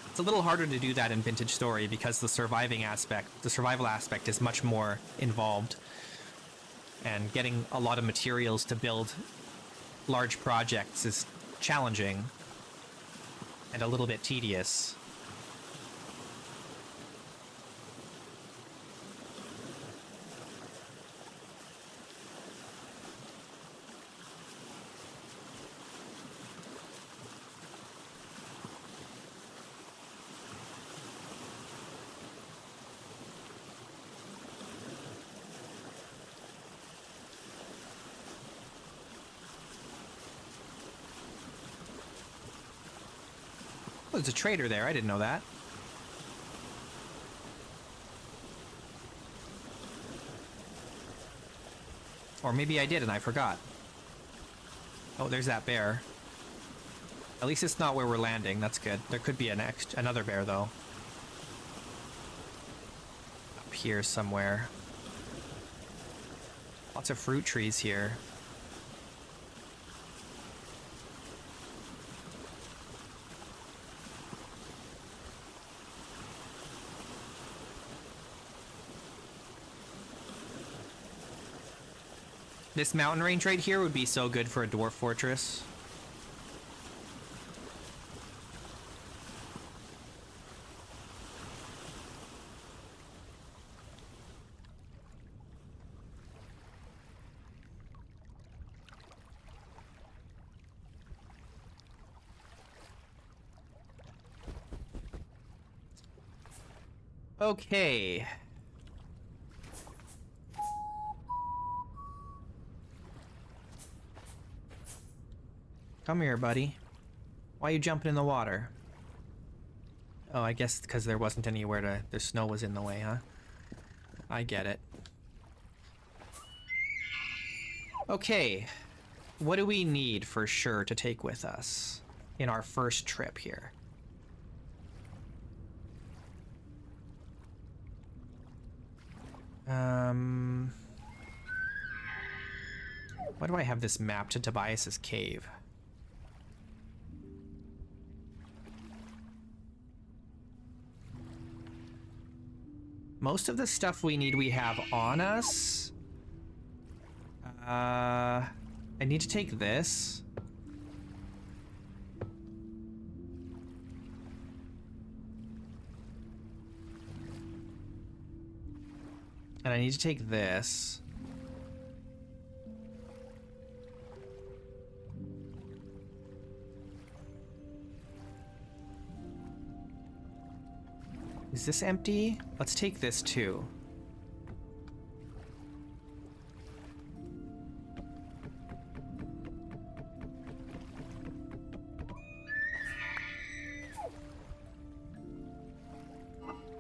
Speaker 1: It's a little harder to do that in Vintage Story because the survival aspect is much more involved. And getting a lot of materials to build large projects is challenging and a little bit tedious. Oh, there's a trader there. I didn't know that. Or maybe I did and I forgot. Oh, there's that bear. At least it's not where we're landing. That's good. There could be another bear, though. Up here somewhere. Lots of fruit trees here. This mountain range right here would be so good for a dwarf fortress. Okay. Come here, buddy. Why are you jumping in the water? Oh, I guess because there wasn't anywhere to... The snow was in the way, huh? I get it. Okay. What do we need for sure to take with us in our first trip here? Why do I have this map to Tobias's cave? Most of the stuff we need we have on us. I need to take this. And I need to take this. Is this empty? Let's take this too.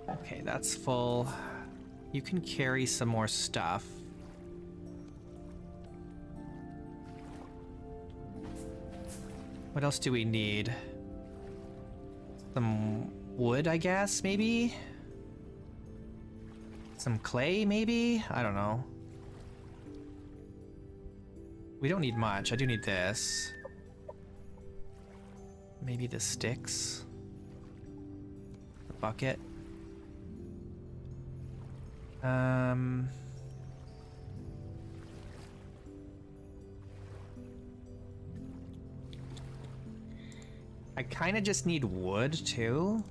Speaker 1: Okay, that's full. You can carry some more stuff. What else do we need? Some wood, I guess, maybe? Some clay, maybe? I don't know. We don't need much. I do need this. Maybe the sticks. The bucket. I kind of just need wood too.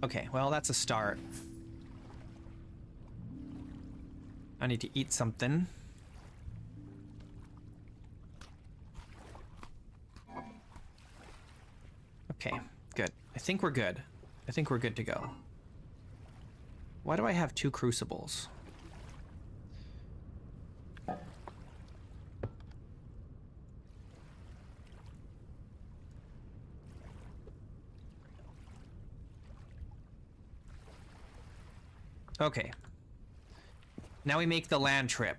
Speaker 1: Okay, well, that's a start. I need to eat something. Okay, good. I think we're good. I think we're good to go. Why do I have 2 crucibles? Okay. Now we make the land trip.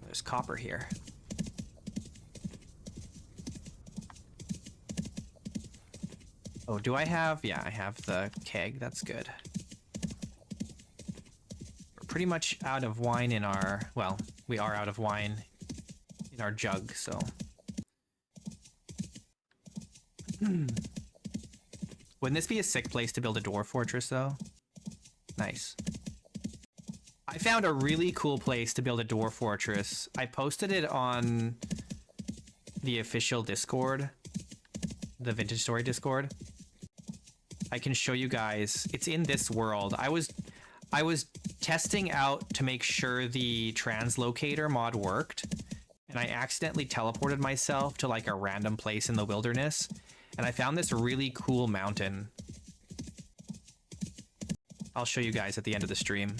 Speaker 1: There's copper here. Oh, do I have? Yeah, I have the keg. That's good. We're pretty much out of wine in our... Well, we are out of wine in our jug, so... Wouldn't this be a sick place to build a dwarf fortress, though? Nice. I found a really cool place to build a dwarf fortress. I posted it on the official Discord, the Vintage Story Discord. I can show you guys. It's in this world. I was testing out to make sure the translocator mod worked, and I accidentally teleported myself to like a random place in the wilderness, and I found this really cool mountain. I'll show you guys at the end of the stream.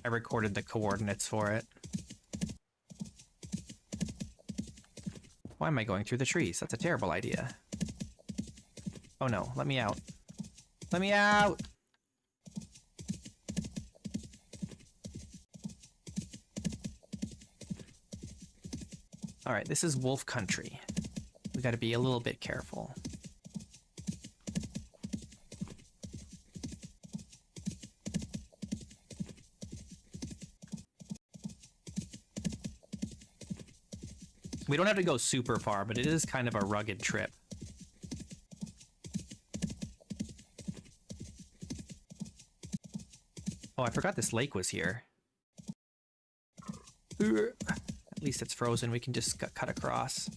Speaker 1: I recorded the coordinates for it. Why am I going through the trees? That's a terrible idea. Oh no, let me out. Let me out! Alright, this is wolf country. We gotta be a little bit careful. We don't have to go super far, but it is kind of a rugged trip. Oh, I forgot this lake was here. At least it's frozen. We can just cut across.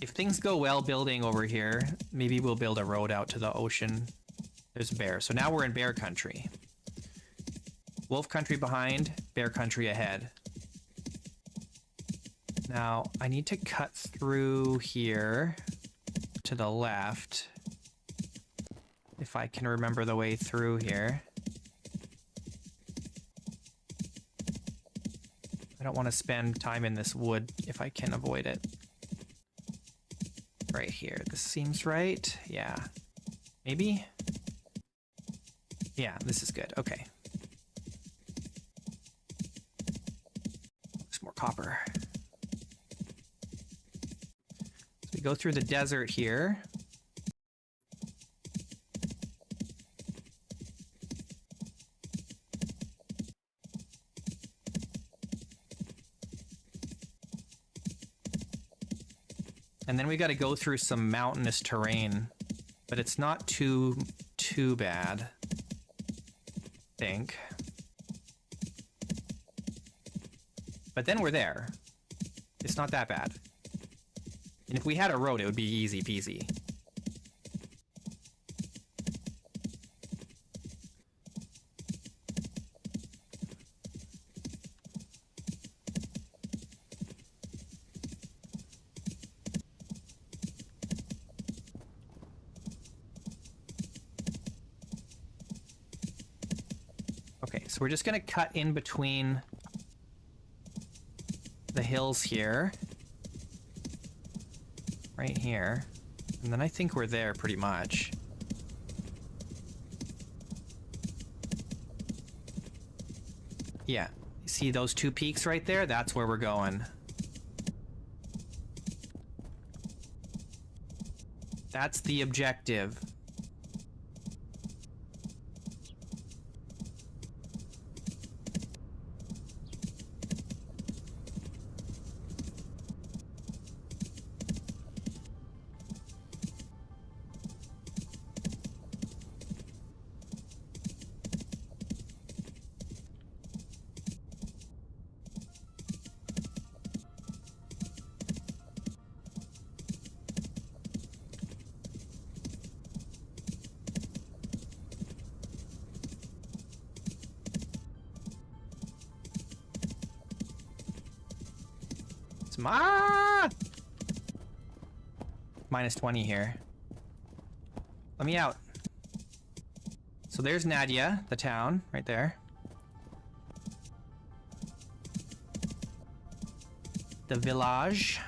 Speaker 1: If things go well building over here, maybe we'll build a road out to the ocean. There's a bear. So now we're in bear country. Wolf country behind, bear country ahead. Now, I need to cut through here to the left. If I can remember the way through here. I don't want to spend time in this wood if I can avoid it. Right here. This seems right. Yeah. Maybe? Yeah, this is good. Okay. There's more copper. So we go through the desert here. And then we got to go through some mountainous terrain, but it's not too bad, I think. But then we're there. It's not that bad. And if we had a road, it would be easy peasy. So we're just gonna cut in between the hills here. Right here. And then I think we're there pretty much. Yeah. You see those two peaks right there? That's where we're going. That's the objective. Minus 20 here. Let me out. So there's Nadia, the town, right there. The village.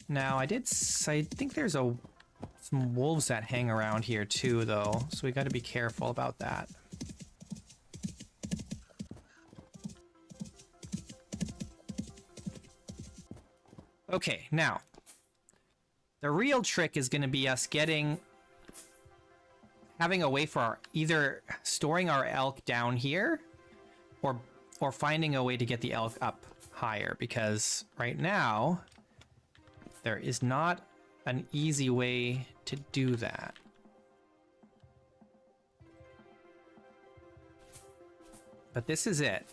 Speaker 1: Now, I think there's some wolves that hang around here too, though, so we got to be careful about that. Okay, now, the real trick is going to be us having a way for either storing our elk down here, or finding a way to get the elk up higher, because right now there is not an easy way to do that. But this is it.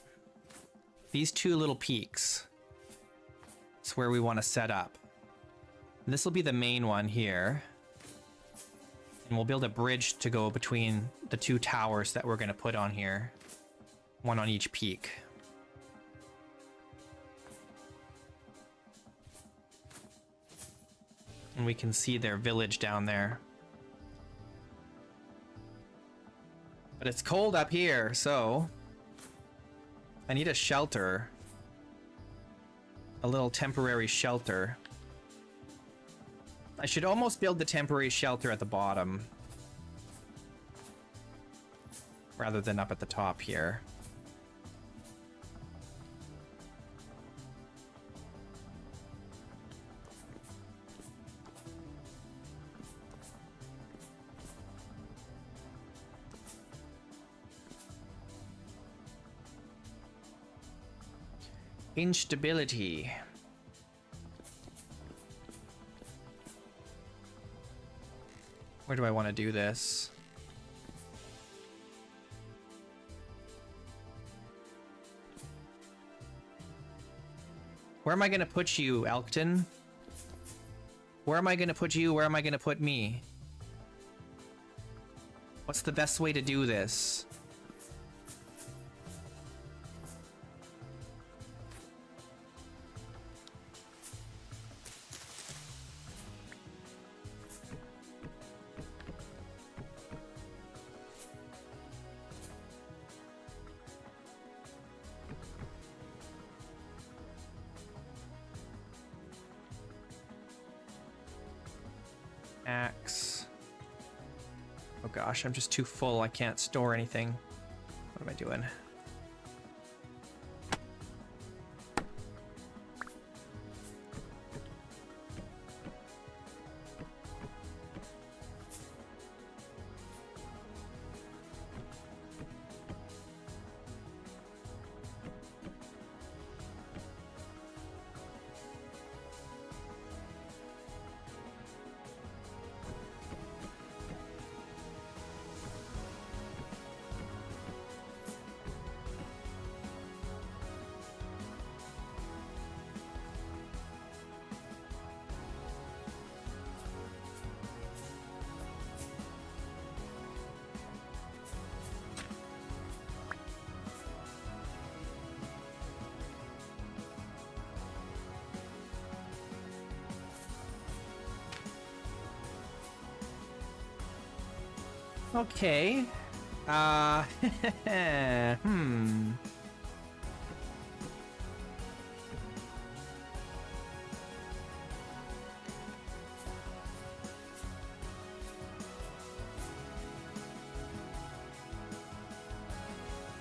Speaker 1: These two little peaks. It's where we want to set up. This will be the main one here. And we'll build a bridge to go between the two towers that we're going to put on here. One on each peak. And we can see their village down there. But it's cold up here, so I need a shelter. A little temporary shelter. I should almost build the temporary shelter at the bottom, rather than up at the top here. Instability. Where do I want to do this? Where am I going to put you, Elkton? Where am I going to put you? Where am I going to put me? What's the best way to do this? Axe. Oh gosh, I'm just too full. I can't store anything. What am I doing? Okay. Hmm.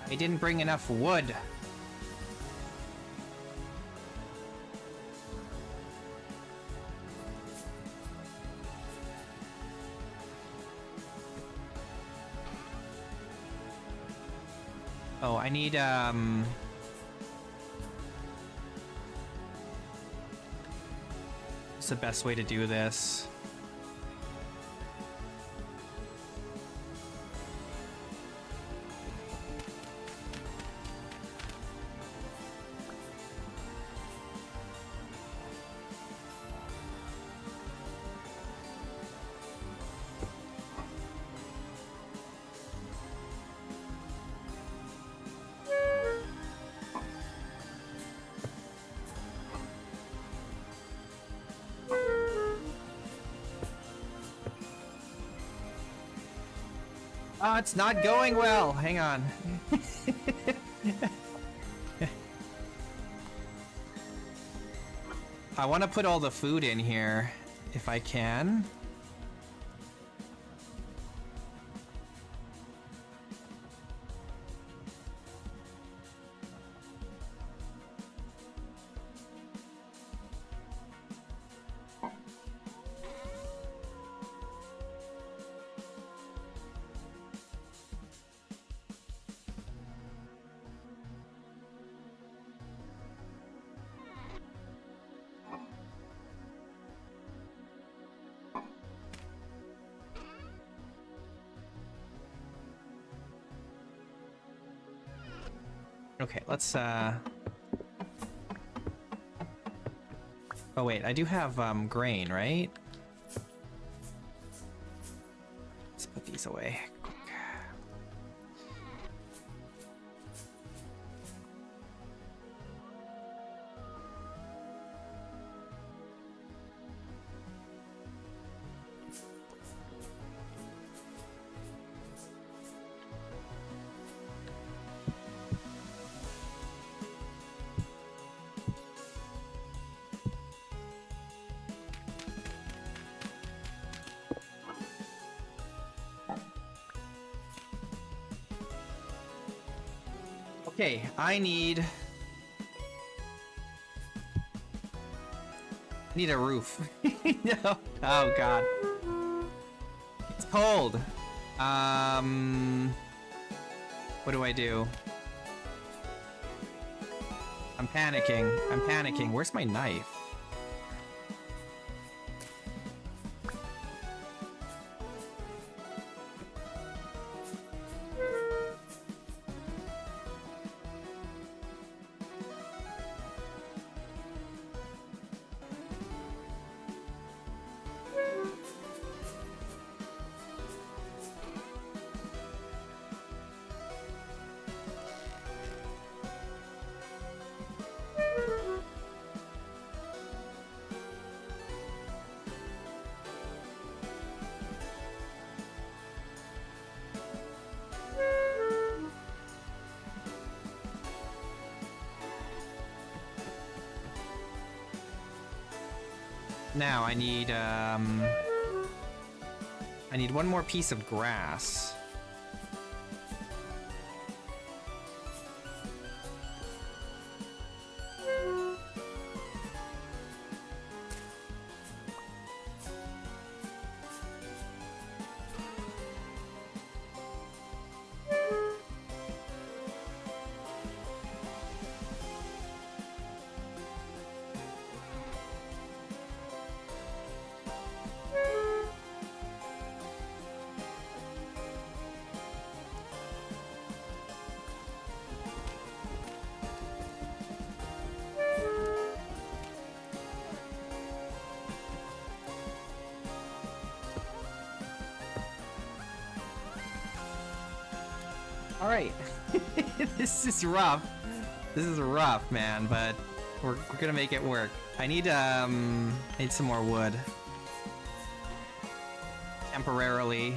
Speaker 1: I didn't bring enough wood. Oh, I need, what's the best way to do this? Oh, it's not going well. Hang on. I want to put all the food in here, if I can. Okay, let's, oh wait, I do have, grain, right? Let's put these away. Okay, I need a roof. No. Oh god. It's cold. What do I do? I'm panicking. I'm panicking. Where's my knife? Now I need one more piece of grass. Alright. This is rough. This is rough, man, but we're gonna make it work. I need some more wood. Temporarily.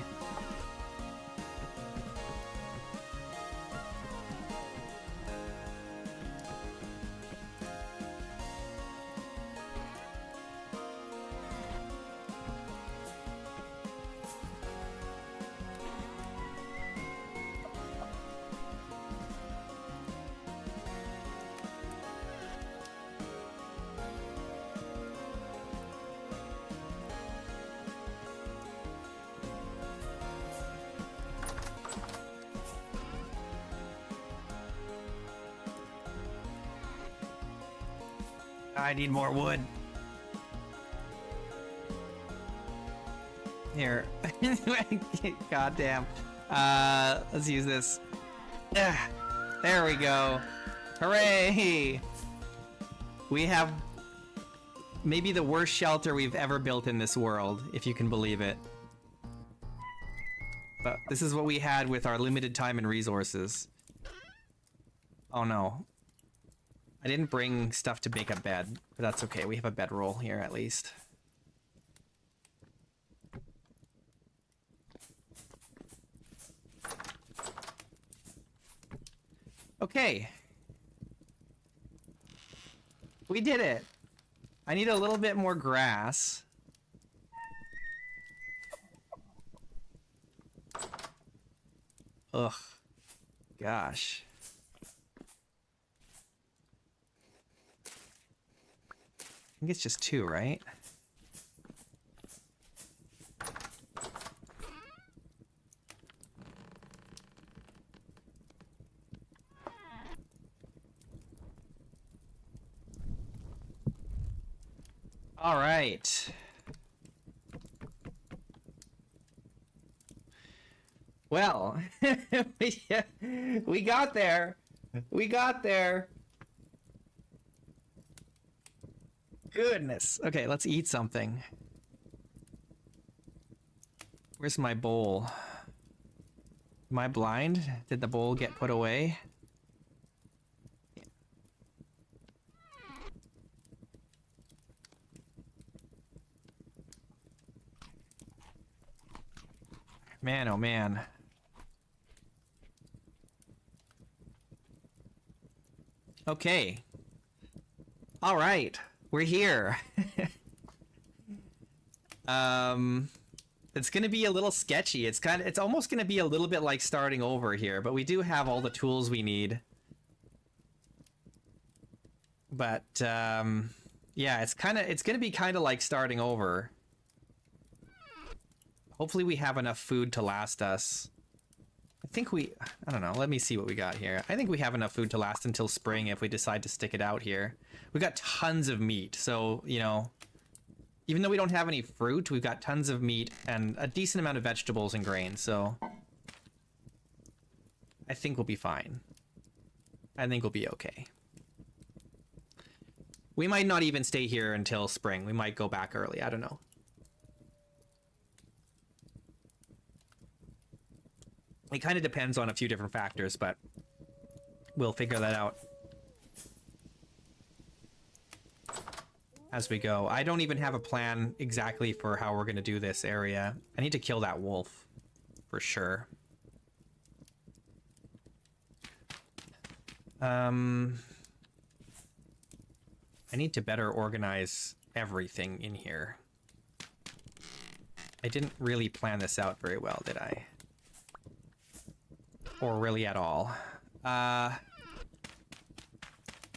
Speaker 1: I need more wood. Here. God damn. Let's use this. There we go. Hooray! We have maybe the worst shelter we've ever built in this world, if you can believe it. But this is what we had with our limited time and resources. Oh no. I didn't bring stuff to make a bed, but that's okay. We have a bedroll here at least. Okay. We did it. I need a little bit more grass. Ugh. Gosh. I think it's just 2, right? All right. Well, we got there. We got there. Goodness. Okay, let's eat something. Where's my bowl? Am I blind? Did the bowl get put away? Man, oh man. Okay. All right. We're here. It's gonna be a little sketchy. It's almost gonna be a little bit like starting over here, but we do have all the tools we need. But yeah, it's gonna be kind of like starting over. Hopefully we have enough food to last us. I don't know, let me see what we got here. I think we have enough food to last until spring if we decide to stick it out here. We got tons of meat, so, you know, even though we don't have any fruit, we've got tons of meat and a decent amount of vegetables and grains, so I think we'll be fine. I think we'll be okay. We might not even stay here until spring. We might go back early, I don't know. It kind of depends on a few different factors, but we'll figure that out as we go. I don't even have a plan exactly for how we're going to do this area. I need to kill that wolf for sure. I need to better organize everything in here. I didn't really plan this out very well, did I? Or really at all. I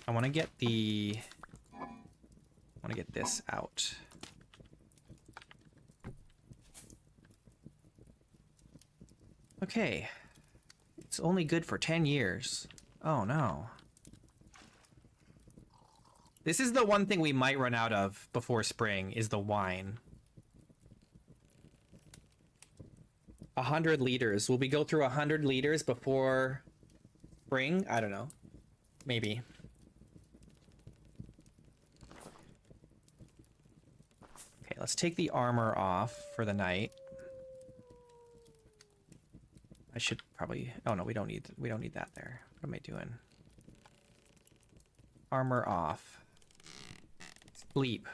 Speaker 1: want to get this out. Okay. It's only good for 10 years. Oh no. This is the one thing we might run out of before spring, is the wine. 100 liters. Will we go through 100 liters before spring? I don't know. Maybe. Okay, let's take the armor off for the night. I should probably... Oh no, we don't need that there. What am I doing? Armor off. Sleep.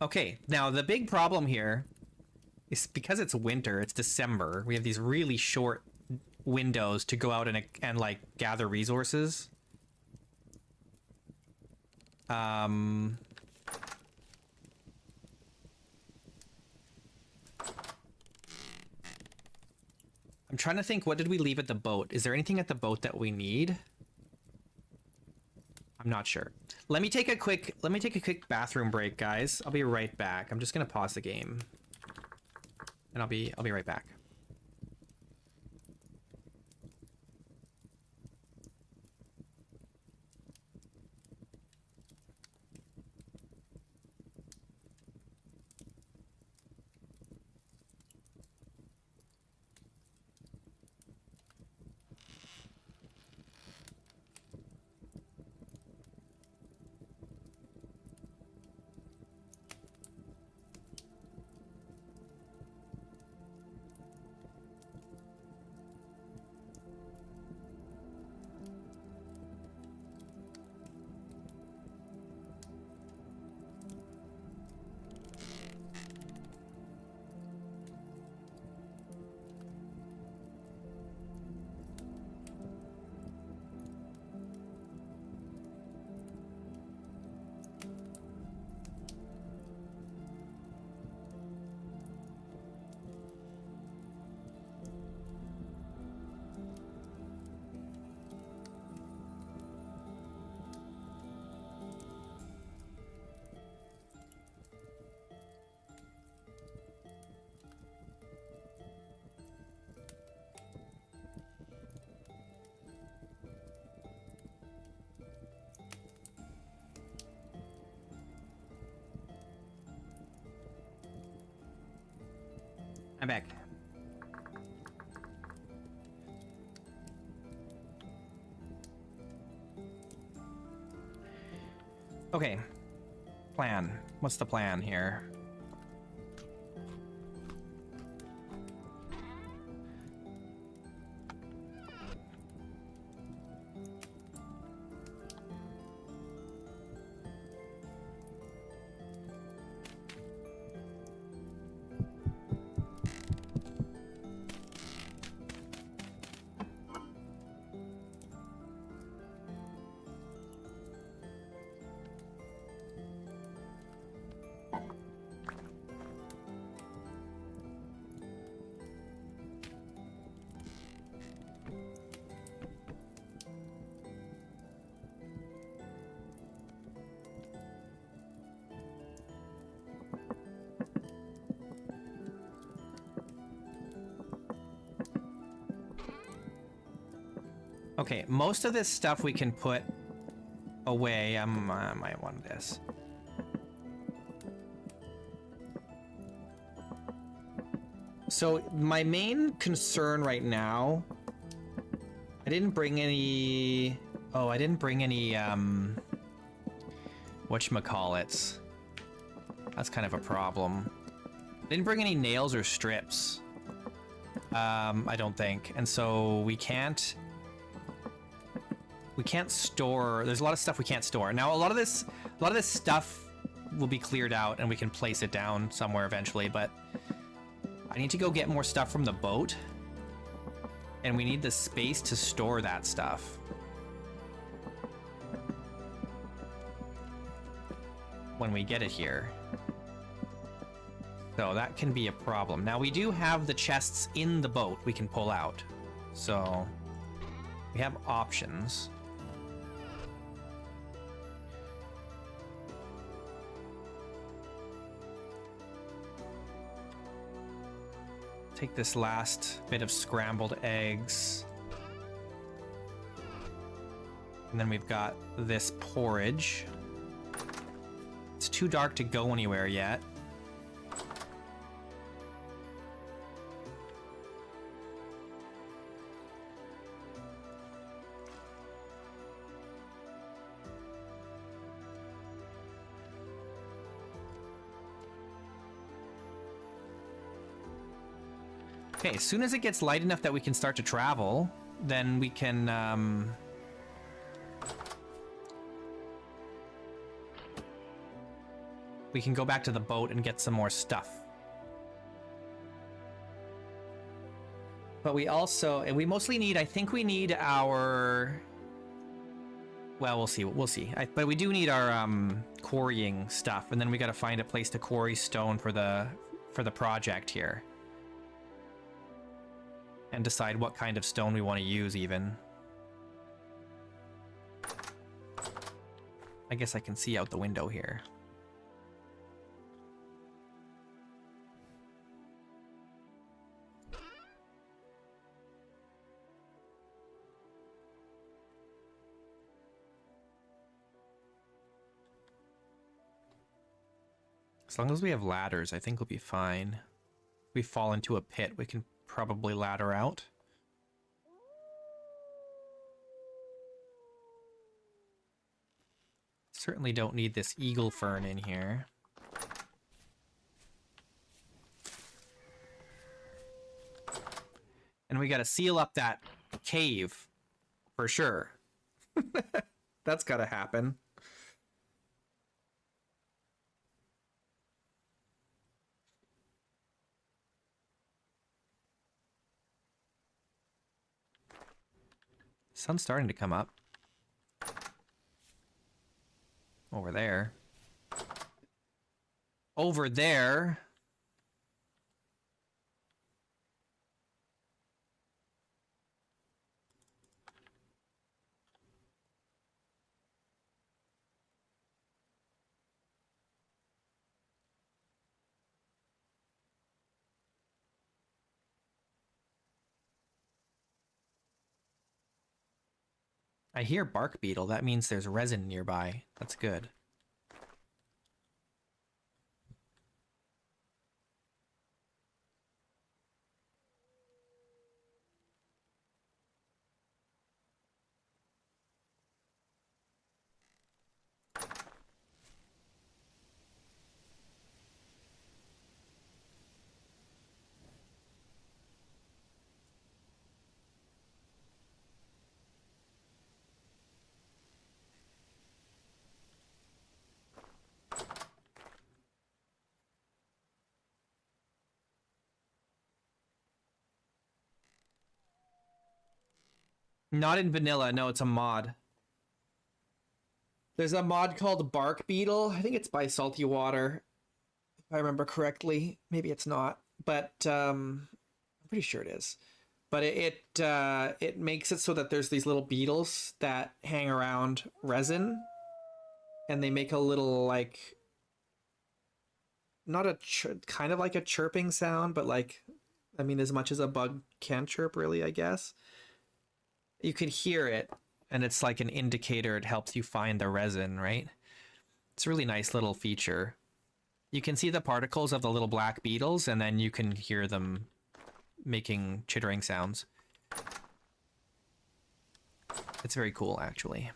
Speaker 1: Okay, now the big problem here is because it's winter, it's December, we have these really short windows to go out and like gather resources. I'm trying to think, what did we leave at the boat? Is there anything at the boat that we need? I'm not sure. Let me take a quick bathroom break, guys. I'll be right back. I'm just gonna pause the game. And I'll be right back. I'm back. Okay. Plan. What's the plan here? Okay, most of this stuff we can put away. I might want this. So my main concern right now, I didn't bring any. Oh, I didn't bring any. Whatchamacallits. That's kind of a problem. I didn't bring any nails or strips. I don't think, and so we can't store. There's a lot of stuff we can't store. Now, a lot of this stuff will be cleared out and we can place it down somewhere eventually, but I need to go get more stuff from the boat, and we need the space to store that stuff when we get it here. So that can be a problem. Now, we do have the chests in the boat we can pull out, so we have options. Take this last bit of scrambled eggs. And then we've got this porridge. It's too dark to go anywhere yet. Okay, as soon as it gets light enough that we can start to travel, then we can, go back to the boat and get some more stuff. But we also, and we mostly need, I think we need our, well, we'll see, but we do need our, quarrying stuff, and then we gotta find a place to quarry stone for the project here. And decide what kind of stone we want to use, even. I guess I can see out the window here. As long as we have ladders, I think we'll be fine. If we fall into a pit, we can probably ladder out. Certainly don't need this eagle fern in here. And we gotta seal up that cave for sure. That's gotta happen. Sun's starting to come up. Over there. Over there. I hear bark beetle. That means there's resin nearby. That's good. Not in vanilla. No, it's a mod. There's a mod called Bark Beetle. I think it's by Salty Water, if I remember correctly. Maybe it's not, but I'm pretty sure it is. But it makes it so that there's these little beetles that hang around resin, and they make a little like not a kind of like a chirping sound, but like, I mean, as much as a bug can chirp, really, I guess. You can hear it, and it's like an indicator. It helps you find the resin, right? It's a really nice little feature. You can see the particles of the little black beetles, and then you can hear them making chittering sounds. It's very cool, actually.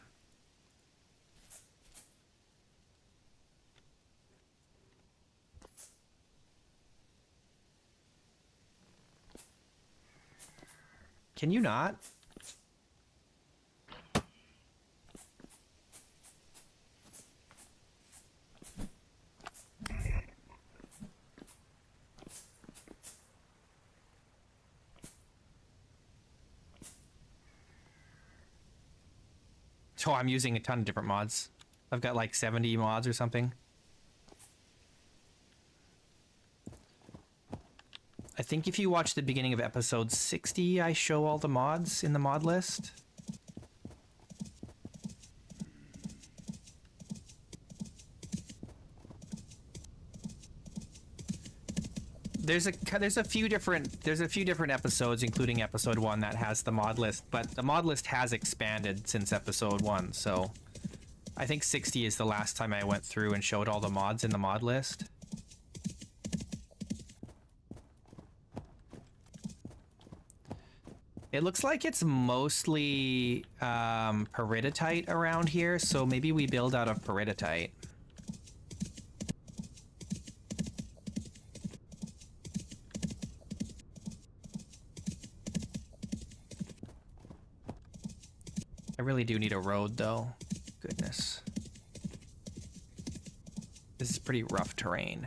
Speaker 1: Can you not? So I'm using a ton of different mods. I've got like 70 mods or something. I think if you watch the beginning of episode 60, I show all the mods in the mod list. There's a few different episodes, including episode 1, that has the mod list, but the mod list has expanded since episode 1, so I think 60 is the last time I went through and showed all the mods in the mod list. It looks like it's mostly peridotite around here, so maybe we build out of peridotite. I really do need a road, though. Goodness. This is pretty rough terrain.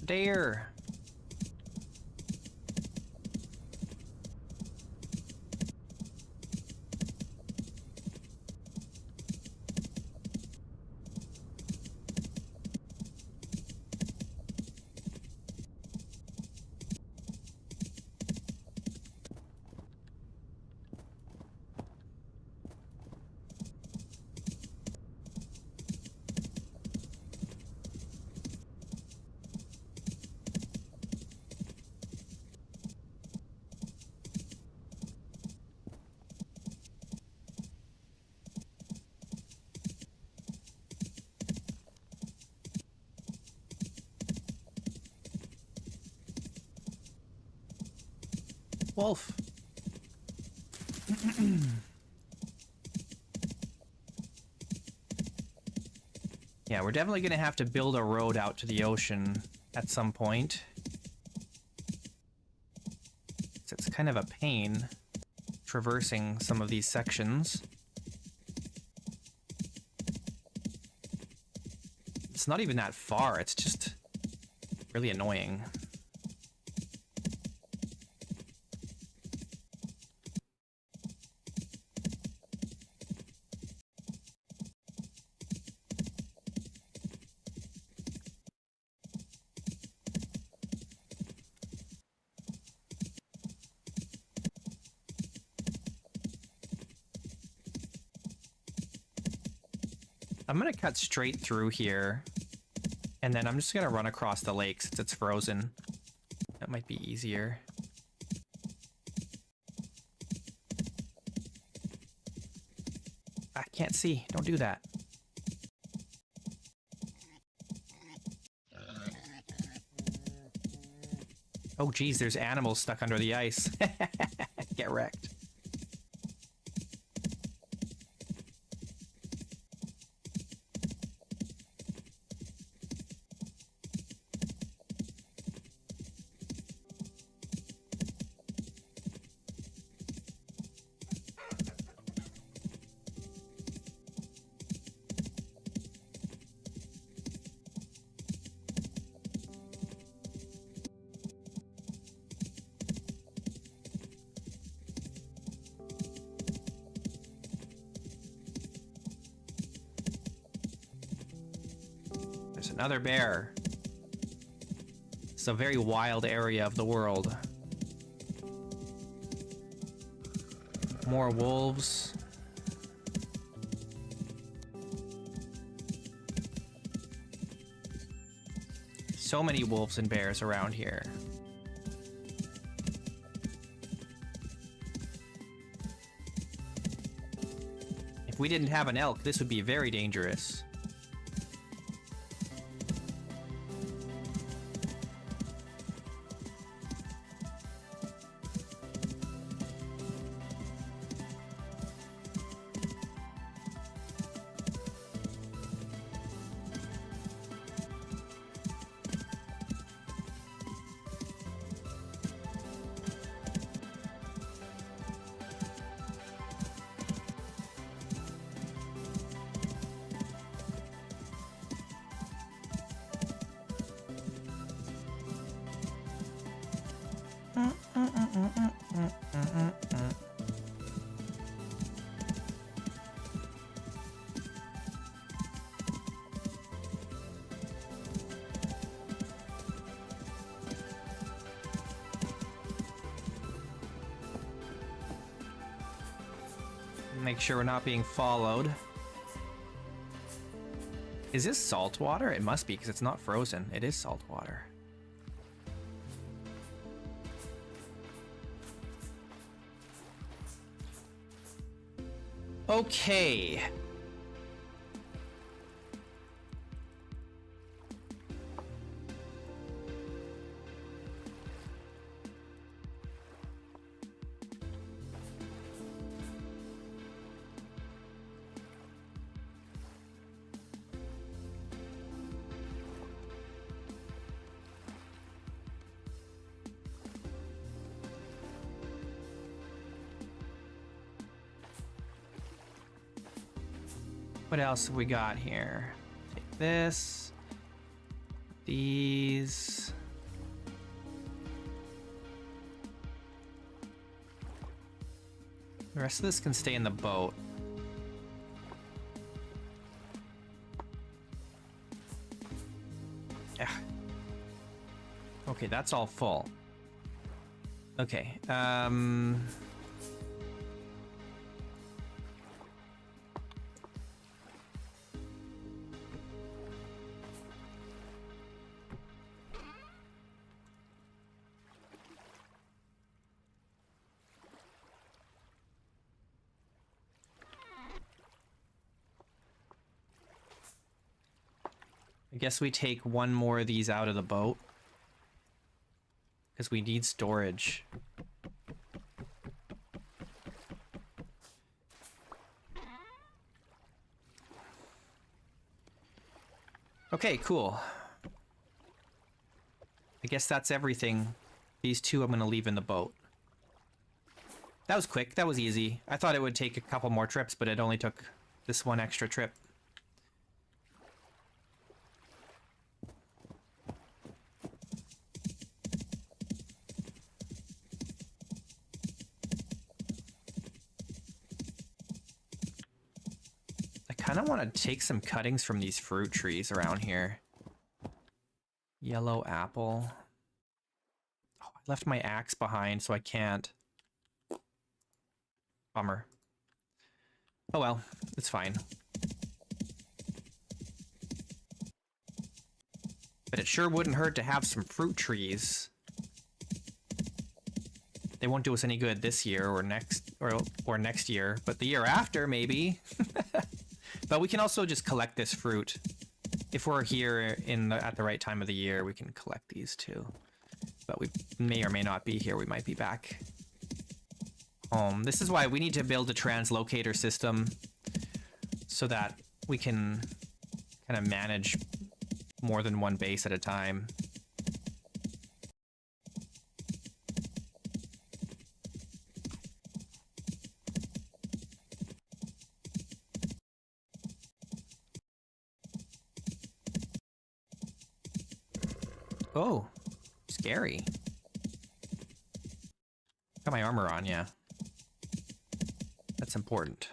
Speaker 1: There. Wolf. Yeah, we're definitely going to have to build a road out to the ocean at some point. It's kind of a pain traversing some of these sections. It's not even that far, it's just really annoying. I'm gonna cut straight through here, and then I'm just gonna run across the lake since it's frozen. That might be easier. I can't see. Don't do that. Oh geez, there's animals stuck under the ice. Get wrecked. Another bear. It's a very wild area of the world. More wolves. So many wolves and bears around here. If we didn't have an elk, this would be very dangerous. Make sure we're not being followed. Is this salt water? It must be, because it's not frozen. It is salt water. Okay. What else have we got here? Take this. These. The rest of this can stay in the boat. Yeah. Okay, that's all full. Okay, I guess we take one more of these out of the boat, because we need storage. Okay, cool. I guess that's everything. These two I'm going to leave in the boat. That was quick. That was easy. I thought it would take a couple more trips, but it only took this one extra trip. I kind of want to take some cuttings from these fruit trees around here. Yellow apple. Oh, I left my axe behind, so I can't. Bummer. Oh well, it's fine. But it sure wouldn't hurt to have some fruit trees. They won't do us any good this year or next year, but the year after maybe. But we can also just collect this fruit. If we're here at the right time of the year, we can collect these too. But we may or may not be here. We might be back home. This is why we need to build a translocator system so that we can kind of manage more than one base at a time. Oh, scary. Got my armor on, yeah. That's important.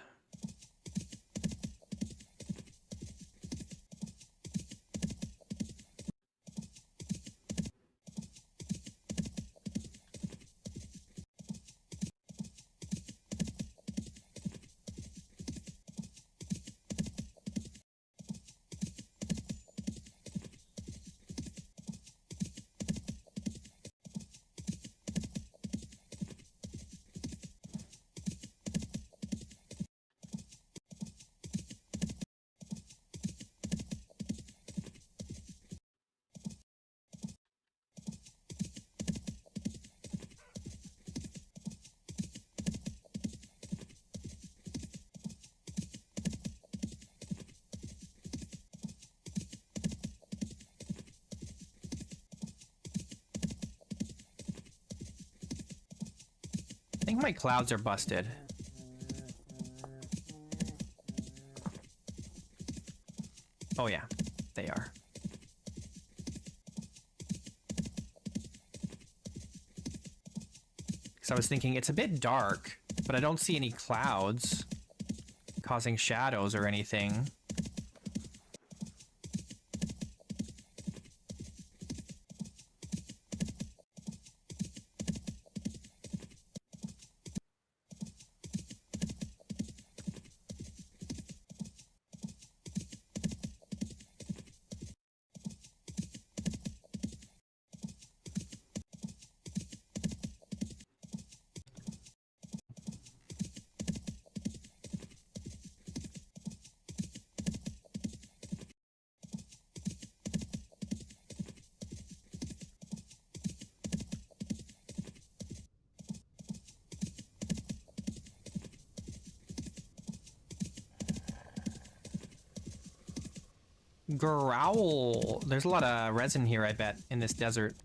Speaker 1: think my clouds are busted. Oh yeah, they are. Because I was thinking it's a bit dark, but I don't see any clouds causing shadows or anything. Growl. There's a lot of resin here, I bet, in this desert.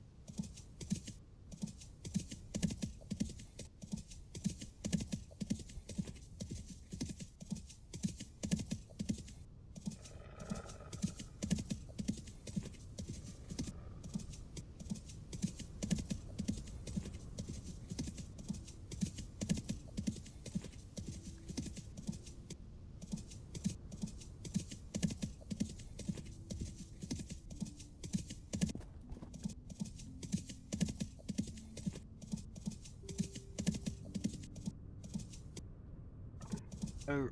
Speaker 1: Oh.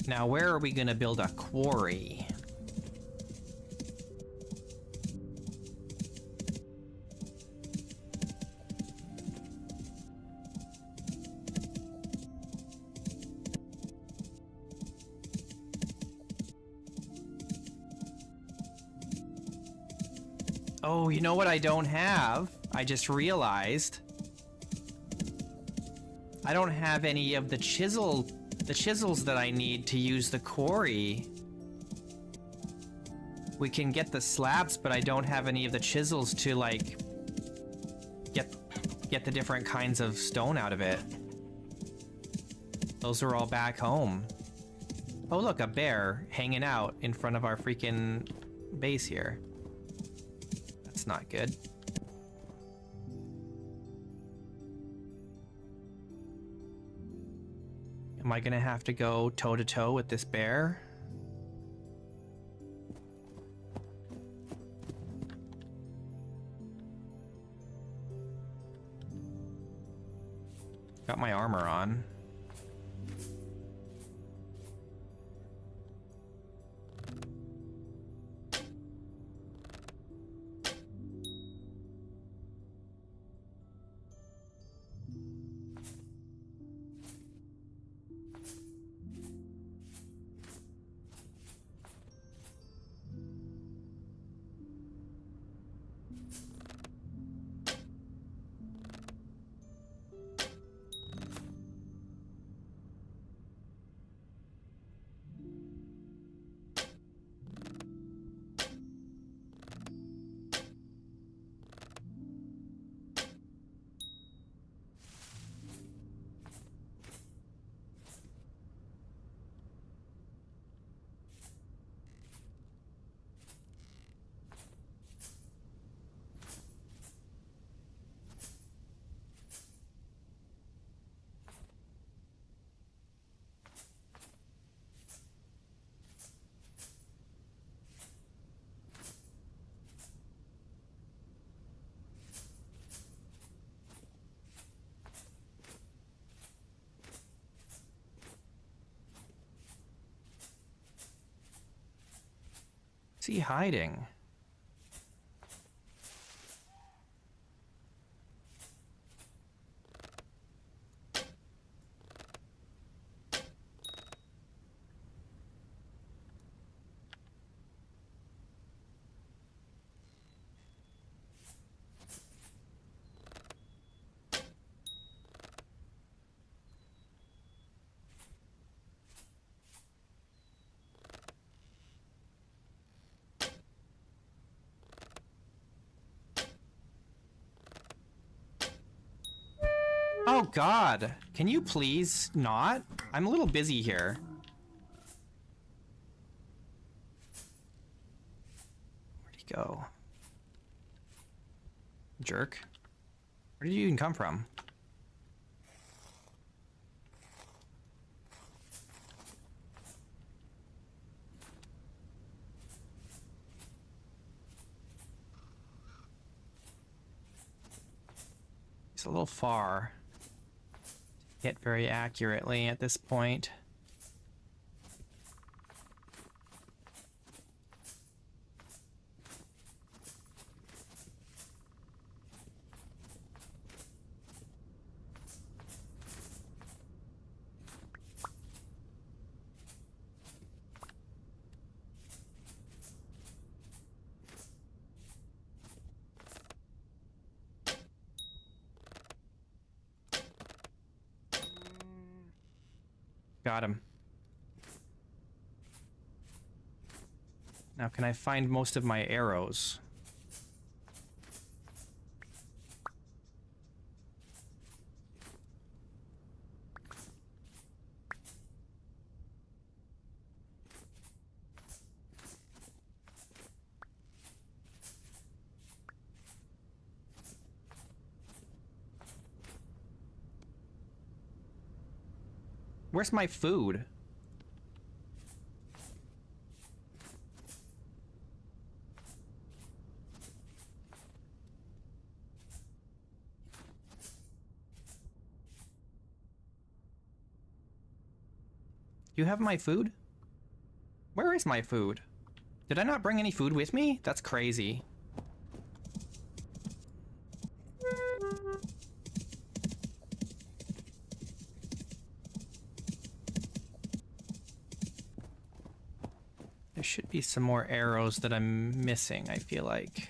Speaker 1: Now, where are we gonna build a quarry? Oh, you know what I don't have? I just realized. I don't have any of the chisels that I need to use the quarry. We can get the slabs, but I don't have any of the chisels to, like, get the different kinds of stone out of it. Those are all back home. Oh, look, a bear hanging out in front of our freaking base here. That's not good. Am I gonna have to go toe-to-toe with this bear? Got my armor on. Is he hiding? Oh god, can you please not? I'm a little busy here. Where'd he go? Jerk. Where did you even come from? He's a little far to hit very accurately at this point. Got him. Now, can I find most of my arrows? Where's my food? You have my food? Where is my food? Did I not bring any food with me? That's crazy. There should be some more arrows that I'm missing, I feel like.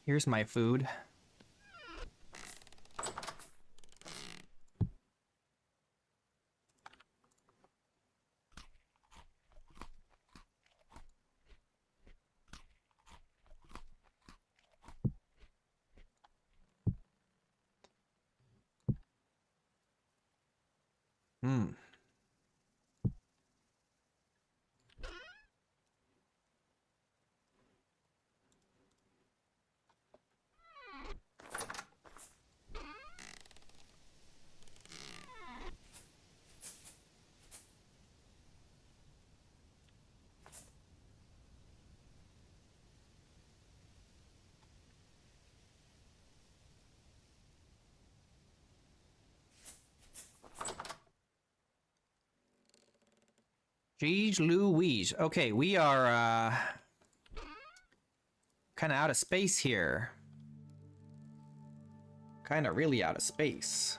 Speaker 1: Here's my food. Jeez Louise. Okay, we are kind of out of space here. Kind of really out of space.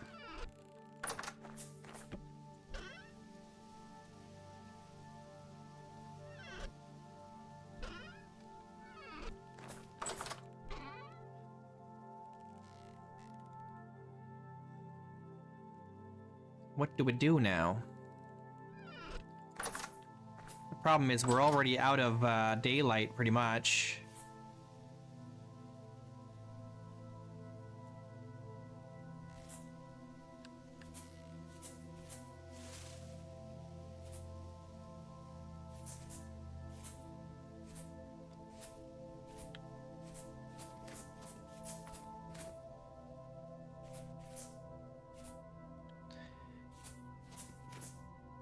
Speaker 1: What do we do now? Problem is we're already out of daylight pretty much.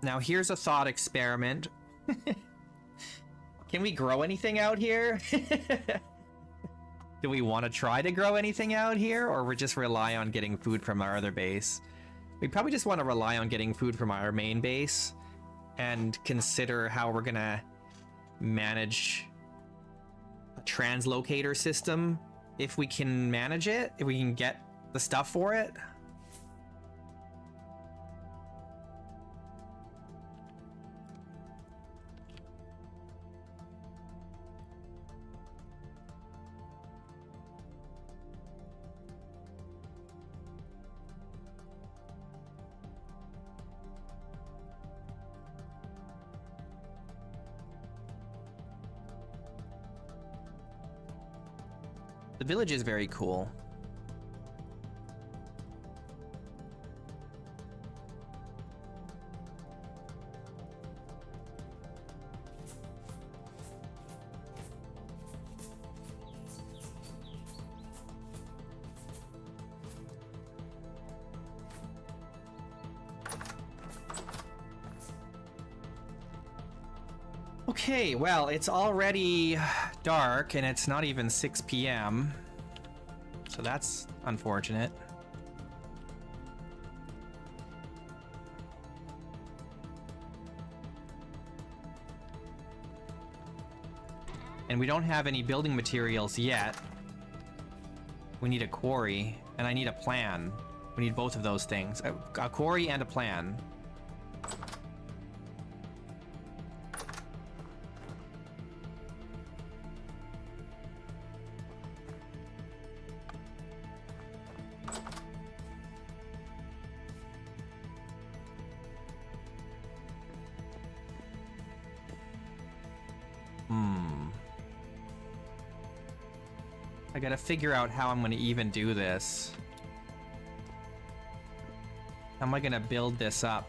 Speaker 1: Now here's a thought experiment. Can we grow anything out here? Do we want to try to grow anything out here, or we just rely on getting food from our other base? We probably just want to rely on getting food from our main base and consider how we're gonna manage a translocator system if we can manage it, if we can get the stuff for it. The village is very cool. Okay, well, it's already dark and it's not even 6 p.m. So that's unfortunate. And we don't have any building materials yet. We need a quarry, and I need a plan. We need both of those things. A quarry and a plan. I gotta figure out how I'm gonna even do this. How am I gonna build this up?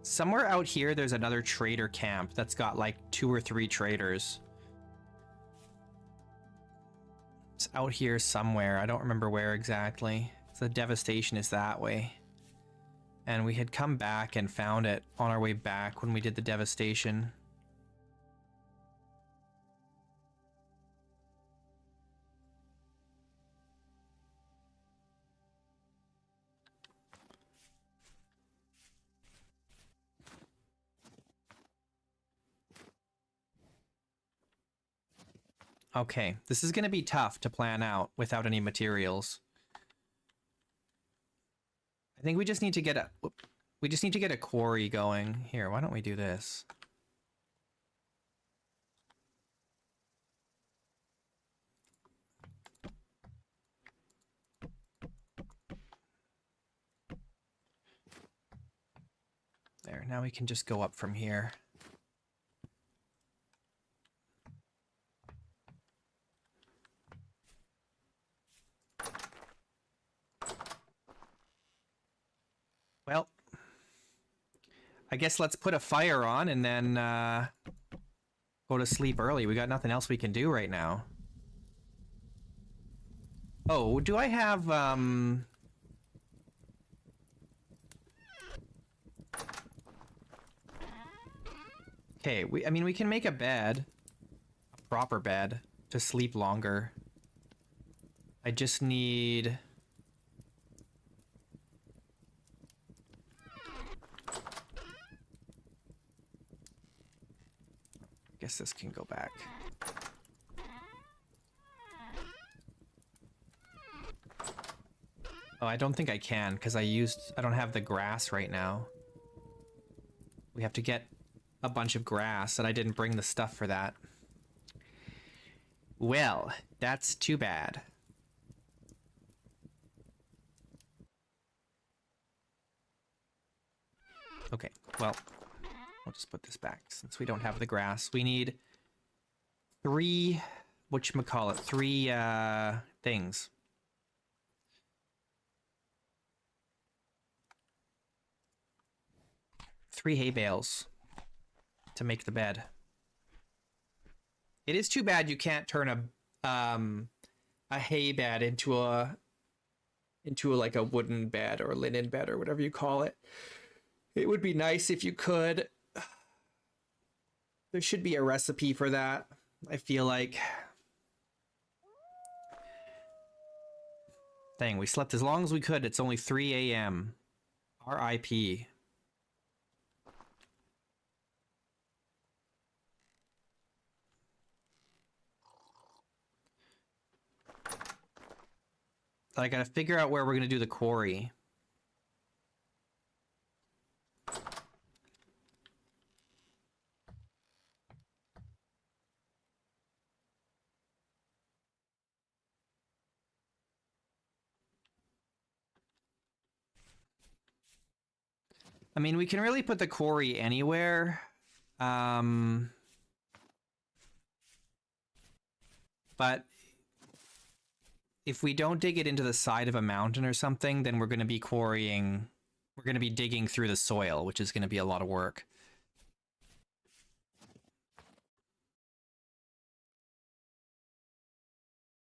Speaker 1: Somewhere out here, there's another trader camp that's got like 2 or 3 traders. It's out here somewhere. I don't remember where exactly. The devastation is that way. And we had come back and found it on our way back when we did the devastation. Okay, this is going to be tough to plan out without any materials. I think we just need to get a quarry going. Here, why don't we do this? There, now we can just go up from here. Well, I guess let's put a fire on and then go to sleep early. We got nothing else we can do right now. Oh, do I have Okay, I mean we can make a bed, a proper bed to sleep longer. I just need guess this can go back. Oh, I don't think I can because I don't have the grass right now. We have to get a bunch of grass and I didn't bring the stuff for that. Well, that's too bad. Okay, well, I'll just put this back since we don't have the grass. We need 3, whatchamacallit, 3 things. 3 hay bales to make the bed. It is too bad you can't turn a hay bed into like a wooden bed or a linen bed or whatever you call it. It would be nice if you could. There should be a recipe for that, I feel like. Dang, we slept as long as we could. It's only 3 a.m. R.I.P. I gotta figure out where we're gonna do the quarry. I mean, we can really put the quarry anywhere. But if we don't dig it into the side of a mountain or something, then we're going to be quarrying. We're going to be digging through the soil, which is going to be a lot of work.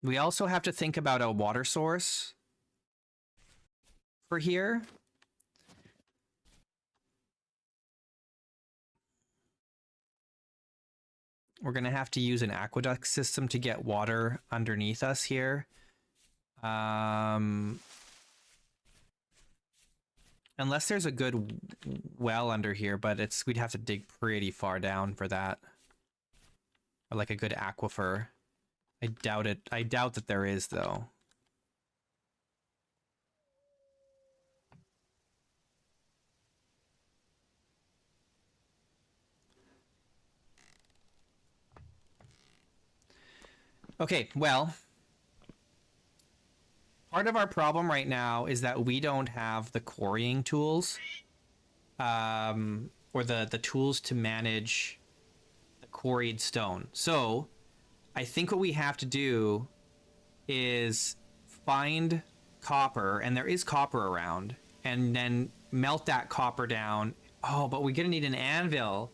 Speaker 1: We also have to think about a water source for here. We're going to have to use an aqueduct system to get water underneath us here. Unless there's a good well under here, but we'd have to dig pretty far down for that. Or like a good aquifer. I doubt it. I doubt that there is, though. Okay, well, part of our problem right now is that we don't have the quarrying tools, or the tools to manage the quarried stone. So I think what we have to do is find copper, and there is copper around, and then melt that copper down. Oh, but we're gonna need an anvil.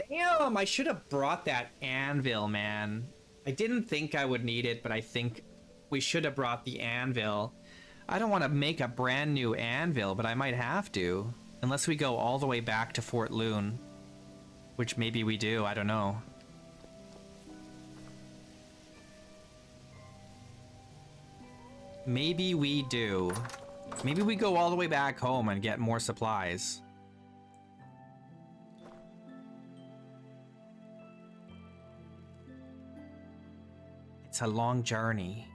Speaker 1: Damn, I should have brought that anvil, man. I didn't think I would need it, but I think we should have brought the anvil. I don't want to make a brand new anvil, but I might have to. Unless we go all the way back to Fort Loon. Which maybe we do, I don't know. Maybe we do. Maybe we go all the way back home and get more supplies. It's a long journey.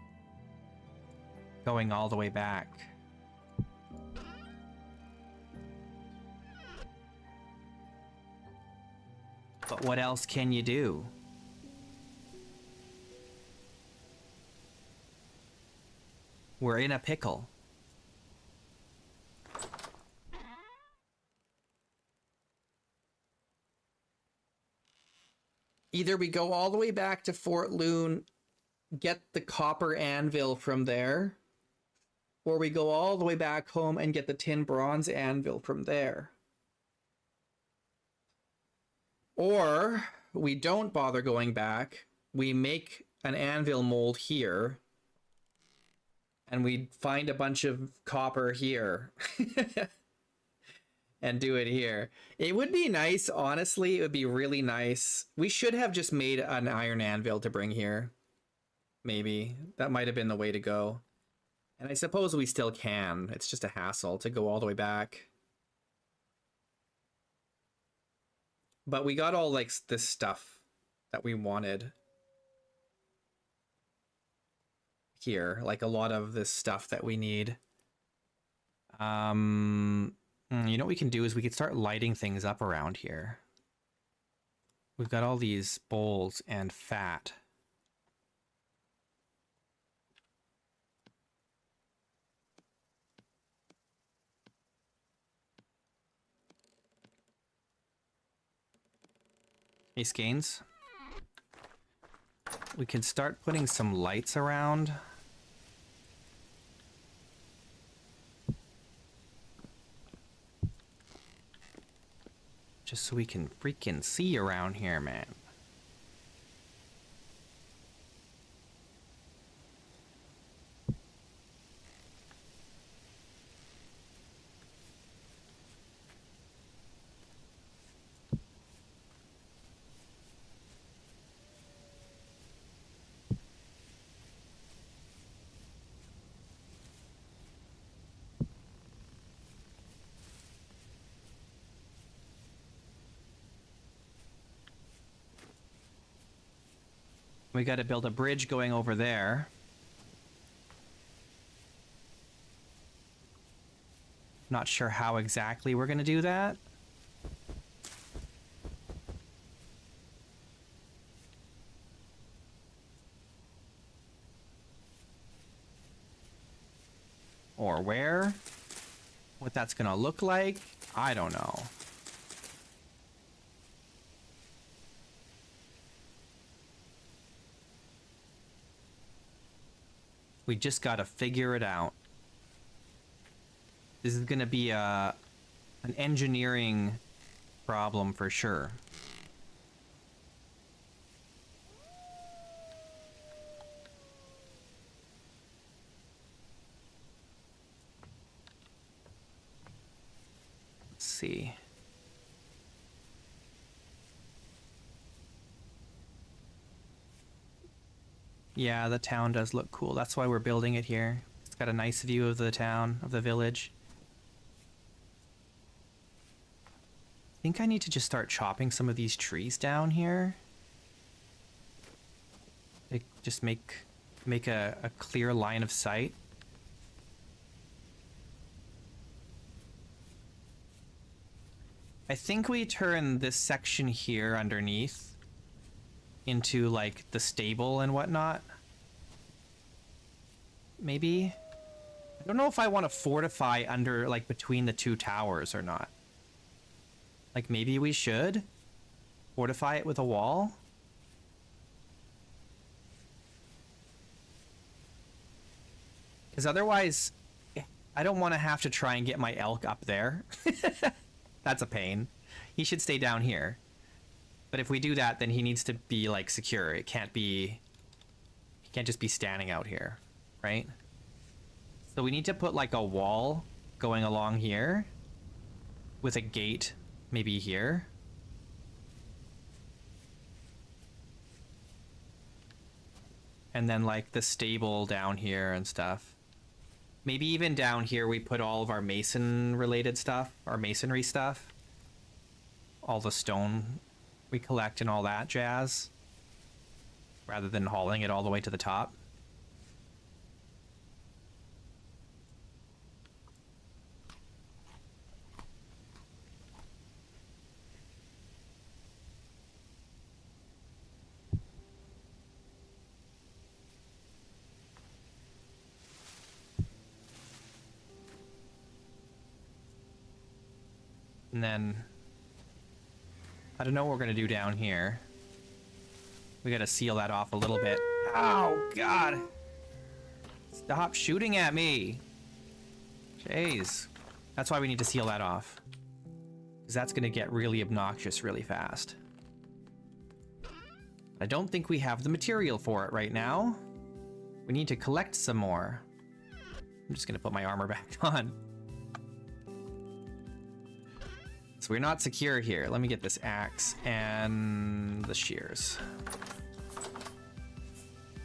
Speaker 1: Going all the way back. But what else can you do? We're in a pickle. Either we go all the way back to Fort Loon, get the copper anvil from there, or we go all the way back home and get the tin bronze anvil from there. Or we don't bother going back, we make an anvil mold here, and we find a bunch of copper here. And do it here. It would be nice, honestly, it would be really nice. We should have just made an iron anvil to bring here. Maybe. That might have been the way to go. And I suppose we still can. It's just a hassle to go all the way back. But we got all, like, this stuff that we wanted here. Like, a lot of this stuff that we need. You know what we can do is we could start lighting things up around here. We've got all these bowls and fat. Hey, Skeins. We can start putting some lights around. Just so we can freaking see around here, man. We got to build a bridge going over there. Not sure how exactly we're going to do that. Or where. What that's going to look like. I don't know. We just got to figure it out. This is going to be an engineering problem for sure. Let's see. Yeah, the town does look cool. That's why we're building it here. It's got a nice view of the town, of the village. I think I need to just start chopping some of these trees down here. Just make a clear line of sight. I think we turn this section here underneath into like the stable and whatnot. Maybe. I don't know if I want to fortify under like between the two towers or not. Like maybe we should fortify it with a wall. Because otherwise I don't want to have to try and get my elk up there. That's a pain. He should stay down here. But if we do that, then he needs to be like secure. It can't be, he can't just be standing out here, right? So we need to put like a wall going along here with a gate maybe here. And then like the stable down here and stuff. Maybe even down here we put all of our mason related stuff, our masonry stuff. All the stone we collect and all that jazz, rather than hauling it all the way to the top. And then I don't know what we're gonna do down here. We gotta seal that off a little bit. Oh, God. Stop shooting at me. Jeez. That's why we need to seal that off. Because that's gonna get really obnoxious really fast. I don't think we have the material for it right now. We need to collect some more. I'm just gonna put my armor back on. So we're not secure here. Let me get this axe and the shears.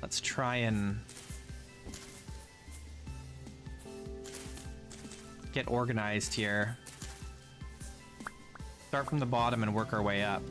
Speaker 1: Let's try and get organized here. Start from the bottom and work our way up.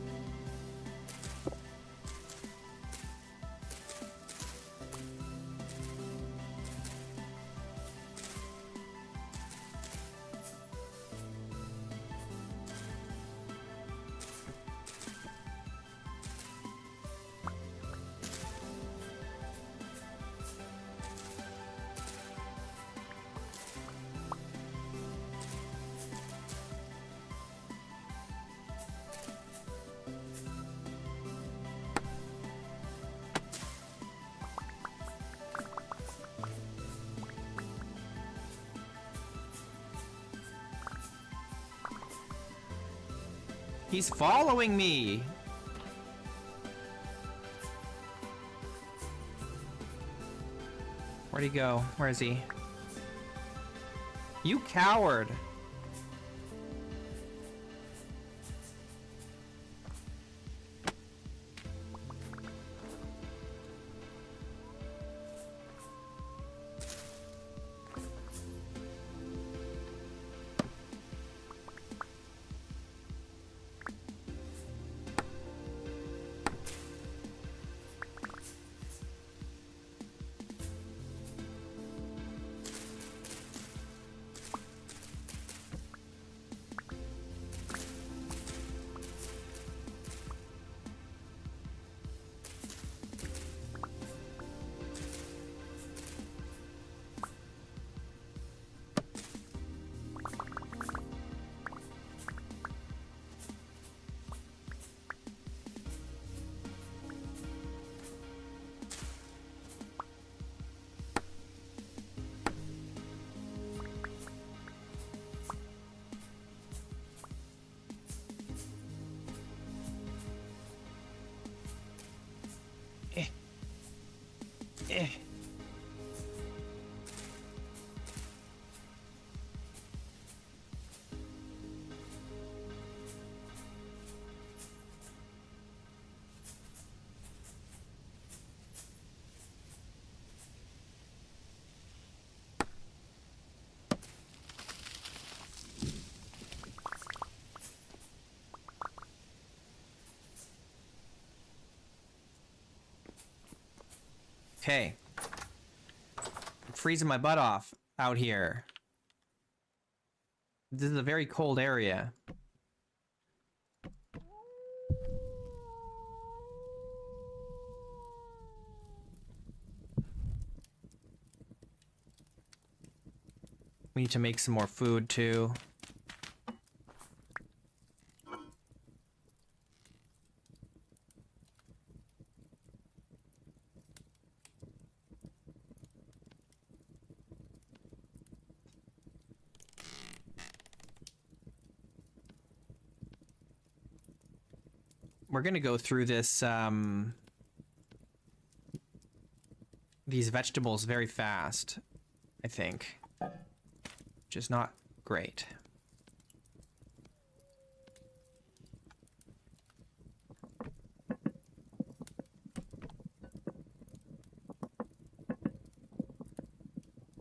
Speaker 1: He's following me! Where'd he go? Where is he? You coward! Eh. Okay. I'm freezing my butt off out here. This is a very cold area. We need to make some more food too. We're gonna go through this, these vegetables very fast, I think. Which is not great.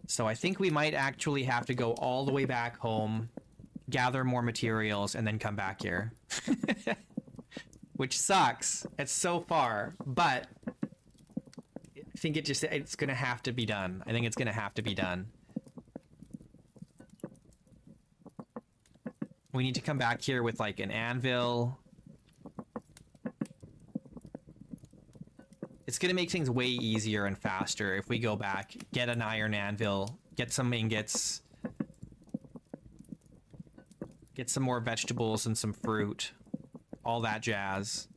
Speaker 1: So I think we might actually have to go all the way back home, gather more materials, and then come back here. Which sucks. It's so far, but I think it's gonna have to be done. I think it's gonna have to be done. We need to come back here with like an anvil. It's gonna make things way easier and faster if we go back, get an iron anvil, get some ingots, get some more vegetables and some fruit, all that jazz.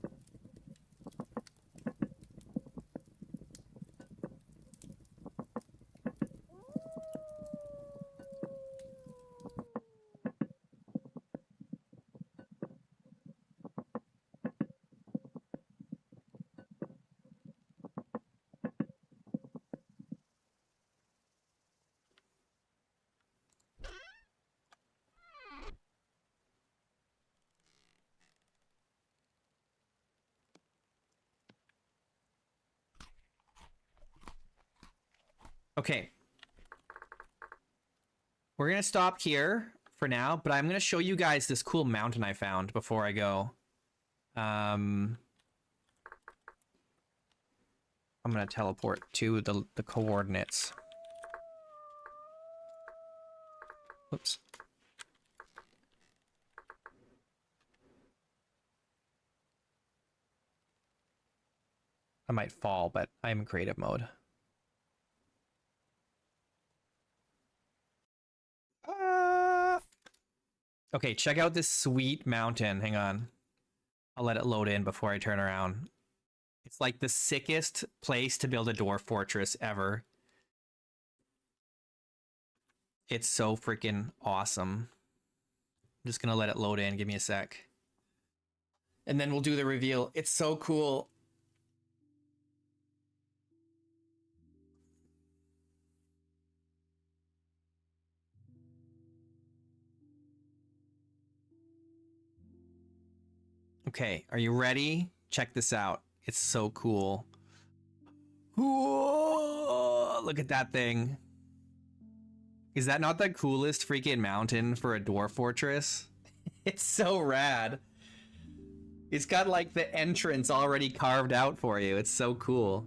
Speaker 1: Okay. We're gonna stop here for now, but I'm gonna show you guys this cool mountain I found before I go. I'm gonna teleport to the coordinates. Oops. I might fall, but I'm in creative mode. Okay, check out this sweet mountain. Hang on. I'll let it load in before I turn around. It's like the sickest place to build a dwarf fortress ever. It's so freaking awesome. I'm just gonna let it load in. Give me a sec. And then we'll do the reveal. It's so cool. Okay, are you ready? Check this out. It's so cool. Whoa, look at that thing. Is that not the coolest freaking mountain for a dwarf fortress? It's so rad. It's got like the entrance already carved out for you. It's so cool.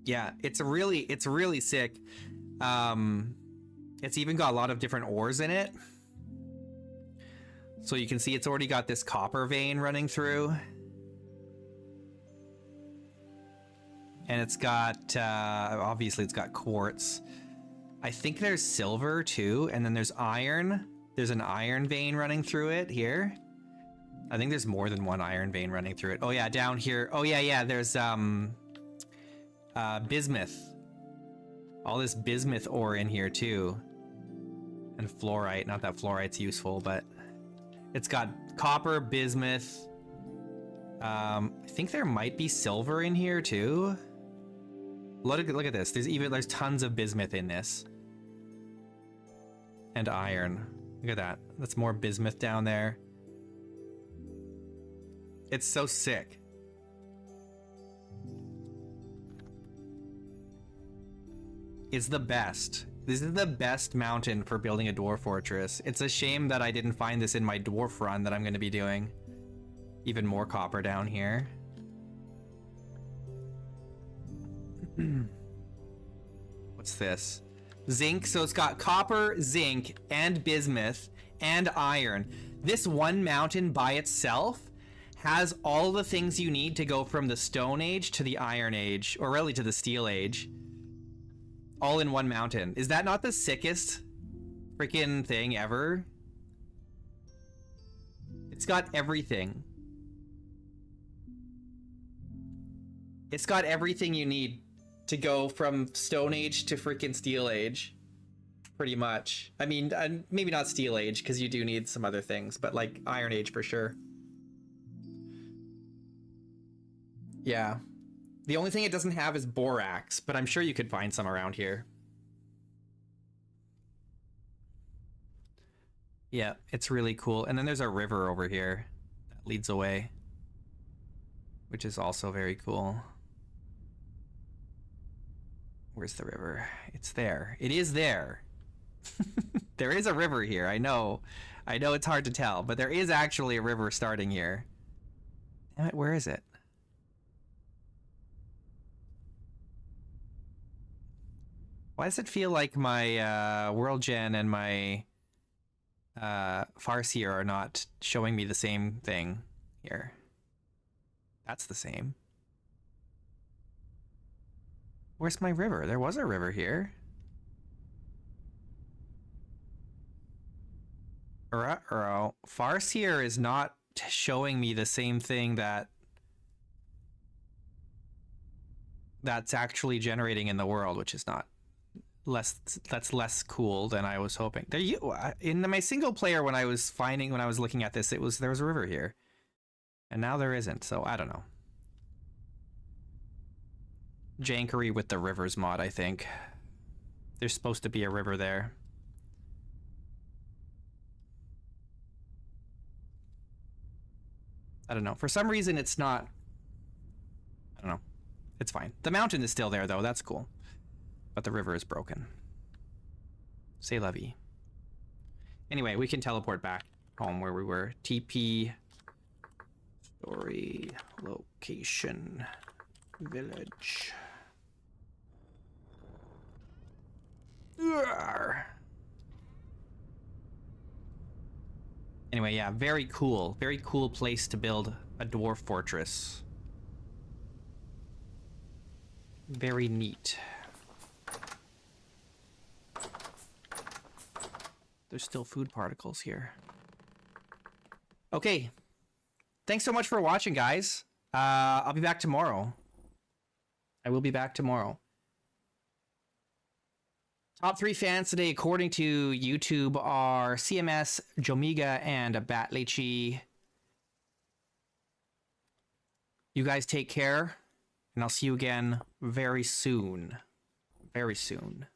Speaker 1: Yeah, it's really sick. It's even got a lot of different ores in it. So you can see it's already got this copper vein running through. And it's got, obviously it's got quartz. I think there's silver too, and then there's iron. There's an iron vein running through it here. I think there's more than one iron vein running through it. Oh yeah, down here. Oh yeah, there's bismuth. All this bismuth ore in here too. And fluorite. Not that fluorite's useful, but it's got copper, bismuth. I think there might be silver in here too. Look at this. There's tons of bismuth in this. And iron. Look at that. That's more bismuth down there. It's so sick. It's the best. This is the best mountain for building a dwarf fortress. It's a shame that I didn't find this in my dwarf run that I'm going to be doing. Even more copper down here. What's this? Zinc. So it's got copper, zinc, and bismuth, and iron. This one mountain by itself has all the things you need to go from the Stone Age to the Iron Age, or really to the Steel Age. All in one mountain. Is that not the sickest freaking thing ever? It's got everything. It's got everything you need to go from Stone Age to freaking Steel Age. Pretty much. I mean, maybe not Steel Age, because you do need some other things, but like Iron Age for sure. Yeah. The only thing it doesn't have is borax, but I'm sure you could find some around here. Yeah, it's really cool. And then there's a river over here that leads away, which is also very cool. Where's the river? It's there. It is there. There is a river here. I know it's hard to tell, but there is actually a river starting here. Damn it, where is it? Why does it feel like my World Gen and my Farseer are not showing me the same thing here? That's the same. Where's my river? There was a river here. Farseer is not showing me the same thing that's actually generating in the world, which is not that's less cool than I was hoping. In my single player, when I was looking at this, there was a river here, and now there isn't. So I don't know. Jankery with the rivers mod, I think. There's supposed to be a river there. I don't know. For some reason, it's not. I don't know. It's fine. The mountain is still there, though. That's cool. But the river is broken. C'est la vie. Anyway, we can teleport back home where we were. TP. Story. Location. Village. Urgh. Anyway, yeah, very cool. Very cool place to build a dwarf fortress. Very neat. There's still food particles here. Okay. Thanks so much for watching, guys. I'll be back tomorrow. I will be back tomorrow. Top 3 fans today, according to YouTube, are CMS, Jomiga, and Batlychi. You guys take care, and I'll see you again very soon. Very soon.